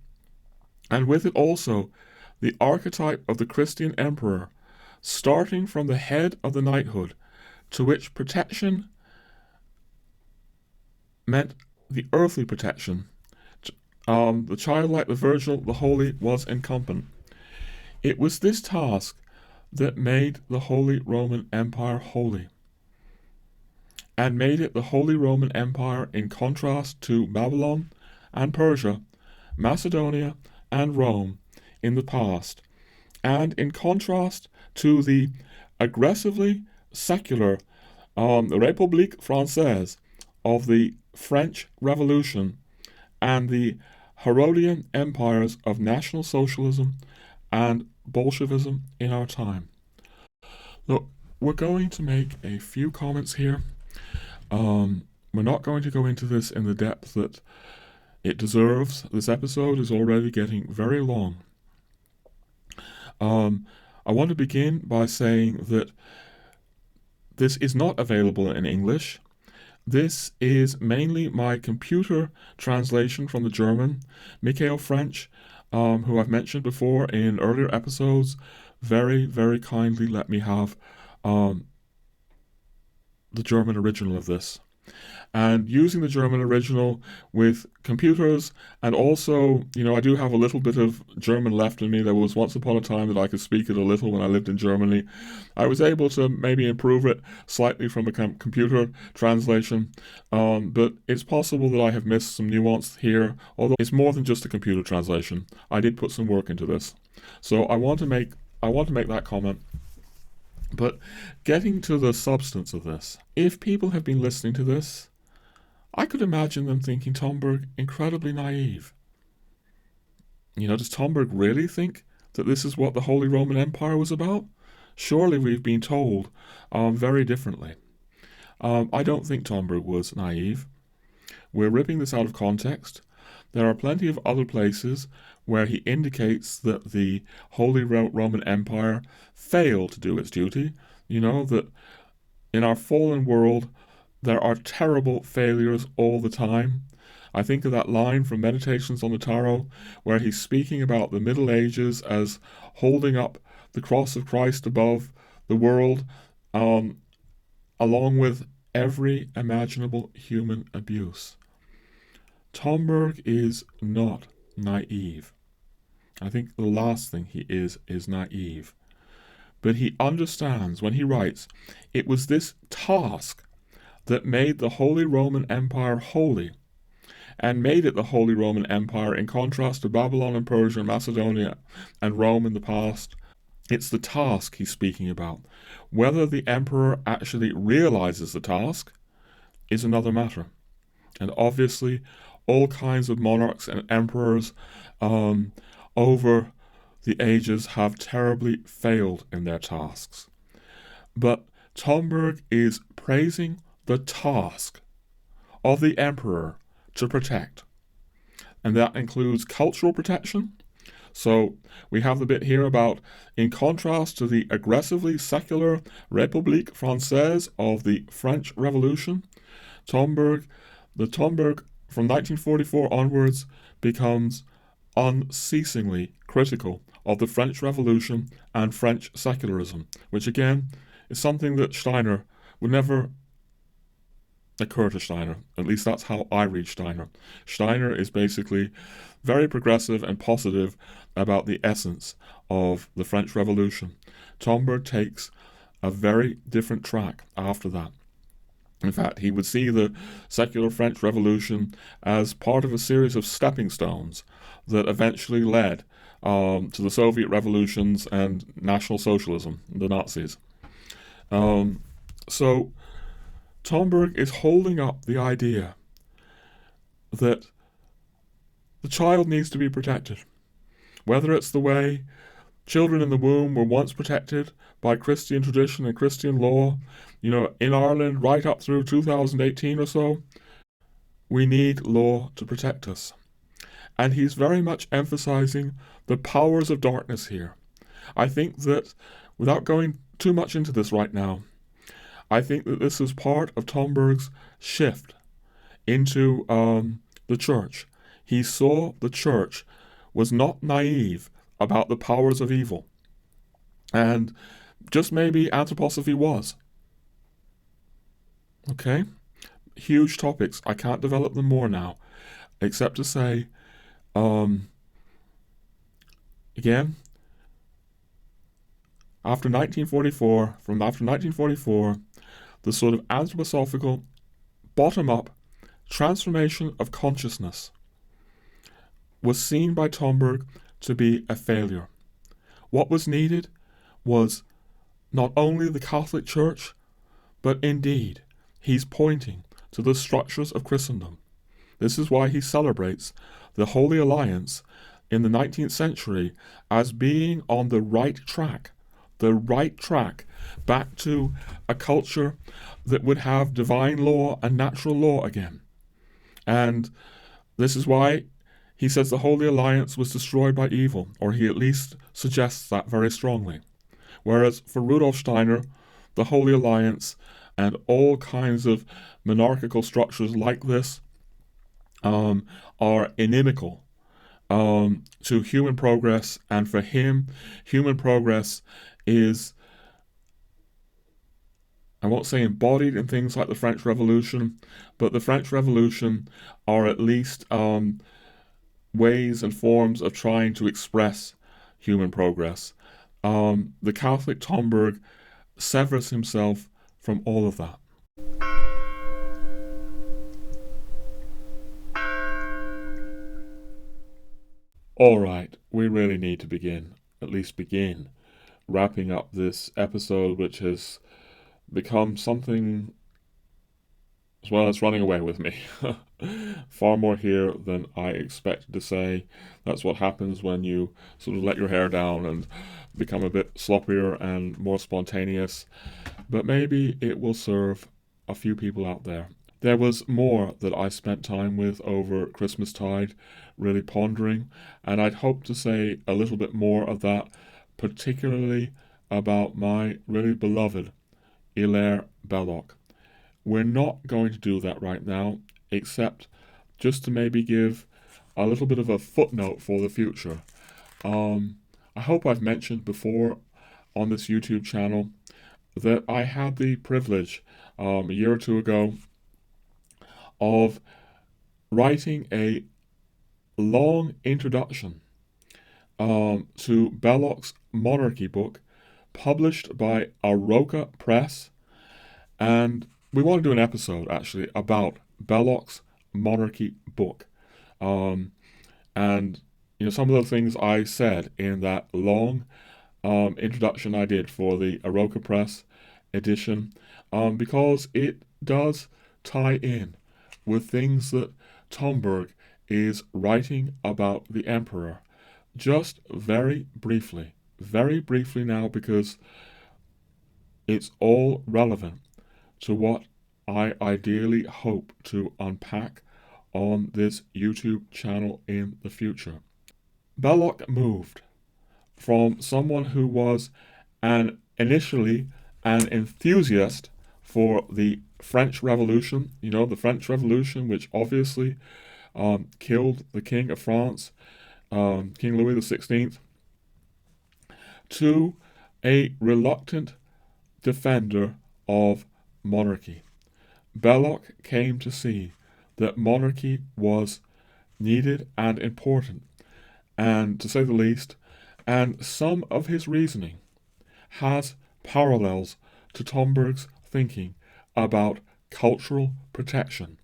and with it also the archetype of the Christian emperor, starting from the head of the knighthood, to which protection meant the earthly protection. The childlike, the virginal, the holy was incumbent. It was this task that made the Holy Roman Empire holy, and made it the Holy Roman Empire in contrast to Babylon and Persia, Macedonia and Rome in the past, and in contrast to the aggressively secular Republique Francaise of the French Revolution and the Herodian empires of National Socialism and Bolshevism in our time. Look, we're going to make a few comments here. We're not going to go into this in the depth that it deserves. This episode is already getting very long. I want to begin by saying that this is not available in English. This is mainly my computer translation from the German. Michael French, who I've mentioned before in earlier episodes, very, very kindly let me have the German original of this. And using the German original with computers, and also, I do have a little bit of German left in me. There was once upon a time that I could speak it a little when I lived in Germany. I was able to maybe improve it slightly from a computer translation, but it's possible that I have missed some nuance here, although it's more than just a computer translation. I did put some work into this. So I want to make that comment. But getting to the substance of this, if people have been listening to this, I could imagine them thinking Tomberg incredibly naive. Does Tomberg really think that this is what the Holy Roman Empire was about? Surely we've been told very differently. I don't think Tomberg was naive. We're ripping this out of context. There are plenty of other places where he indicates that the Holy Roman Empire failed to do its duty. That in our fallen world, there are terrible failures all the time. I think of that line from Meditations on the Tarot, where he's speaking about the Middle Ages as holding up the cross of Christ above the world, along with every imaginable human abuse. Tomberg is not naive. I think the last thing he is naive. But he understands when he writes, it was this task that made the Holy Roman Empire holy, and made it the Holy Roman Empire in contrast to Babylon and Persia, Macedonia and Rome in the past. It's the task he's speaking about. Whether the emperor actually realizes the task is another matter. And obviously, all kinds of monarchs and emperors over the ages have terribly failed in their tasks. But Tomberg is praising the task of the emperor to protect. And that includes cultural protection. So we have the bit here about, in contrast to the aggressively secular Republique Francaise of the French Revolution, the Tomberg from 1944 onwards becomes unceasingly critical of the French Revolution and French secularism, which again is something that Steiner would never occur to Steiner. At least that's how I read Steiner. Steiner is basically very progressive and positive about the essence of the French Revolution. Tomberg takes a very different track after that. In fact, he would see the secular French Revolution as part of a series of stepping stones that eventually led to the Soviet revolutions and National Socialism, the Nazis. So Tomberg is holding up the idea that the child needs to be protected, whether it's the way children in the womb were once protected by Christian tradition and Christian law, in Ireland right up through 2018 or so. We need law to protect us. And he's very much emphasizing the powers of darkness here. I think that, without going too much into this right now, I think that this is part of Tomberg's shift into the church. He saw the church was not naive about the powers of evil. And just maybe Anthroposophy was. Okay? Huge topics. I can't develop them more now, except to say, again, after 1944, the sort of anthroposophical, bottom-up transformation of consciousness was seen by Tomberg to be a failure. What was needed was not only the Catholic Church, but indeed, he's pointing to the structures of Christendom. This is why he celebrates the Holy Alliance in the 19th century as being on the right track back to a culture that would have divine law and natural law again. And this is why he says the Holy Alliance was destroyed by evil, or he at least suggests that very strongly. Whereas for Rudolf Steiner, the Holy Alliance and all kinds of monarchical structures like this are inimical to human progress, and for him, human progress is, I won't say embodied in things like the French Revolution, but the French Revolution are at least ways and forms of trying to express human progress. The Catholic Tomberg severs himself from all of that. All right, we really need to begin wrapping up this episode, which has become something, well, it's running away with me. Far more here than I expected to say. That's what happens when you sort of let your hair down and become a bit sloppier and more spontaneous. But maybe it will serve a few people out there. There was more that I spent time with over Christmastide, really pondering, and I'd hope to say a little bit more of that, particularly about my really beloved Hilaire Belloc. We're not going to do that right now, except just to maybe give a little bit of a footnote for the future. I hope I've mentioned before on this YouTube channel that I had the privilege a year or two ago of writing a long introduction to Belloc's Monarchy book, published by Aroka Press, and we want to do an episode actually about Belloc's Monarchy book, and some of the things I said in that long introduction I did for the Aroka Press edition, because it does tie in with things that Tomberg is writing about the Emperor, just very briefly now, because it's all relevant to what I ideally hope to unpack on this YouTube channel in the future. Belloc moved from someone who was initially an enthusiast for the French Revolution, the French Revolution, which obviously killed the King of France, King Louis XVI, to a reluctant defender of monarchy. Belloc came to see that monarchy was needed and important, and to say the least, and some of his reasoning has parallels to Tomberg's thinking about cultural protection.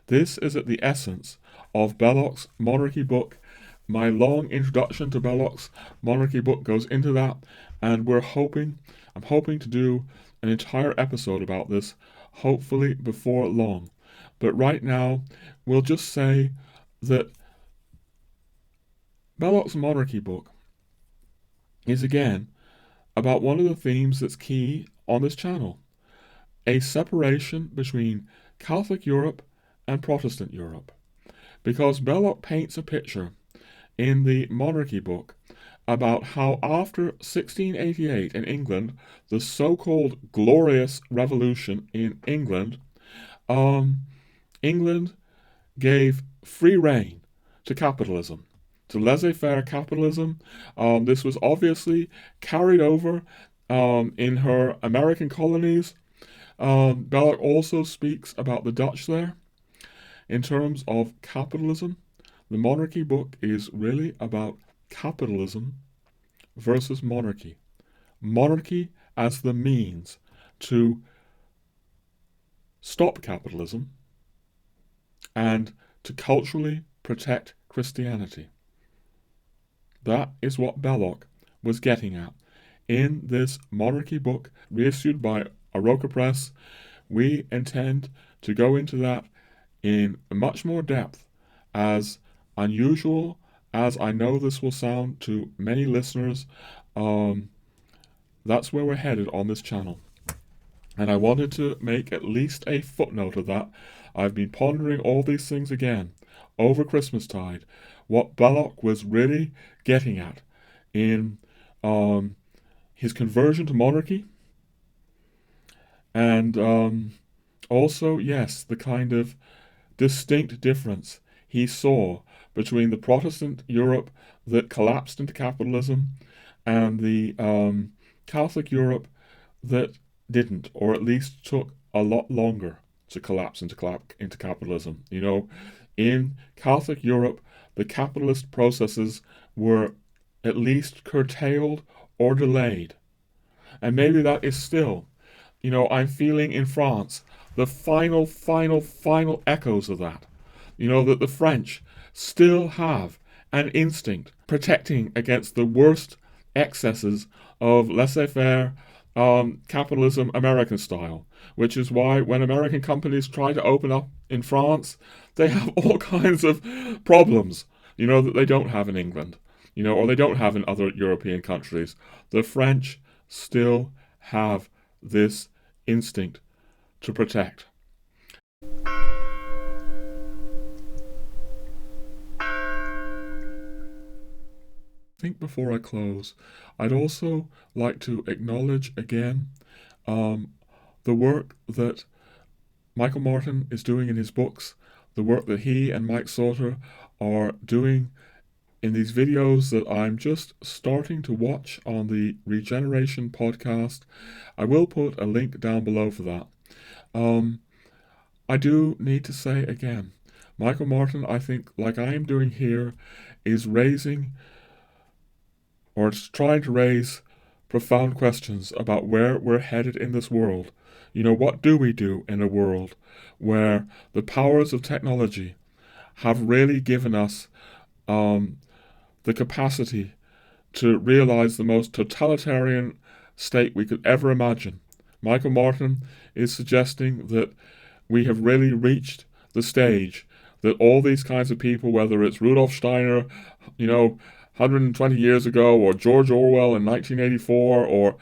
This is at the essence of Belloc's monarchy book. My long introduction to Belloc's monarchy book goes into that, and I'm hoping to do an entire episode about this, hopefully before long. But right now, we'll just say that Belloc's monarchy book is again about one of the themes that's key on this channel: a separation between Catholic Europe and Protestant Europe. Because Belloc paints a picture in the monarchy book about how after 1688 in England, the so-called Glorious Revolution in England, England gave free rein to capitalism, to laissez-faire capitalism. This was obviously carried over in her American colonies. Belloc also speaks about the Dutch there. In terms of capitalism, the monarchy book is really about capitalism versus monarchy. Monarchy as the means to stop capitalism and to culturally protect Christianity. That is what Belloc was getting at in this monarchy book, reissued by Aroka Press. We intend to go into that in much more depth, as unusual as I know this will sound to many listeners. That's where we're headed on this channel. And I wanted to make at least a footnote of that. I've been pondering all these things again over Christmastide, what Belloc was really getting at in his conversion to monarchy, and also, yes, the kind of distinct difference he saw between the Protestant Europe that collapsed into capitalism and the Catholic Europe that didn't, or at least took a lot longer to collapse into capitalism. You know, in Catholic Europe, the capitalist processes were at least curtailed or delayed. And maybe that is still, you know, I'm feeling in France the final echoes of that. You know, that the French still have an instinct protecting against the worst excesses of laissez-faire capitalism, American style, which is why when American companies try to open up in France, they have all kinds of problems, you know, that they don't have in England, you know, or they don't have in other European countries. The French still have this instinct to protect. I think before I close, I'd also like to acknowledge again the work that Michael Martin is doing in his books, the work that he and Mike Sauter are doing in these videos that I'm just starting to watch on the Regeneration podcast. I will put a link down below for that. I do need to say again, Michael Martin, I think, like I am doing here, is raising, or it's trying to raise, profound questions about where we're headed in this world. You know, what do we do in a world where the powers of technology have really given us the capacity to realize the most totalitarian state we could ever imagine? Michael Martin is suggesting that we have really reached the stage that all these kinds of people, whether it's Rudolf Steiner, you know, 120 years ago, or George Orwell in 1984, or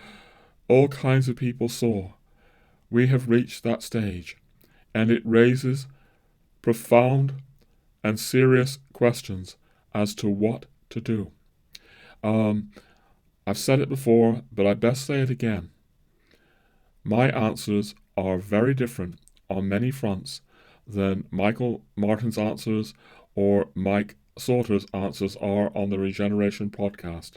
all kinds of people saw, we have reached that stage. And it raises profound and serious questions as to what to do. I've said it before, but I best say it again. My answers are very different on many fronts than Michael Martin's answers or Mike Sauter's answers are on the Regeneration podcast.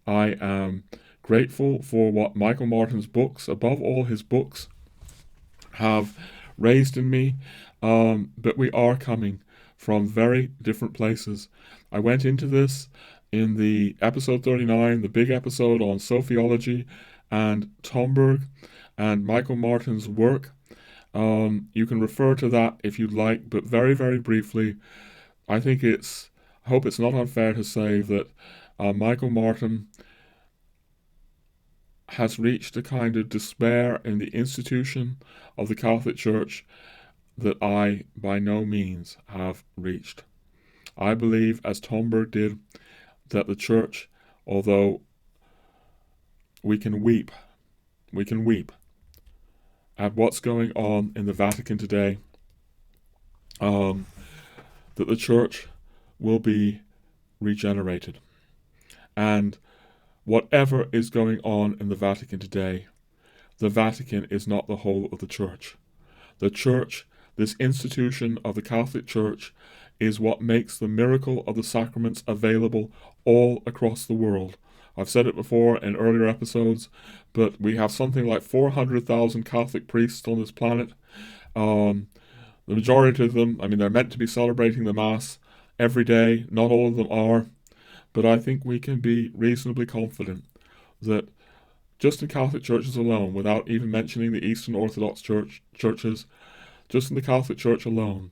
I am grateful for what Michael Martin's books, above all his books, have raised in me, but we are coming from very different places. I went into this in the episode 39, the big episode on Sophiology and Tomberg and Michael Martin's work, You can refer to that if you'd like, but very, very briefly, I hope it's not unfair to say that Michael Martin has reached a kind of despair in the institution of the Catholic Church that I by no means have reached. I believe, as Tomberg did, that the Church, although we can weep at what's going on in the Vatican today, that the Church will be regenerated. And whatever is going on in the Vatican today, the Vatican is not the whole of the Church. The Church, this institution of the Catholic Church, is what makes the miracle of the sacraments available all across the world. I've said it before in earlier episodes, but we have something like 400,000 Catholic priests on this planet. The majority of them, they're meant to be celebrating the Mass every day. Not all of them are. But I think we can be reasonably confident that just in Catholic churches alone, without even mentioning the Eastern Orthodox churches, just in the Catholic Church alone,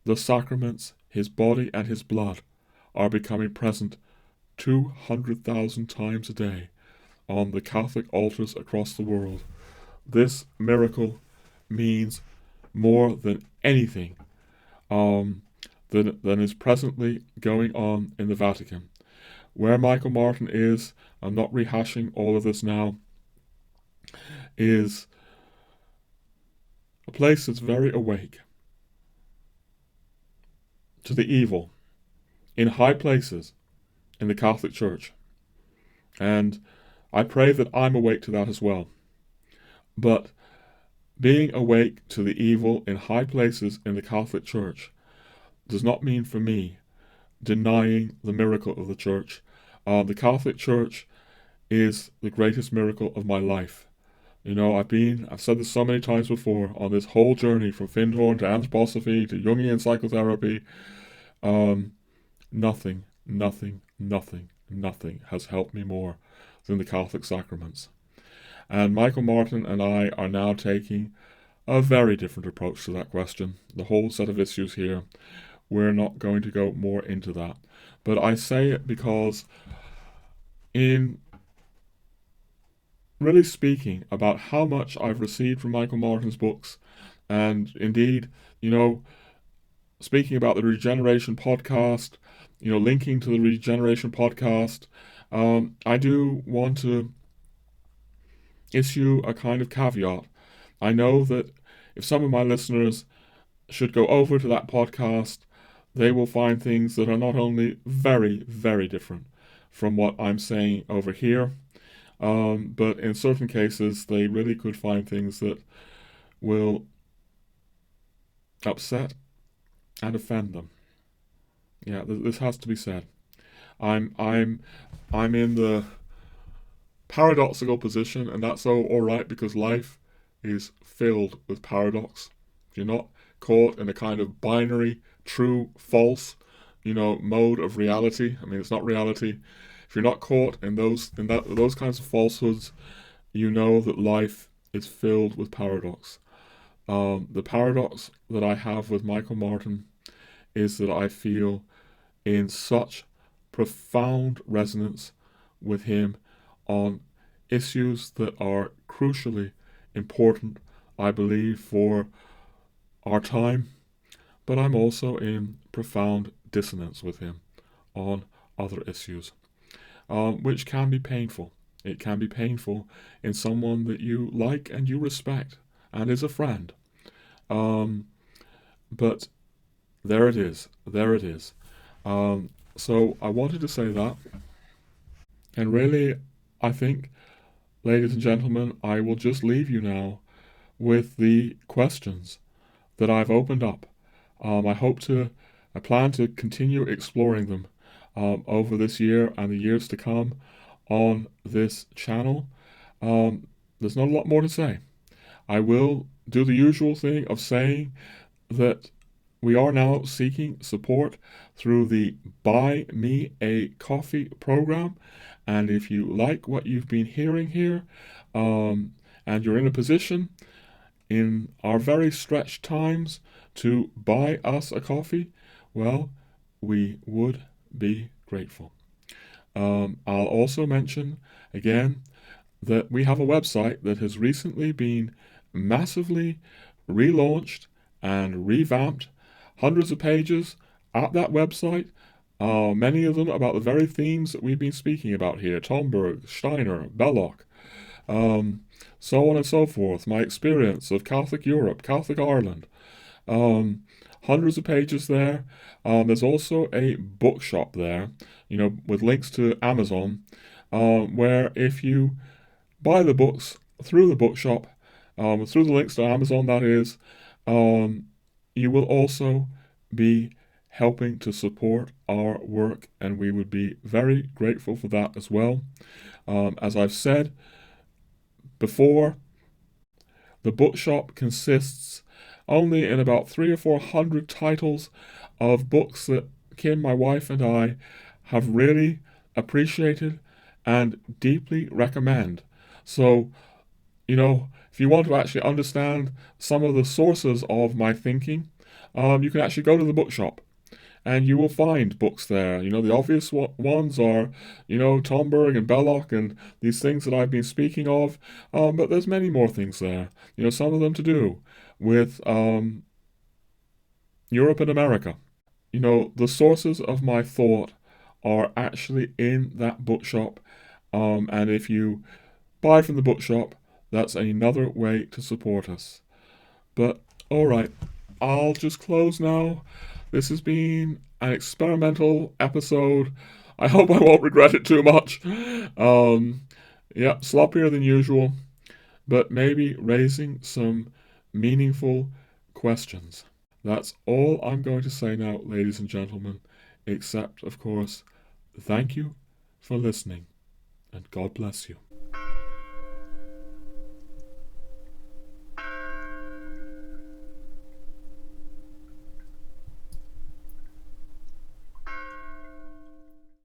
the sacraments, his body and his blood, are becoming present 200,000 times a day on the Catholic altars across the world. This miracle means more than anything than is presently going on in the Vatican. Where Michael Martin is, I'm not rehashing all of this now, is a place that's very awake to the evil in high places in the Catholic Church. And I pray that I'm awake to that as well. But being awake to the evil in high places in the Catholic Church does not mean for me denying the miracle of the Church. The Catholic Church is the greatest miracle of my life. I've said this so many times before, on this whole journey from Findhorn to Anthroposophy to Jungian psychotherapy, nothing has helped me more than the Catholic sacraments. And Michael Martin and I are now taking a very different approach to that question. The whole set of issues here, we're not going to go more into that. But I say it because in really speaking about how much I've received from Michael Martin's books, and indeed, speaking about the Regeneration podcast, linking to the Regeneration podcast, I do want to issue a kind of caveat. I know that if some of my listeners should go over to that podcast, they will find things that are not only very, very different from what I'm saying over here, but in certain cases they really could find things that will upset and offend them. Yeah, this has to be said. I'm in the paradoxical position, and that's all right, because life is filled with paradox. If you're not caught in a kind of binary, true, false, mode of reality, it's not reality. If you're not caught in those kinds of falsehoods, you know that life is filled with paradox. The paradox that I have with Michael Martin is that I feel in such profound resonance with him on issues that are crucially important, I believe, for our time, but I'm also in profound dissonance with him on other issues, which can be painful. It can be painful in someone that you like and you respect and is a friend. But there it is. So I wanted to say that. And really, I think, ladies and gentlemen, I will just leave you now with the questions that I've opened up. I plan to continue exploring them over this year and the years to come on this channel. There's not a lot more to say. I will do the usual thing of saying that we are now seeking support through the Buy Me a Coffee program. And if you like what you've been hearing here, and you're in a position, in our very stretched times to buy us a coffee, well, we would be grateful. I'll also mention again that we have a website that has recently been massively relaunched and revamped. Hundreds of pages at that website, many of them about the very themes that we've been speaking about here: Tomberg, Steiner, Belloc, so on and so forth. My experience of Catholic Europe, Catholic Ireland. Hundreds of pages there. There's also a bookshop there, with links to Amazon, where if you buy the books through the bookshop, through the links to Amazon, that is, you will also be helping to support our work, and we would be very grateful for that as well. As I've said before, the bookshop consists only in about 300 or 400 titles of books that Kim, my wife, and I have really appreciated and deeply recommend. So, if you want to actually understand some of the sources of my thinking, you can actually go to the bookshop and you will find books there. The obvious ones are, Tomberg and Belloc and these things that I've been speaking of, but there's many more things there. Some of them to do with Europe and America. The sources of my thought are actually in that bookshop, and if you buy from the bookshop, that's another way to support us. But, alright, I'll just close now. This has been an experimental episode. I hope I won't regret it too much. Sloppier than usual, but maybe raising some meaningful questions. That's all I'm going to say now, ladies and gentlemen, except, of course, thank you for listening, and God bless you.